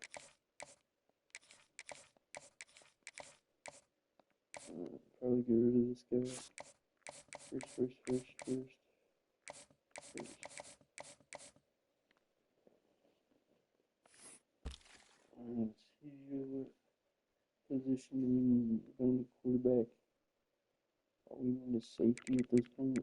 Probably get rid of this guy. First. position do we need? We're going to quarterback. All we need is safety at this point.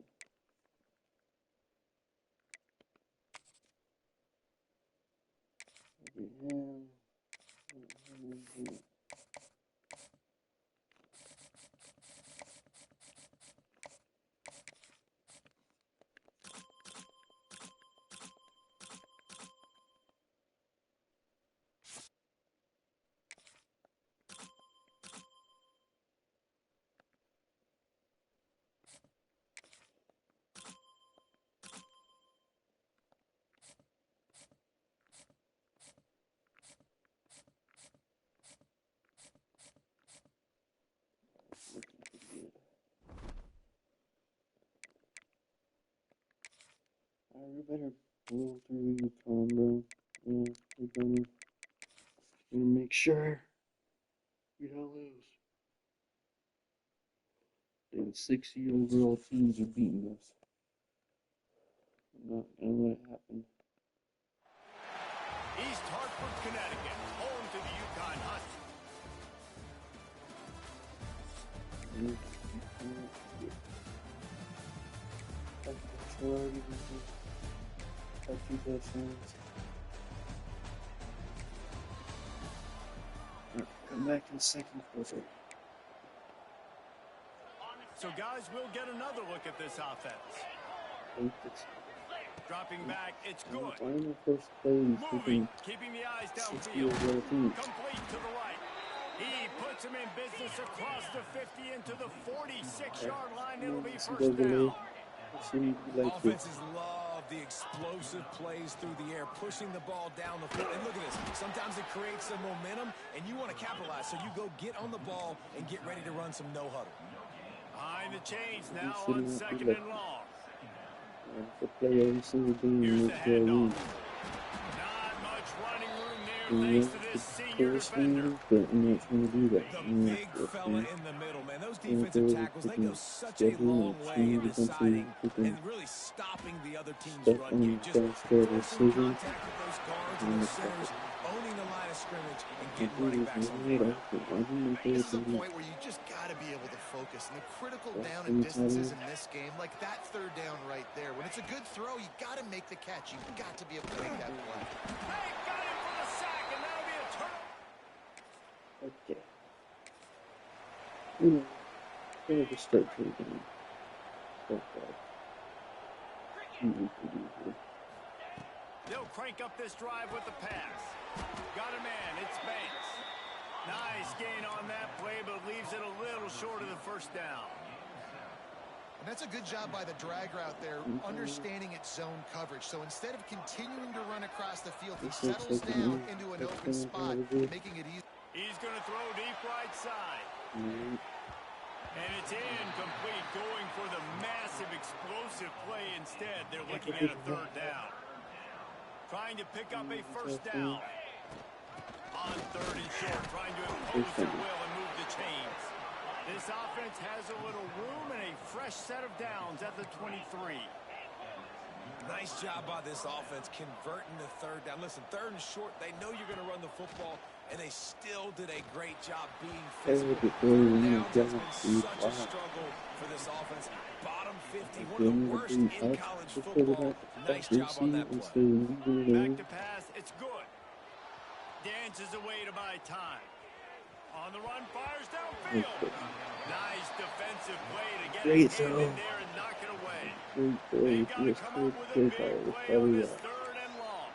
Okay, we better blow through UConn, bro. Yeah, we're gonna make sure we don't lose. Damn, 60 overall teams are beating us. I'm not gonna let it happen. East Hartford, Connecticut, home to the UConn Huskies. Come back in the second quarter. So, guys, we'll get another look at this offense. Dropping back, it's good. Moving, keeping the eyes downfield. Complete to the right. He puts him in business across the 50 into the 46-yard line. It'll be first down. Offenses love the explosive plays through the air, pushing the ball down the field. And look at this. Sometimes it creates some momentum, and you want to capitalize. So you go get on the ball and get ready to run some no-huddle. Behind the chains now on second and long. Here's the handoff. Not much running room there thanks to this senior defender. But I'm not trying to do that. The big fella in the middle, man. Those defensive tackles, they go such a long way in deciding and really stopping the other team's run game. Just forcing contact with those guards and those centers, owning the line of scrimmage, and getting running backs on the ground. This is a point where you just got to be able to focus. And the critical down and distances in this game, like that third down right there. When it's a good throw, you got to make the catch. You've got to be able to make that play. They got him for the sack, and that'll be a turnover. Okay. Gonna just start to the game. They'll crank up this drive with the pass. Got a man, it's Banks. Nice gain on that play, but leaves it a little short of the first down. And that's a good job by the drag route there, understanding its zone coverage. So instead of continuing to run across the field, he settles down into an open spot, making it easy. He's going to throw deep right side. And it's incomplete, going for the massive explosive play instead. They're looking at a third down. Trying to pick up a first down. On third and short, trying to impose their will and move the chains. This offense has a little room and a fresh set of downs at the 23. Nice job by this offense converting the third down. Listen, third and short, they know you're going to run the football, and they still did a great job being physical. Third downs has been such a struggle for this offense. Bottom 50, one of the worst in college football. Nice job on that play. Back to pass, it's good. Dances away to buy time. On the run, fires downfield. Nice defensive play to get his hand in there and knock it away. They've got to come up with a big play on this third and long.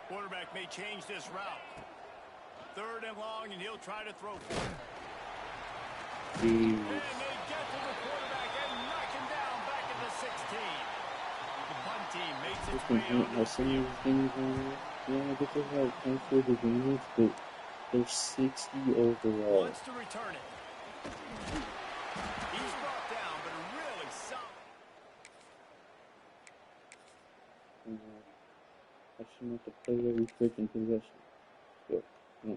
Quarterback may change this route. Third and long, and he'll try to throw for it. And they get to the quarterback and knock him down back at the 16. The punt team makes its way on. Yeah, I get to have 24 advantage, but they're 60 overall. Wants to return it. He's brought down, but a really solid. I shouldn't have to play every freaking possession. Go. No.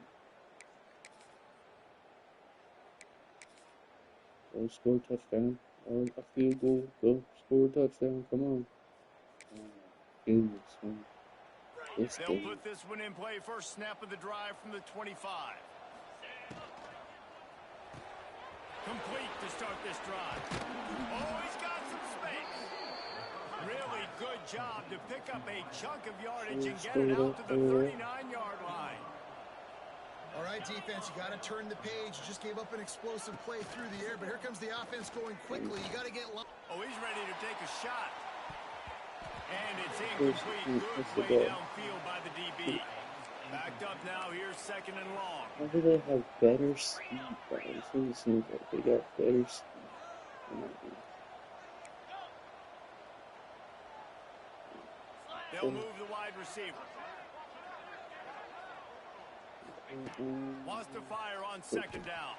Go score a touchdown. Or a field goal. Go score a touchdown. Come on. Oh, goodness, man. They'll put this one in play first snap of the drive from the 25. Complete to start this drive. Oh, he's got some space. Really good job to pick up a chunk of yardage and get it out to the 39-yard line. All right, defense, you got to turn the page. You just gave up an explosive play through the air, but here comes the offense going quickly. You got to get... Oh, he's ready to take a shot. And it's incomplete. Good play downfield by the DB. Backed up now. Here's second and long. How do they have better speed? It seems like they got better speed. They'll move the wide receiver. Wants to fire on second down.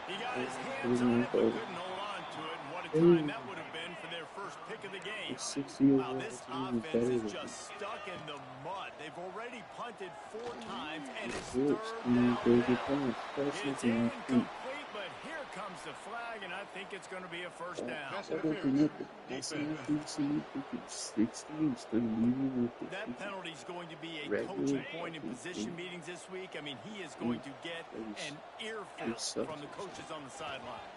He got his hands on it, but couldn't hold on to it. And what a time that would have been for their first pick of the game. Wow, this offense is just stuck in the mud. They've already punted 4 times, and it's third down now. It's incomplete, but here comes the flag, and I think it's going to be a first down. That penalty is going to be a coaching point in position meetings this week. I mean, he is going to get an earful from the coaches on the sideline.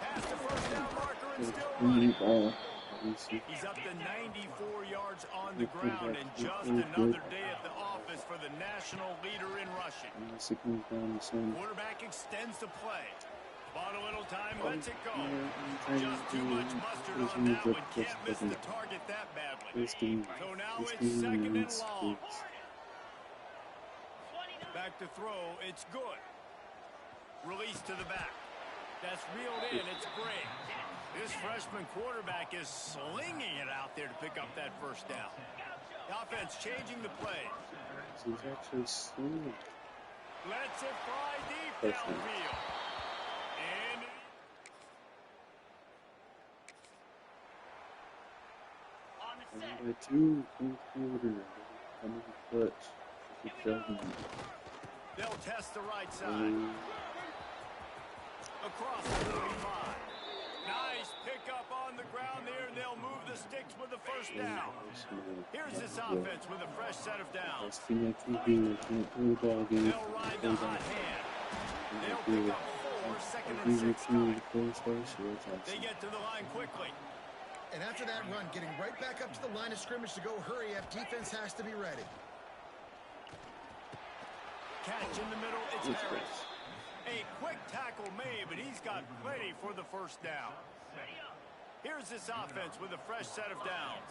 Pass the first down marker and still running. He's up to 94 yards on the ground, and just another day at the office for the national leader in rushing. Quarterback extends the play. Bought a little time, lets it go. Just too much mustard on that one. Can't miss the target that badly. So now it's second and long. Back to throw. It's good. Release to the back. That's reeled in. It's great. This freshman quarterback is slinging it out there to pick up that first down. The offense changing the play. He's actually slinging. Lets it fly deep downfield. And by 2 quarter, coming clutch. They'll test the right side. Across the 45. Nice pickup on the ground there, and they'll move the sticks with the first down. Here's this offense with a fresh set of downs. They'll ride the hot hand. They'll pick up 4, second and 6 coming. They get to the line quickly. And after that run, getting right back up to the line of scrimmage to go hurry up, defense has to be ready. Catch in the middle, it's Harris. A quick tackle made, but he's got plenty for the first down. Here's this offense with a fresh set of downs.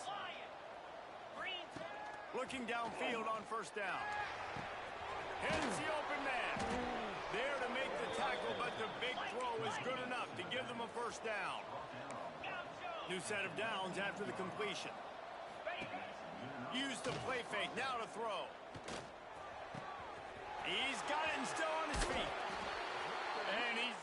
Looking downfield on first down. Hits the open man. There to make the tackle, but the big throw is good enough to give them a first down. New set of downs after the completion. Use the play fake, now to throw. He's got it and still on his feet. And he's...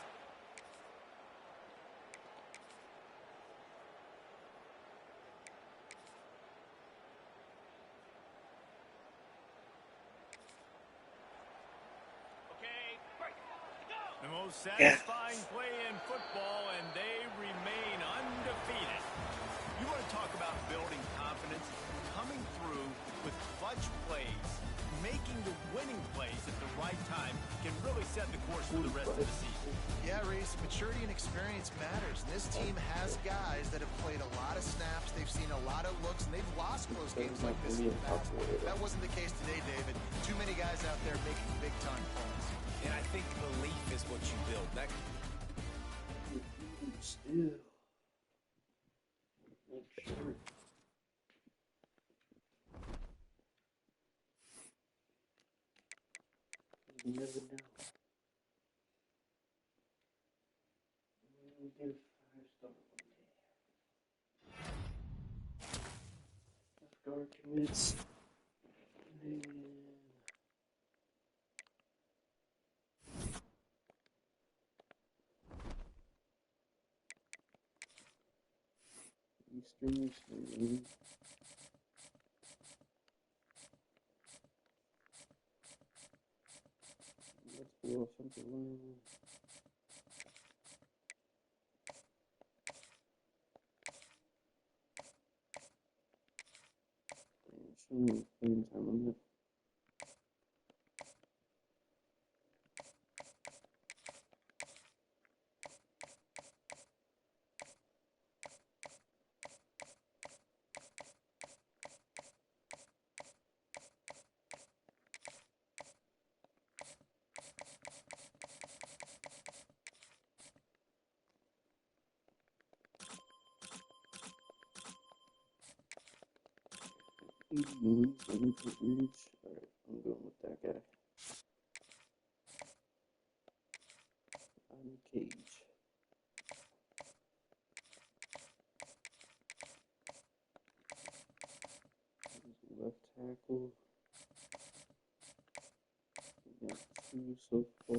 The most satisfying play in football, and they remain undefeated. You want to talk about building confidence? Coming through with clutch plays, making the winning plays at the right time can really set the course for the rest of the season. Yeah, Reese, maturity and experience matters. This team has guys that have played a lot of snaps. They've seen a lot of looks, and they've lost close games like this in the past. That wasn't the case today, David. Too many guys out there making big-time plays. And I think belief is what you build. That still not sure. You never know. We'll get a 5-star one day. 5-star commits. And Eastern Michigan. Let's go offensive line. maximum playing time limit. Moves, limited reach. Alright, I'm going with that guy. I'm Cage. Left tackle. We got 2 so far.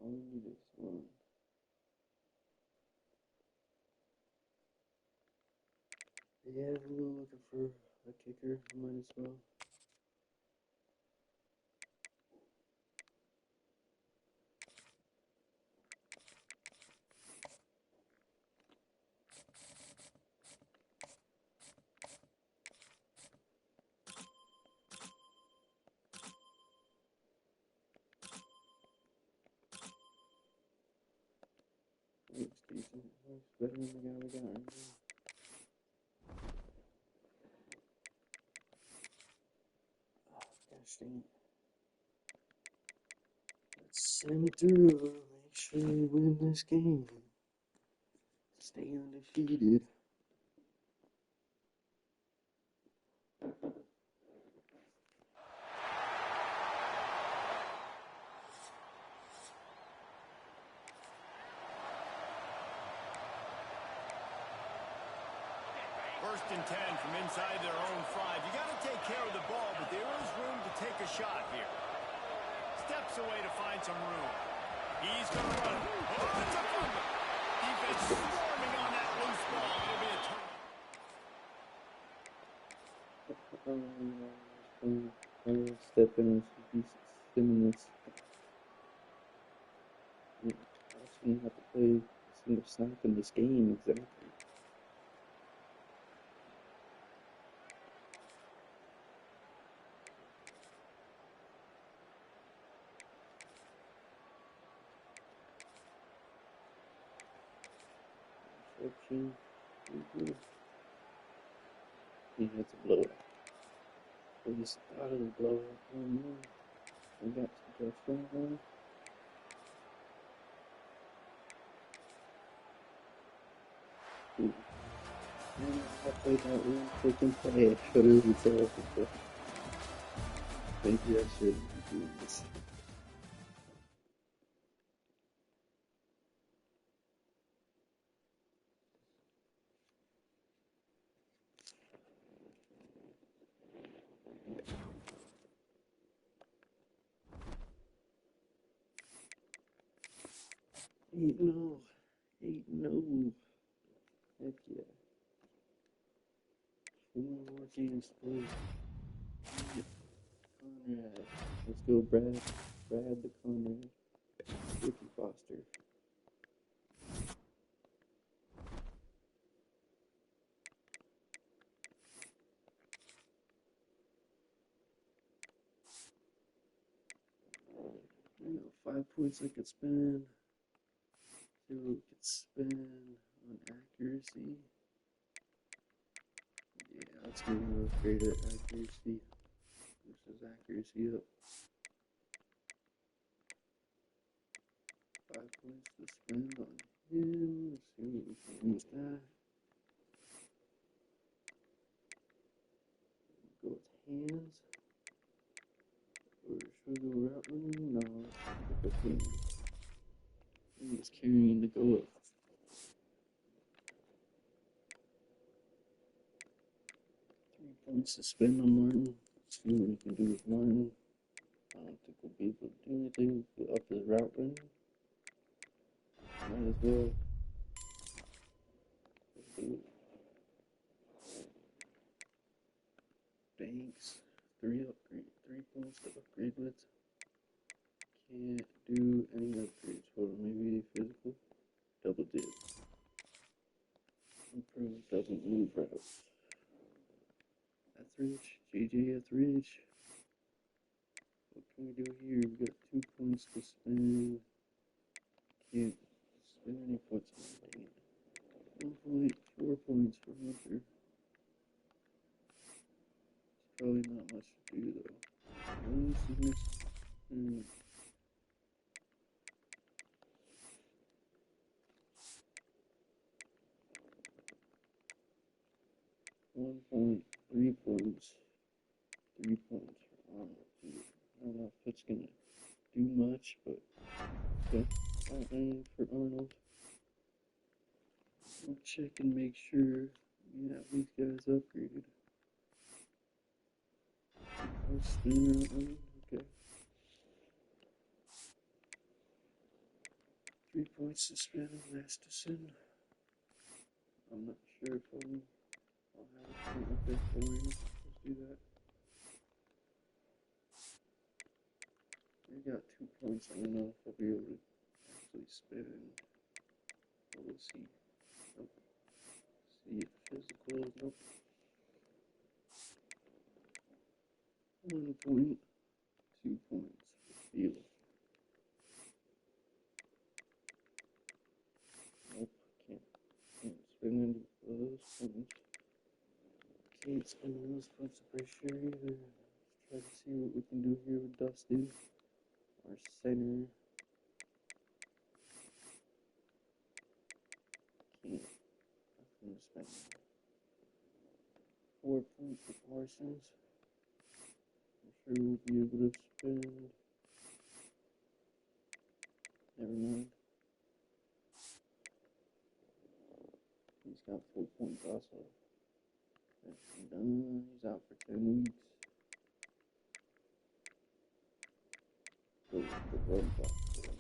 Only this one. Yeah, we're looking for a kicker. Might as well. Looks decent. Looks better than the guy we got right now. Gosh dang it. Let's send through. Make sure we win this game. Stay undefeated. First and 10 from inside their own 5. You got to take care of the ball, but there is room to take a shot here. Steps away to find some room. He's going to run. Oh, it's a fumble. Defense swarming on that loose ball. It'll be a turn. Step in and stimulus. I shouldn't have to play a single snap in this game, exactly. He had to blow it. At least out of the blow up. I got to touch one. I played that one freaking play. I should have before. Maybe I should be doing this. No. 8-0. Heck yeah. 4 more games to play. Conrad. Let's go, Brad. Brad the Conrad. Ricky Foster. I know 5 points I could spend. 0 we could spend on accuracy. Yeah, let's give him a upgrade at accuracy. Versus accuracy up. 5 points to spend on him. Let's see what we can use that. Go with hands. Or should we go route running? No, let's pick up hands. He's carrying to go up. 3 points to spend on Martin. Let's see what we can do with Martin. I don't think we'll be able to do anything up his route running. Might as well. Banks, 3 points to upgrade with. Can't do any upgrades. Hold on, maybe physical. Double dip. doesn't move routes. Etheridge, JJ Etheridge. What can we do here? We got 2 points to spend. Can't spend any points on the lane. 1 point, 4 points for Hunter. It's probably not much to do though. Only significant. 1 point, 3 points. 3 points for Arnold. I don't know if that's gonna do much, but okay. For Arnold. I'll check and make sure we have these guys upgraded. I'll spin out Arnold. Okay. 3 points to spin on Masterson. I'm not sure if I'll have it. Okay, fine. Let's do that. We got 2 points. I don't know if I'll be able to actually spin. We'll see. Nope. See if physical. Nope. 1 point. 2 points for field. Nope. Can't spin any of those points. Can't spin those points of pressure either. Let's try to see what we can do here with Dustin. Our center. Can't. Nothing to spend. 4 points for Parsons. I'm sure we'll be able to spend. Never mind. He's got 4 points also. That's done. He's out for 10 weeks. Go with the run block for him.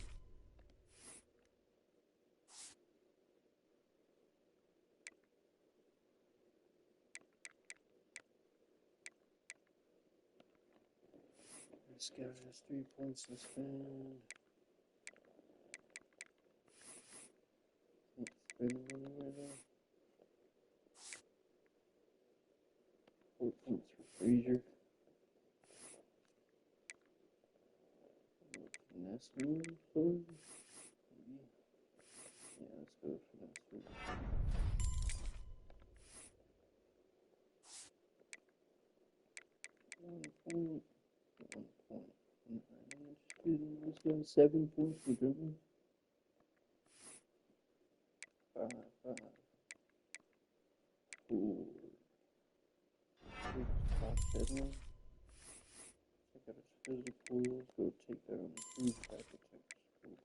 This guy has 3 points to spend. Can't spend him anywhere though. 4 points for Frazier. Finesse move for him? Maybe. Yeah, let's go for finesse move. 1 point. 1 point. I'm interested in this guy. 7 points for Germany. 5, 5. 4. 6. Top 7. Check out his physical. Let's go take down 2 pack attempts. Cool.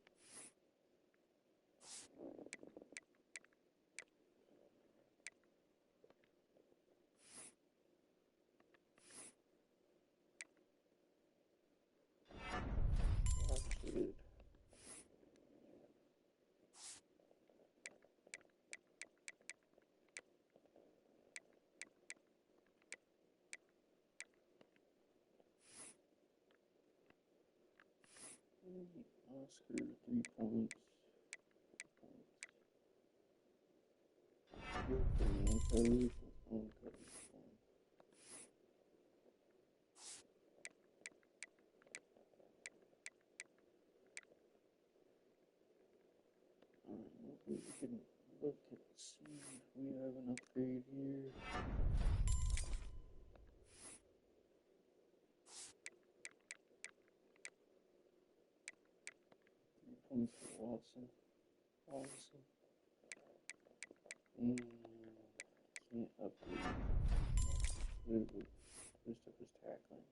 That's good. Oscar, 3 points. Good for the encourage. We can look and see if we have an upgrade here. 3 points for Watson. Watson. And can't upgrade. Boost up his tackling.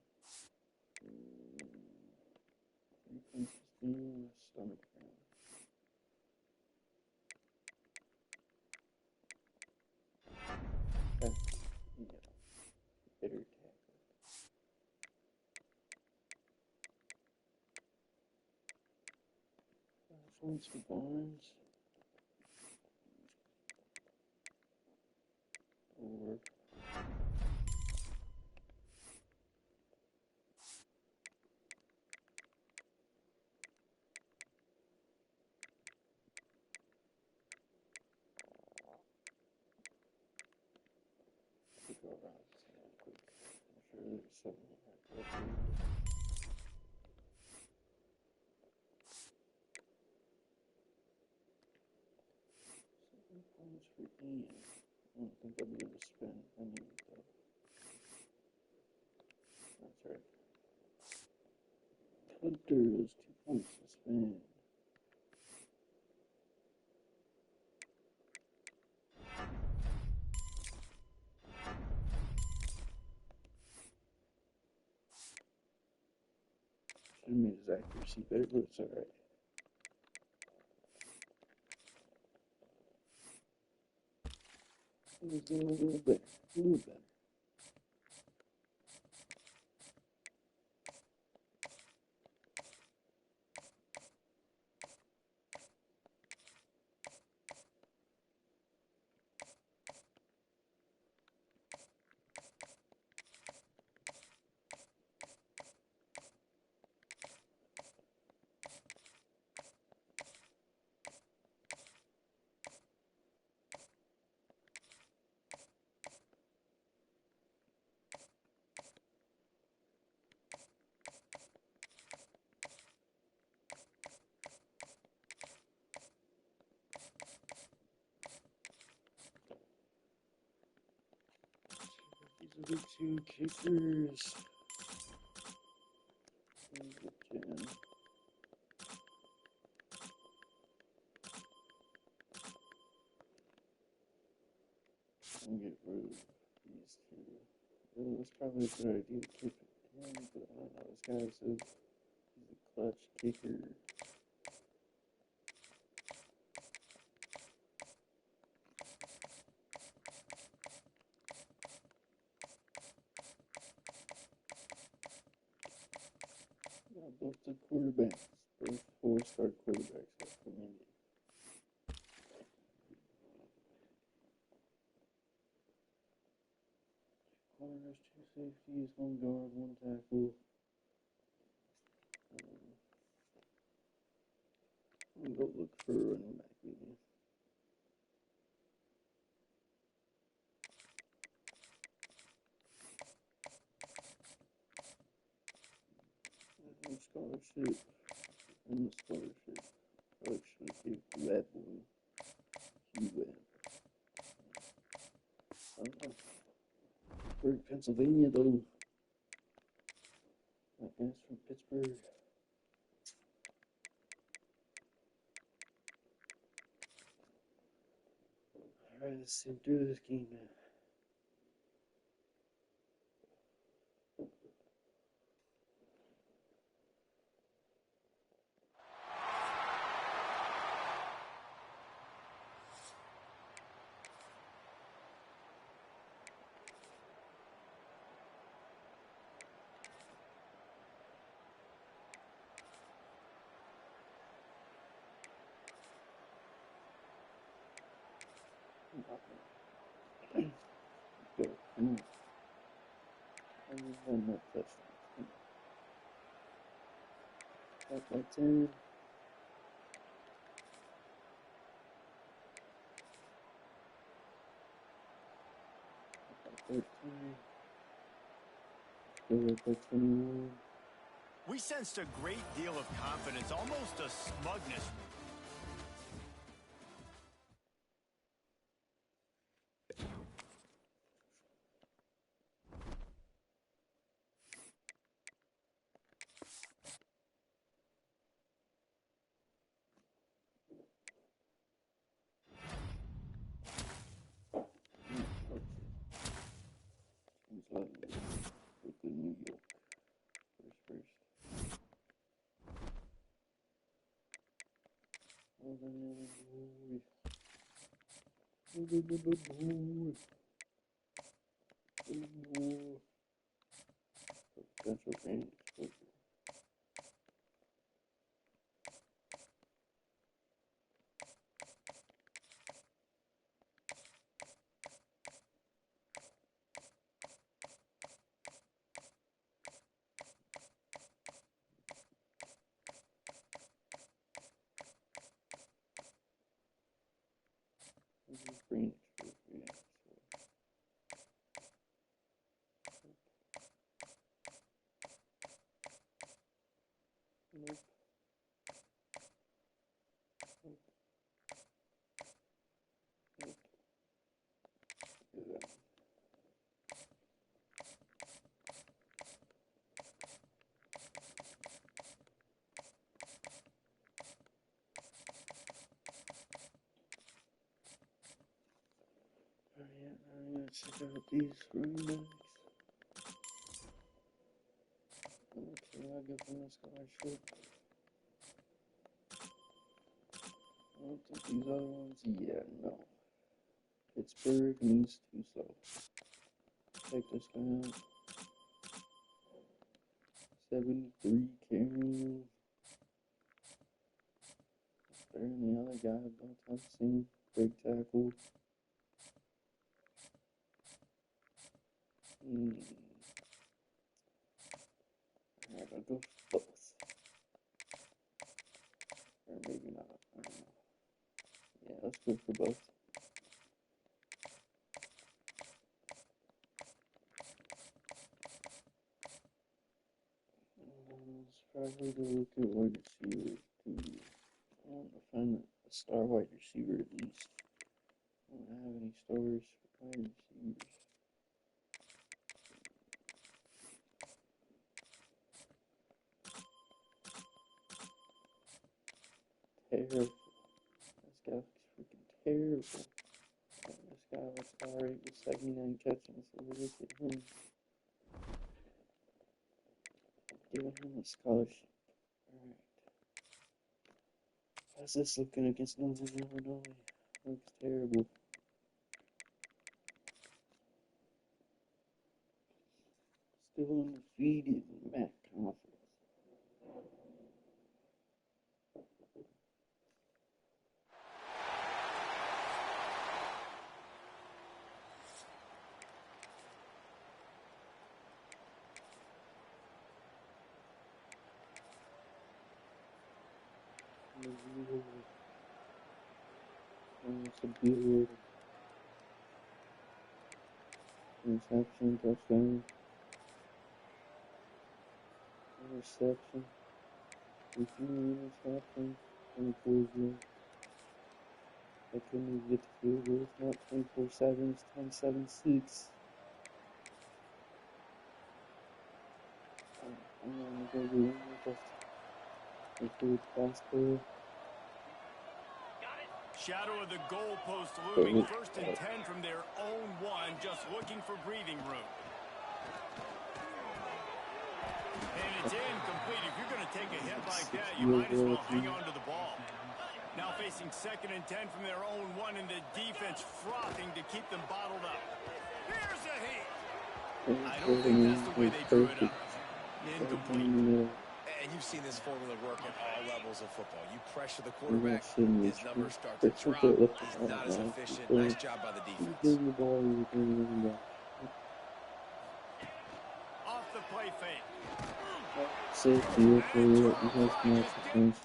3 points to steal. Stomach down. Okay. Yeah. Bitter tackle. 5 points for Barnes. 4. That's for Ian. I don't think I'll be able to spin. I need it though. That's right. Hunter is 2 points to spin. Should have made his accuracy better, but it's alright. It was doing a little better. A little better. These are the 2 kickers. There's the 10. I'll get rid of these 2. Well, it's probably a good idea to keep him, but I don't know. This guy says he's a clutch kicker. Both the quarterbacks, both 4-star quarterbacks have come in. Corners, 2 safeties, 1 guard, 1 tackle. I'm gonna go look for a running back maybe. Scholarship. And the scholarship. Probably should have gave Webb one. Hugh Webb. I don't know. Pittsburgh, Pennsylvania though. That guy's from Pittsburgh. Alright, let's see through this game now. Go. Come on. I just had no touchdowns. Back by 10. Back by 13. Go up by 21. We sensed a great deal of confidence, almost a smugness. Brooklyn, New York. First. Oh, potential brain exposure. Brain exposure, yeah. Nope. Nope. check out these running backs. Okay, I'll give them a scholarship. I don't think these other ones, yeah, no. Pittsburgh needs to, so check this guy out. 73 carrying. Better than the other guy, about the same. Big tackle. Alright, I'll go for both. Or maybe not, I don't know. Yeah, let's go for both. Let's probably go look at wide receivers too. I want to find a star wide receiver at least. I don't have any stars for wide receivers. Terrible. This guy looks freaking terrible. This guy looks alright with 79 catches, so look at him. Giving him a scholarship. Alright. How's this looking against Northern Illinois? Looks terrible. Still undefeated in the MAC conference. It's a good interception, touchdown, interception, return interception, 24 0. I couldn't even get the field goal. It's not 24-7, it's 27-6. I'm gonna go do one more touchdown. Basketball. Shadow of the goalpost looming, 1st and 10 from their own 1, just looking for breathing room. And it's incomplete. If you're going to take a hit like that, you might as well hang on to the ball. Now facing 2nd and 10 from their own 1, and the defense frothing to keep them bottled up. Here's a heat. I don't think that's the way they drew it up. Incomplete. And you've seen this formula work at all levels of football. You pressure the quarterback, his numbers start to drop. He's not as efficient. Nice job by the defense. Off the play fake. Safety, you guys can have some things.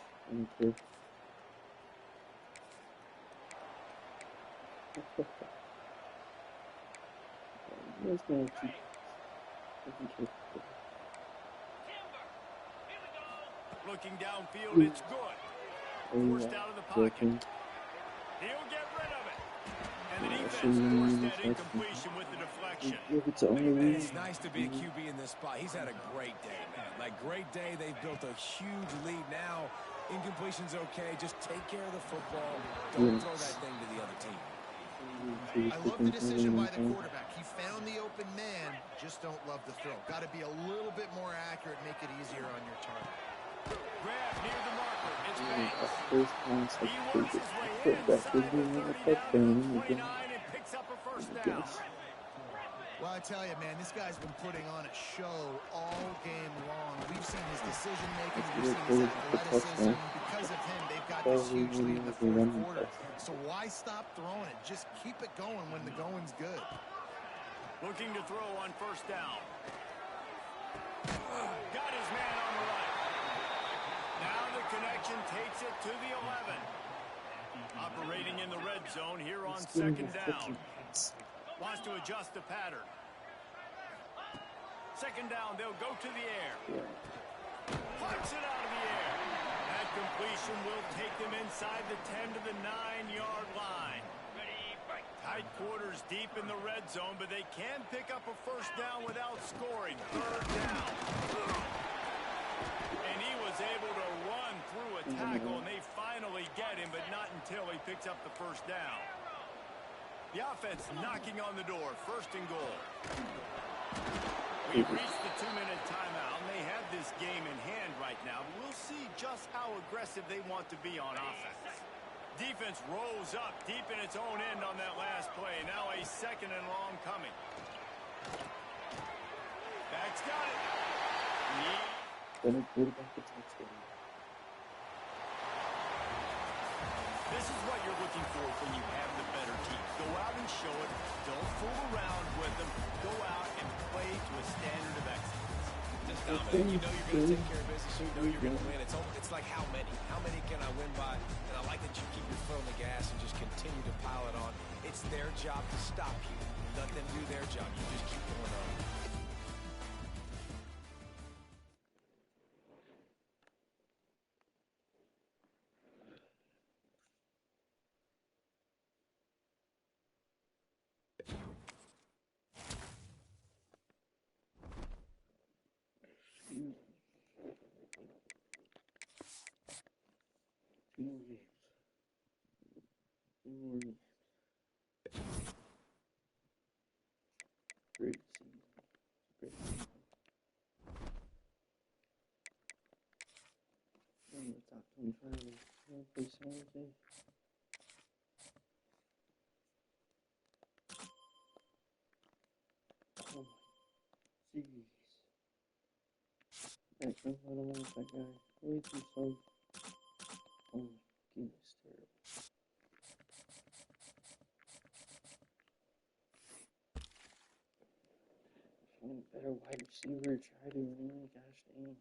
Okay. You guys can have two. Looking downfield, it's good. Forced out of the pocket. He'll get rid of it. And the defense forced that incompletion with the deflection. And it's nice to be a QB in this spot. He's had a great day, man. Like, great day. They've built a huge lead now. Incompletion's okay. Just take care of the football. Don't throw that thing to the other team. I love the decision by the quarterback. He found the open man. Just don't love the throw. Got to be a little bit more accurate, make it easier on your target. Grab near the marker. It's Banks. He works his way inside the 30 down to 29 and picks up a 1st down. Well, I tell you, man, this guy's been putting on a show all game long. We've seen his decision-making. We've seen his athleticism. Because of him, they've got this huge lead in the 4th quarter. So why stop throwing it? Just keep it going when the going's good. Looking to throw on 1st down. Got his man on the right. Now the connection takes it to the 11. Operating in the red zone here on 2nd down. Wants to adjust the pattern. 2nd down, they'll go to the air. Plucks it out of the air. That completion will take them inside the 10 to the 9-yard line. Tight quarters deep in the red zone, but they can pick up a 1st down without scoring. 3rd down. And he was able to run through a tackle, and they finally get him, but not until he picks up the 1st down. The offense knocking on the door. First and goal. We've reached the 2-minute timeout, and they have this game in hand right now. We'll see just how aggressive they want to be on offense. Defense rolls up deep in its own end on that last play. Now a second and long coming. That's got it. This is what you're looking for when you have the better team. Go out and show it. Don't fool around with them. Go out and play to a standard of excellence. Just dominate. You know you're going to take care of business. You know you're going to win. It's like how many? How many can I win by? And I like that you keep your foot on the gas and just continue to pile it on. It's their job to stop you. Let them do their job. You just keep going on. Great season. Great season. In the top 25. Play Saturday. Oh my jeez. I don't want that guy. Way too slow. Oh my goodness, terrible. Find a better wide receiver. Try to win. Gosh dang.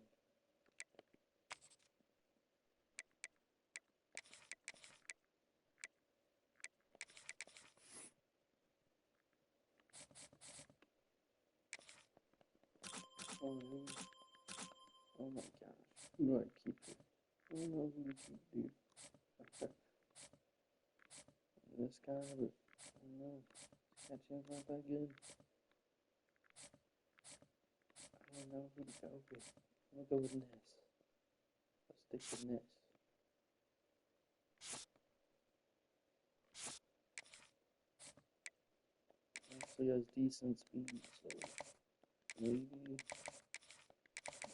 Oh, really? Oh my gosh. Who do I keep it? I don't know who to keep, dude. This guy, but I don't know. That chance not that good. I don't know who to go with. I'm gonna go with Ness. I'll stick with Ness. Actually has decent speed, so maybe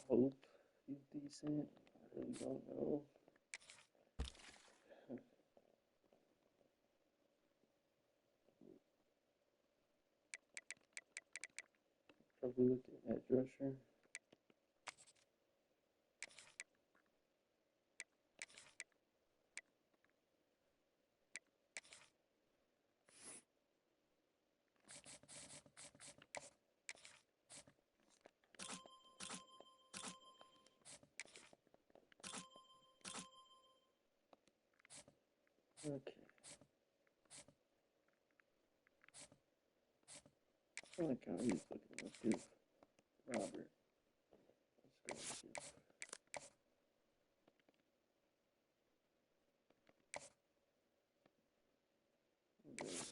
hope he's decent. I really don't know. Probably looking at rusher. Okay. I like how he's looking up to Robert. Let's go with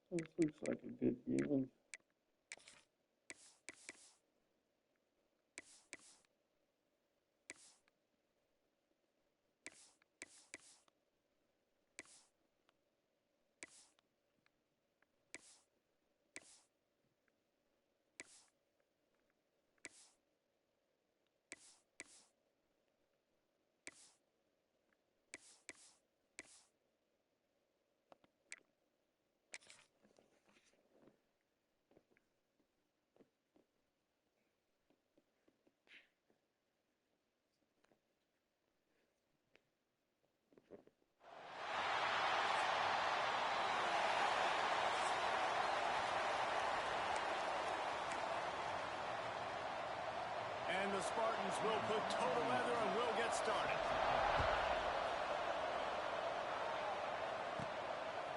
This looks like a good game. And the Spartans will put total leather and will get started.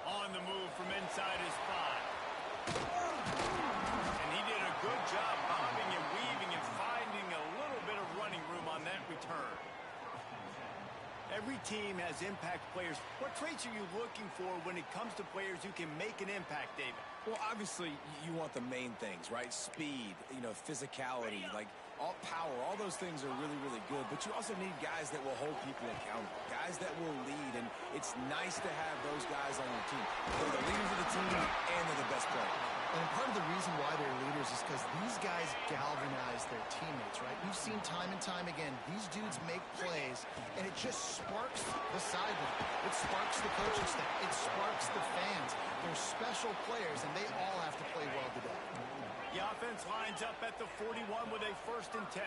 On the move from inside his 5. And he did a good job bobbing and weaving and finding a little bit of running room on that return. Every team has impact players. What traits are you looking for when it comes to players who can make an impact, David? Well, obviously, you want the main things, right? Speed, physicality, like all power, all those things are really, really good. But you also need guys that will hold people accountable, guys that will lead. And it's nice to have those guys on your team. They're the leaders of the team, and they're the best players. And part of the reason why they're leaders is because these guys galvanize their teammates, right? We've seen time and time again, these dudes make plays, and it just sparks the sideline. It sparks the coaching staff. It sparks the fans. They're special players, and they all have to play well today. The offense lines up at the 41 with a 1st and 10.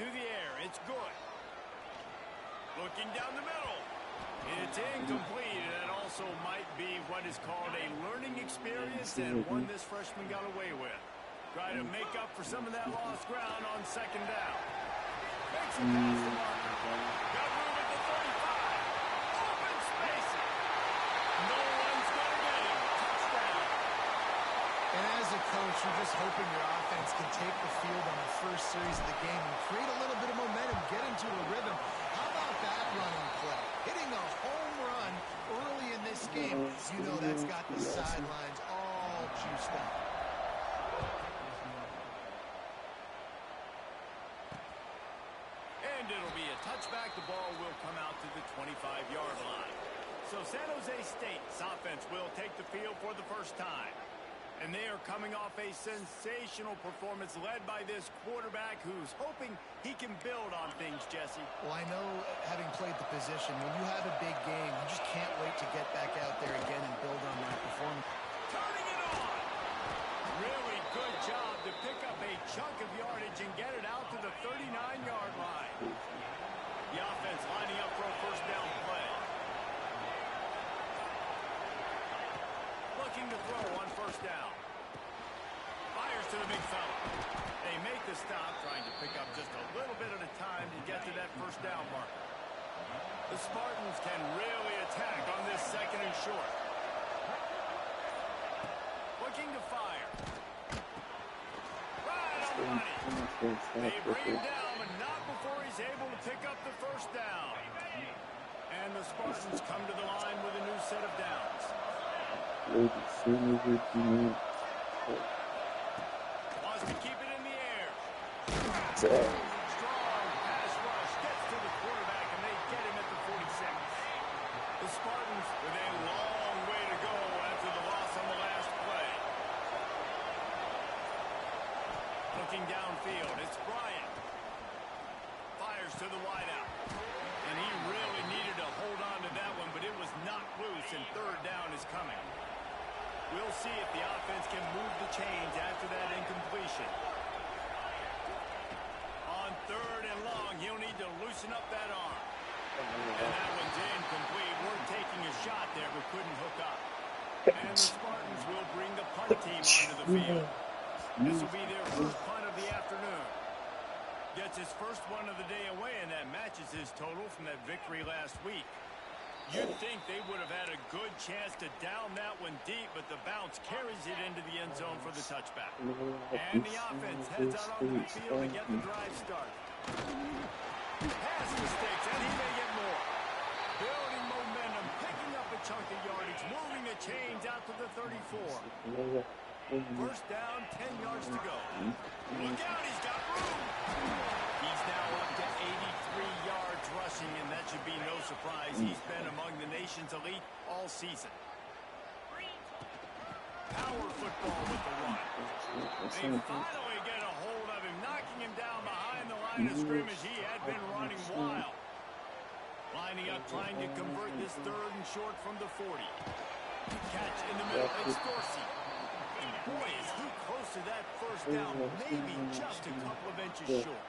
To the air, it's good. Looking down the middle. It's incomplete, and that also might be what is called a learning experience and one this freshman got away with. Try to make up for some of that lost ground on 2nd down. Makes a pass to Marker. Got room at the 35. Open spacing. No one's going to get him. Touchdown. And as a coach, you're just hoping your offense can take the field on the first series of the game and create a little bit of momentum, get into a rhythm. How about that running play? Hitting a home run early in this game. You know that's got the sidelines all juiced up. And it'll be a touchback. The ball will come out to the 25-yard line. So San Jose State's offense will take the field for the first time. And they are coming off a sensational performance led by this quarterback who's hoping he can build on things, Jesse. Well, I know, having played the position, when you have a big game, you just can't wait to get back out there again and build on that performance. Turning it on. Really good job to pick up a chunk of yardage and get it out to the 39-yard line. The offense lining up for a 1st down play. Looking to throw on 1st down. Fires to the big fella. They make the stop, trying to pick up just a little bit at a time to get to that 1st down marker. The Spartans can really attack on this 2nd and short. Looking to fire. Right on the money. They bring him down, but not before he's able to pick up the 1st down. And the Spartans come to the line with a new set of downs. Wants to keep it in the air. Strong pass rush gets to the quarterback, and they get him at the 46. The Spartans with a long way to go after the loss on the last play. Looking downfield, it's Bryant. Fires to the wideout. And he really needed to hold on to that one, but it was knocked loose, and 3rd down is coming. We'll see if the offense can move the chains after that incompletion. On 3rd and long, he'll need to loosen up that arm. And that one's incomplete. We're taking a shot there, but couldn't hook up. And the Spartans will bring the punt team onto the field. This will be their 1st punt of the afternoon. Gets his 1st one of the day away, and that matches his total from that victory last week. You'd think they would have had a good chance to down that one deep, but the bounce carries it into the end zone for the touchback. And the offense heads out onto the field to get the drive started. Pass mistakes, and he may get more. Building momentum, picking up a chunk of yardage, moving the chains out to the 34. 1st down, 10 yards to go. Look out, he's got room. He's now up to 83 yards rushing, and that should be no surprise. He's been among the nation's elite all season. Power football with the run. They finally get a hold of him, knocking him down behind the line of scrimmage. He had been running wild. Lining up, trying to convert this 3rd and short from the 40. Catch in the middle, it's Dorsey. Boy, is he close to that 1st down, maybe just a couple of inches short.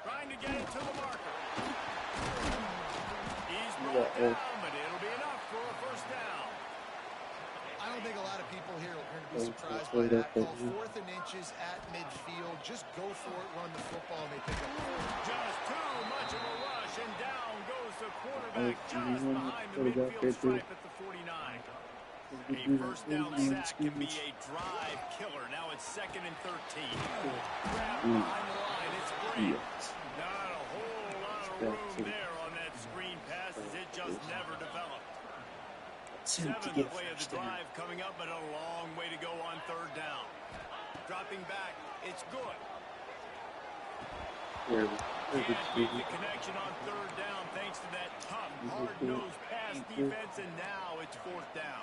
Trying to get it to the marker. He's brought down, but it'll be enough for a 1st down. I I don't think a lot of people here are going to be surprised by that call. 4th and inches at midfield. Just go for it, run the football, and they pick up. Just too much of a rush, and down goes the quarterback just behind the midfield stripe at the 49. A first down sack can be a drive killer. Now it's 2nd and 13. Grab behind the line. It's free. Not a whole lot of room there on that screen pass as it just never developed. 7th play of the drive coming up, but a long way to go on 3rd down. Dropping back, it's good. Can't beat the connection on 3rd down thanks to that tough, hard-nosed pass defense, and now it's 4th down.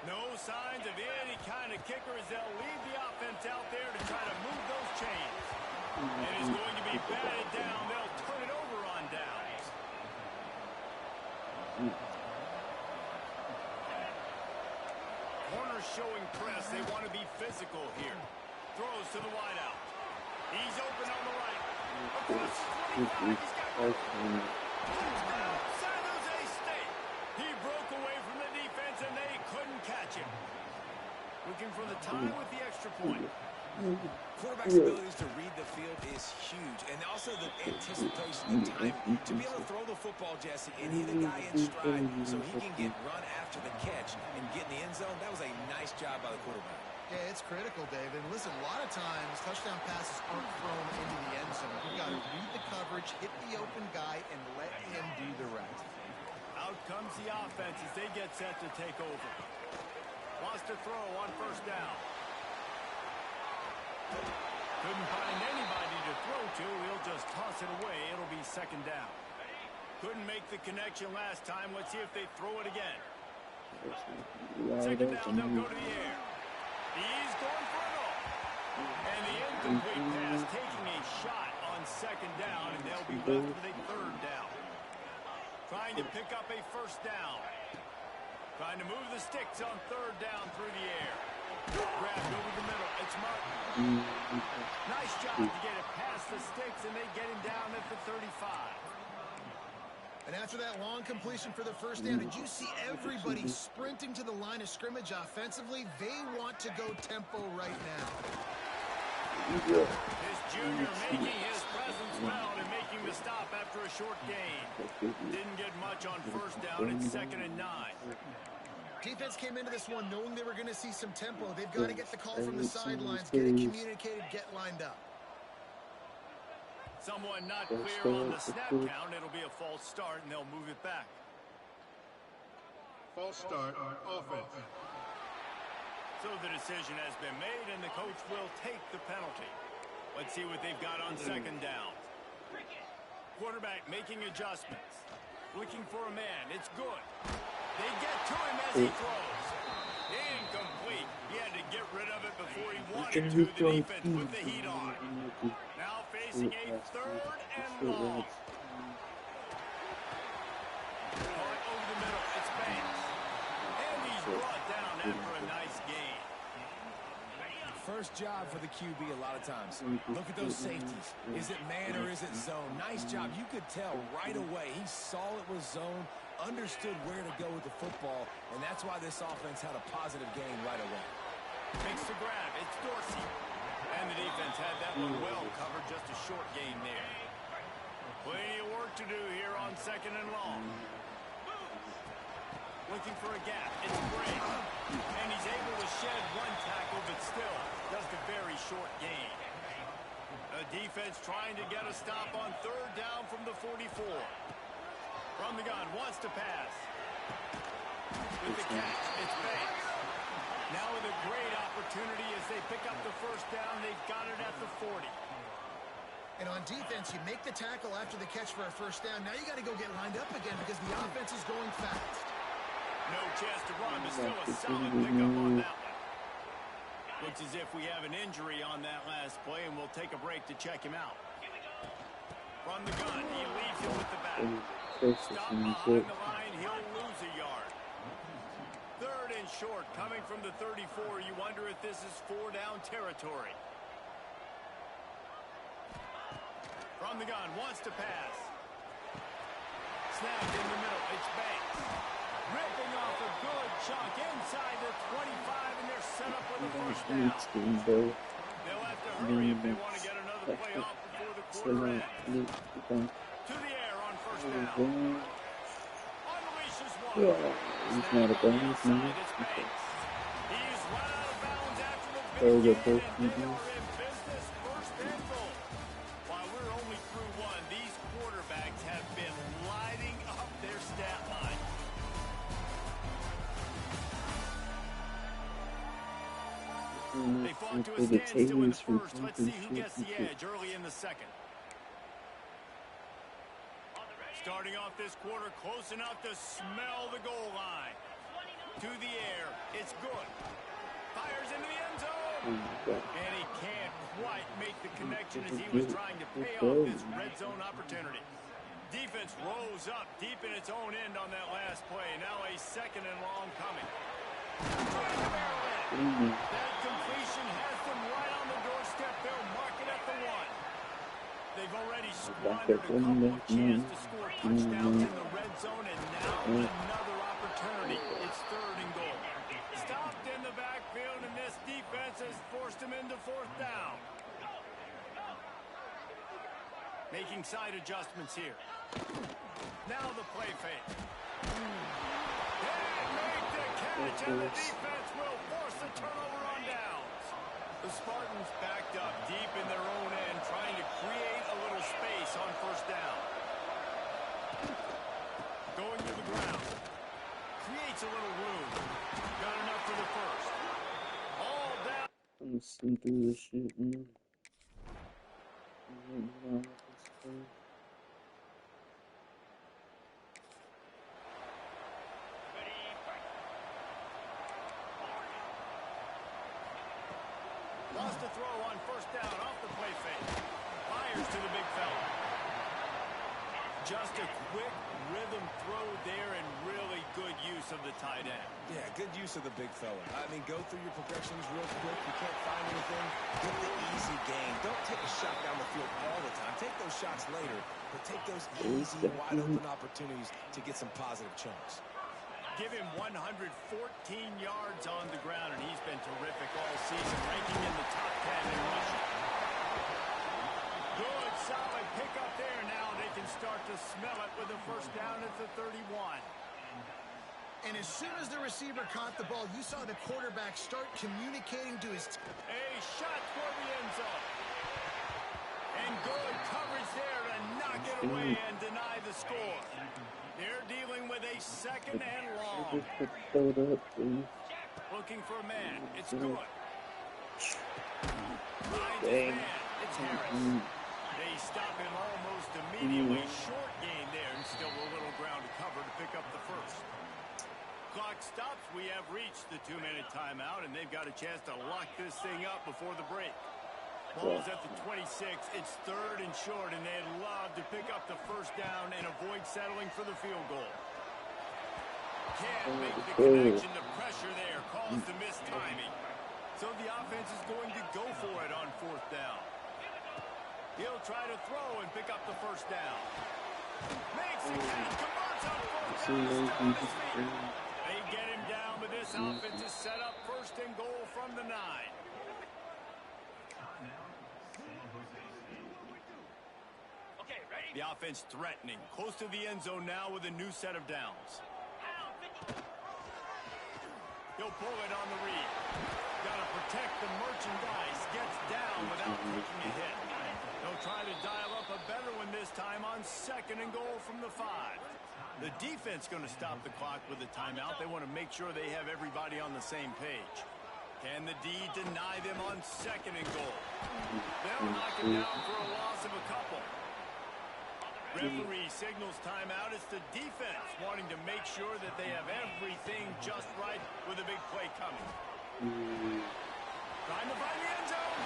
No signs of any kind of kicker as they'll leave the offense out there to try to move those chains. And it's going to be batted down. They'll turn it over on downs. Corners showing press. They want to be physical here. Throws to the wideout. He's open on the right. Across the 25. He's got touchdown. San Jose State. He broke away from the defense, and they couldn't catch him. Looking for the time with the extra point. Quarterback's abilities to read the field is huge, and also the anticipation and time to be able to throw the football, Jesse, and hit a guy in stride so he can get run after the catch and get in the end zone. That was a nice job by the quarterback. Yeah, it's critical, David. And listen, a lot of times touchdown passes aren't thrown into the end zone. You've got to read the coverage, hit the open guy, and let him do the rest. Out comes the offense as they get set to take over. Wants to throw on 1st down. Couldn't find anybody to throw to. He'll just toss it away. It'll be 2nd down. Couldn't make the connection last time. Let's see if they throw it again. 2nd down, they'll go to the air. He's going for it all. And the incomplete pass taking a shot on 2nd down, and they'll be left with a 3rd down. Trying to pick up a 1st down. Trying to move the sticks on 3rd down through the air. Grabbed over the middle. It's Martin. Nice job to get it past the sticks, and they get him down at the 35. And after that long completion for the 1st down, did you see everybody sprinting to the line of scrimmage offensively? They want to go tempo right now. This junior making his presence felt and making the stop after a short gain. Didn't get much on 1st down. It's 2nd and 9. Defense came into this one knowing they were going to see some tempo. They've got to get the call from the sidelines, get it communicated, get lined up. Someone not clear on the snap count. It'll be a false start, and they'll move it back. False start, offense. So the decision has been made, and the coach will take the penalty. Let's see what they've got on 2nd down. Quarterback making adjustments. Looking for a man. It's good. They get to him as he throws. Incomplete. He had to get rid of it before he wanted to. The defense put the heat on. Now facing a 3rd and long. Caught over the middle. It's Banks. And he's brought down after a nice gain. First job for the QB a lot of times. Look at those safeties. Is it man or is it zone? Nice job. You could tell right away. He saw it was zone, understood where to go with the football, and that's why this offense had a positive gain right away. Makes the grab. It's Dorsey. And the defense had that one well covered. Just a short gain there. Plenty of work to do here on 2nd and long. Looking for a gap. It's Bray. And he's able to shed one tackle, but still just a very short gain. The defense trying to get a stop on 3rd down from the 44. From the gun, wants to pass. With the catch, it's Banks. Now with a great opportunity as they pick up the 1st down. They've got it at the 40. And on defense, you make the tackle after the catch for a 1st down. Now you got to go get lined up again because the offense is going fast. No chance to run, but still a solid pickup on that one. Looks as if we have an injury on that last play, and we'll take a break to check him out. From the gun, he leaves him with the back. Stop behind the line, he'll lose a yard. 3rd and short, coming from the 34. You wonder if this is 4-down territory. From the gun, wants to pass. Snapped in the middle, it's Banks. Ripping off a good chunk inside the 25, and they're set up with a first down. They'll have to hurry if they want to get another play off before the quarter ends. To the air on first down. Unleashes one. He's not a bonus, man. He's run out of bounds after the big gain, and they are in business first and goal. While we're only through one, these quarterbacks have been lighting up their stat line. They fought to a standstill in the first. Let's see who gets the edge early in the second. Starting off this quarter close enough to smell the goal line. To the air. It's good. Fires into the end zone. And he can't quite make the connection as he was trying to pay off this red zone opportunity. Defense rose up deep in its own end on that last play. Now a second and long coming. Trying to barrel in. That completion has them right on the doorstep. They'll mark it at the one. They've already squandered a couple of chances to score touchdowns in the red zone, and now another opportunity. It's third and goal. Stopped in the backfield, and this defense has forced him into fourth down. Making side adjustments here. Now the play fake. Didn't make the catch, and the defense will force a turnover on downs. The Spartans backed up deep in their own end, trying to create a little space on first down. Going to the ground. Creates a little room. Got enough for the first. All down. I'm gonna skim through this shit, man. Lost a throw on first down off the play fake. Fires to the big fella. Just a quick rhythm throw there and really good use of the tight end. Yeah, good use of the big fella. I mean, go through your progressions real quick. You can't find anything. Get the easy gain. Don't take a shot down the field all the time. Take those shots later, but take those easy, wide-open opportunities to get some positive chunks. Give him 114 yards on the ground, and he's been terrific all season, ranking in the top 10 in rushing. Good, solid pickup there. Now they can start to smell it with a first down at the 31. And as soon as the receiver caught the ball, you saw the quarterback start communicating to his team. A shot toward the end zone. And good coverage there to knock it away and deny the score. They're dealing with a second and long. Looking for a man. It's good. Finds his man. It's Harris. They stop him almost immediately. Short gain there, and still a little ground to cover to pick up the first. Clock stops. We have reached the 2-minute timeout, and they've got a chance to lock this thing up before the break. Ball's at the 26. It's third and short, and they'd love to pick up the first down and avoid settling for the field goal. Can't make the connection. The pressure there caused the missed timing. So the offense is going to go for it on fourth down. He'll try to throw and pick up the first down. Makes the catch. Converts on fourth down. They get him down, but this offense is set up first and goal from the 9. The offense threatening. Close to the end zone now with a new set of downs. He'll pull it on the read. Got to protect the merchandise. Gets down without taking a hit. They'll try to dial up a better one this time on second and goal from the 5. The defense going to stop the clock with a timeout. They want to make sure they have everybody on the same page. Can the D deny them on second and goal? They'll knock it down for a loss of a couple. Referee signals timeout. It's the defense wanting to make sure that they have everything just right with a big play coming. Trying to find the end zone.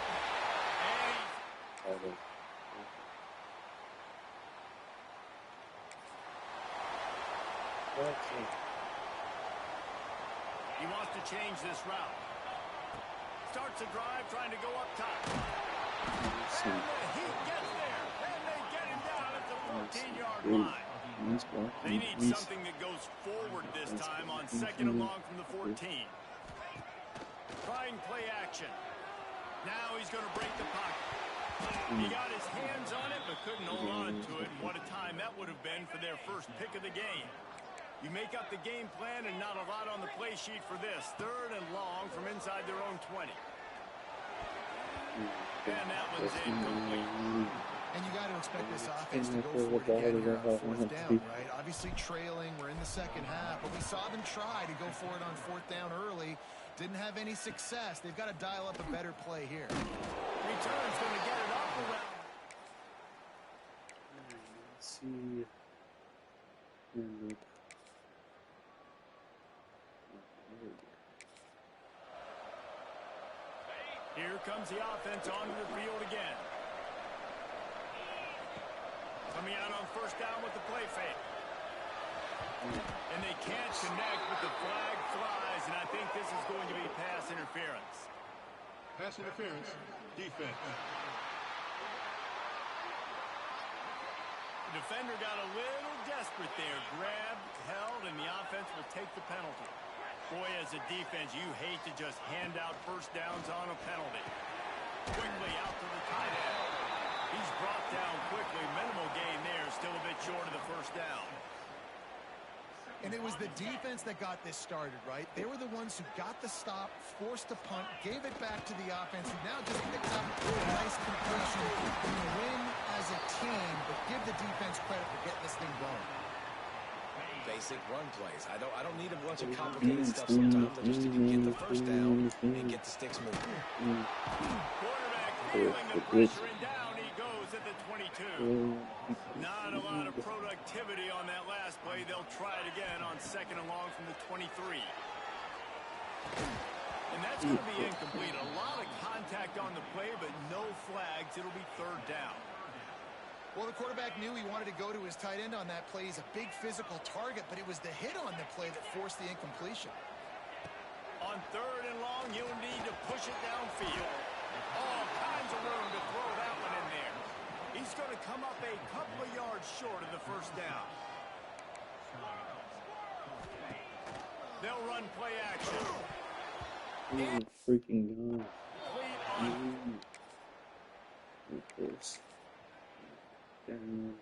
And he wants to change this route. Starts a drive trying to go up top. And the Heat gets there. And they get him down at the 14-yard line. They need something that goes forward this time on second and long from the 14. Trying play action. Now he's going to break the pocket. He got his hands on it, but couldn't hold on to it. And what a time that would have been for their first pick of the game. You make up the game plan and not a lot on the play sheet for this. Third and long from inside their own 20. And that one's incomplete. And you got to expect this offense to go for it again here on fourth down, right? Obviously trailing, we're in the second half, but we saw them try to go for it on fourth down early. Didn't have any success. They've got to dial up a better play here. Return's going to get it up around. Let's see. Here comes the offense onto the field again. Coming out on first down with the play fake. And they can't connect, but the flag flies, and I think this is going to be pass interference. Pass interference, defense. The defender got a little desperate there. Grabbed, held, and the offense will take the penalty. Boy, as a defense, you hate to just hand out first downs on a penalty. Quickly out to the tight end. He's brought down quickly. Minimal gain there. Still a bit short of the first down. And it was the defense that got this started, right? They were the ones who got the stop, forced a punt, gave it back to the offense, who now just picked up a nice completion. You win as a team, but give the defense credit for getting this thing going. Basic run plays. I don't need a bunch of complicated stuff sometimes. I just need to get the first down and get the sticks moving. Quarterback feeling the pressure, and down he goes at the 22. Not a lot of productivity on that last play. They'll try it again on second and long from the 23. And that's going to be incomplete. A lot of contact on the play, but no flags. It'll be third down. Well, the quarterback knew he wanted to go to his tight end on that play. He's a big physical target, but it was the hit on the play that forced the incompletion. On third and long, you'll need to push it downfield. All kinds of room to throw that one in there. He's going to come up a couple of yards short of the first down. They'll run play action. Freaking God. Complete on. Close. Down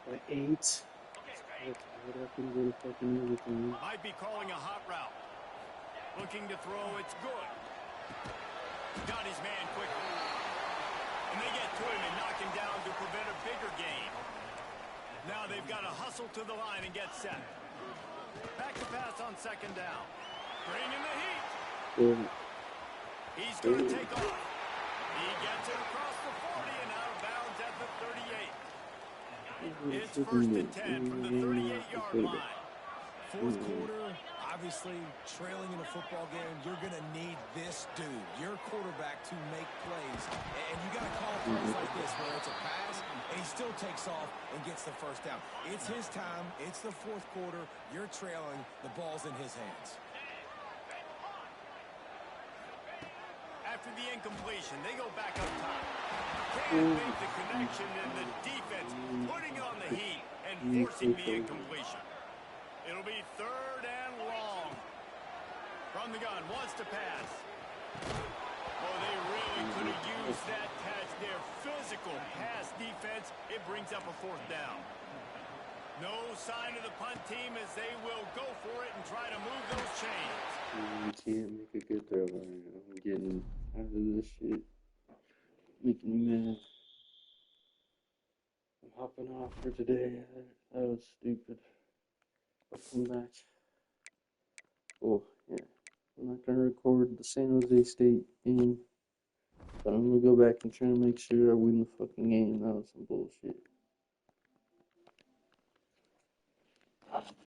by 8. Might be calling a hot route. Looking to throw, it's good. Got his man quickly. And they get to him and knock him down to prevent a bigger gain. Now they've got to hustle to the line and get set. Back to pass on second down. Bring in the heat. He's going to take off. He gets it across the 40 and out of bounds at the 38. It's first and 10 from the 38-yard line. Fourth quarter, obviously trailing in a football game, you're going to need this dude, your quarterback, to make plays. And you got to call plays like this where it's a pass and he still takes off and gets the first down. It's his time. It's the fourth quarter. You're trailing. The ball's in his hands. After the incompletion, they go back up top. Can't make the connection, and the defense putting on the heat and forcing the incompletion. It'll be third and long. From the gun, wants to pass. Oh, they really could have used that catch. Their physical pass defense, it brings up a fourth down. No sign of the punt team as they will go for it and try to move those chains. You can't make a good throw. I'm getting out of this shit. Making me mad. I'm hopping off for today. That was stupid. I'll come back. Oh, yeah. I'm not going to record the San Jose State game. But I'm going to go back and try to make sure I win the fucking game. That was some bullshit.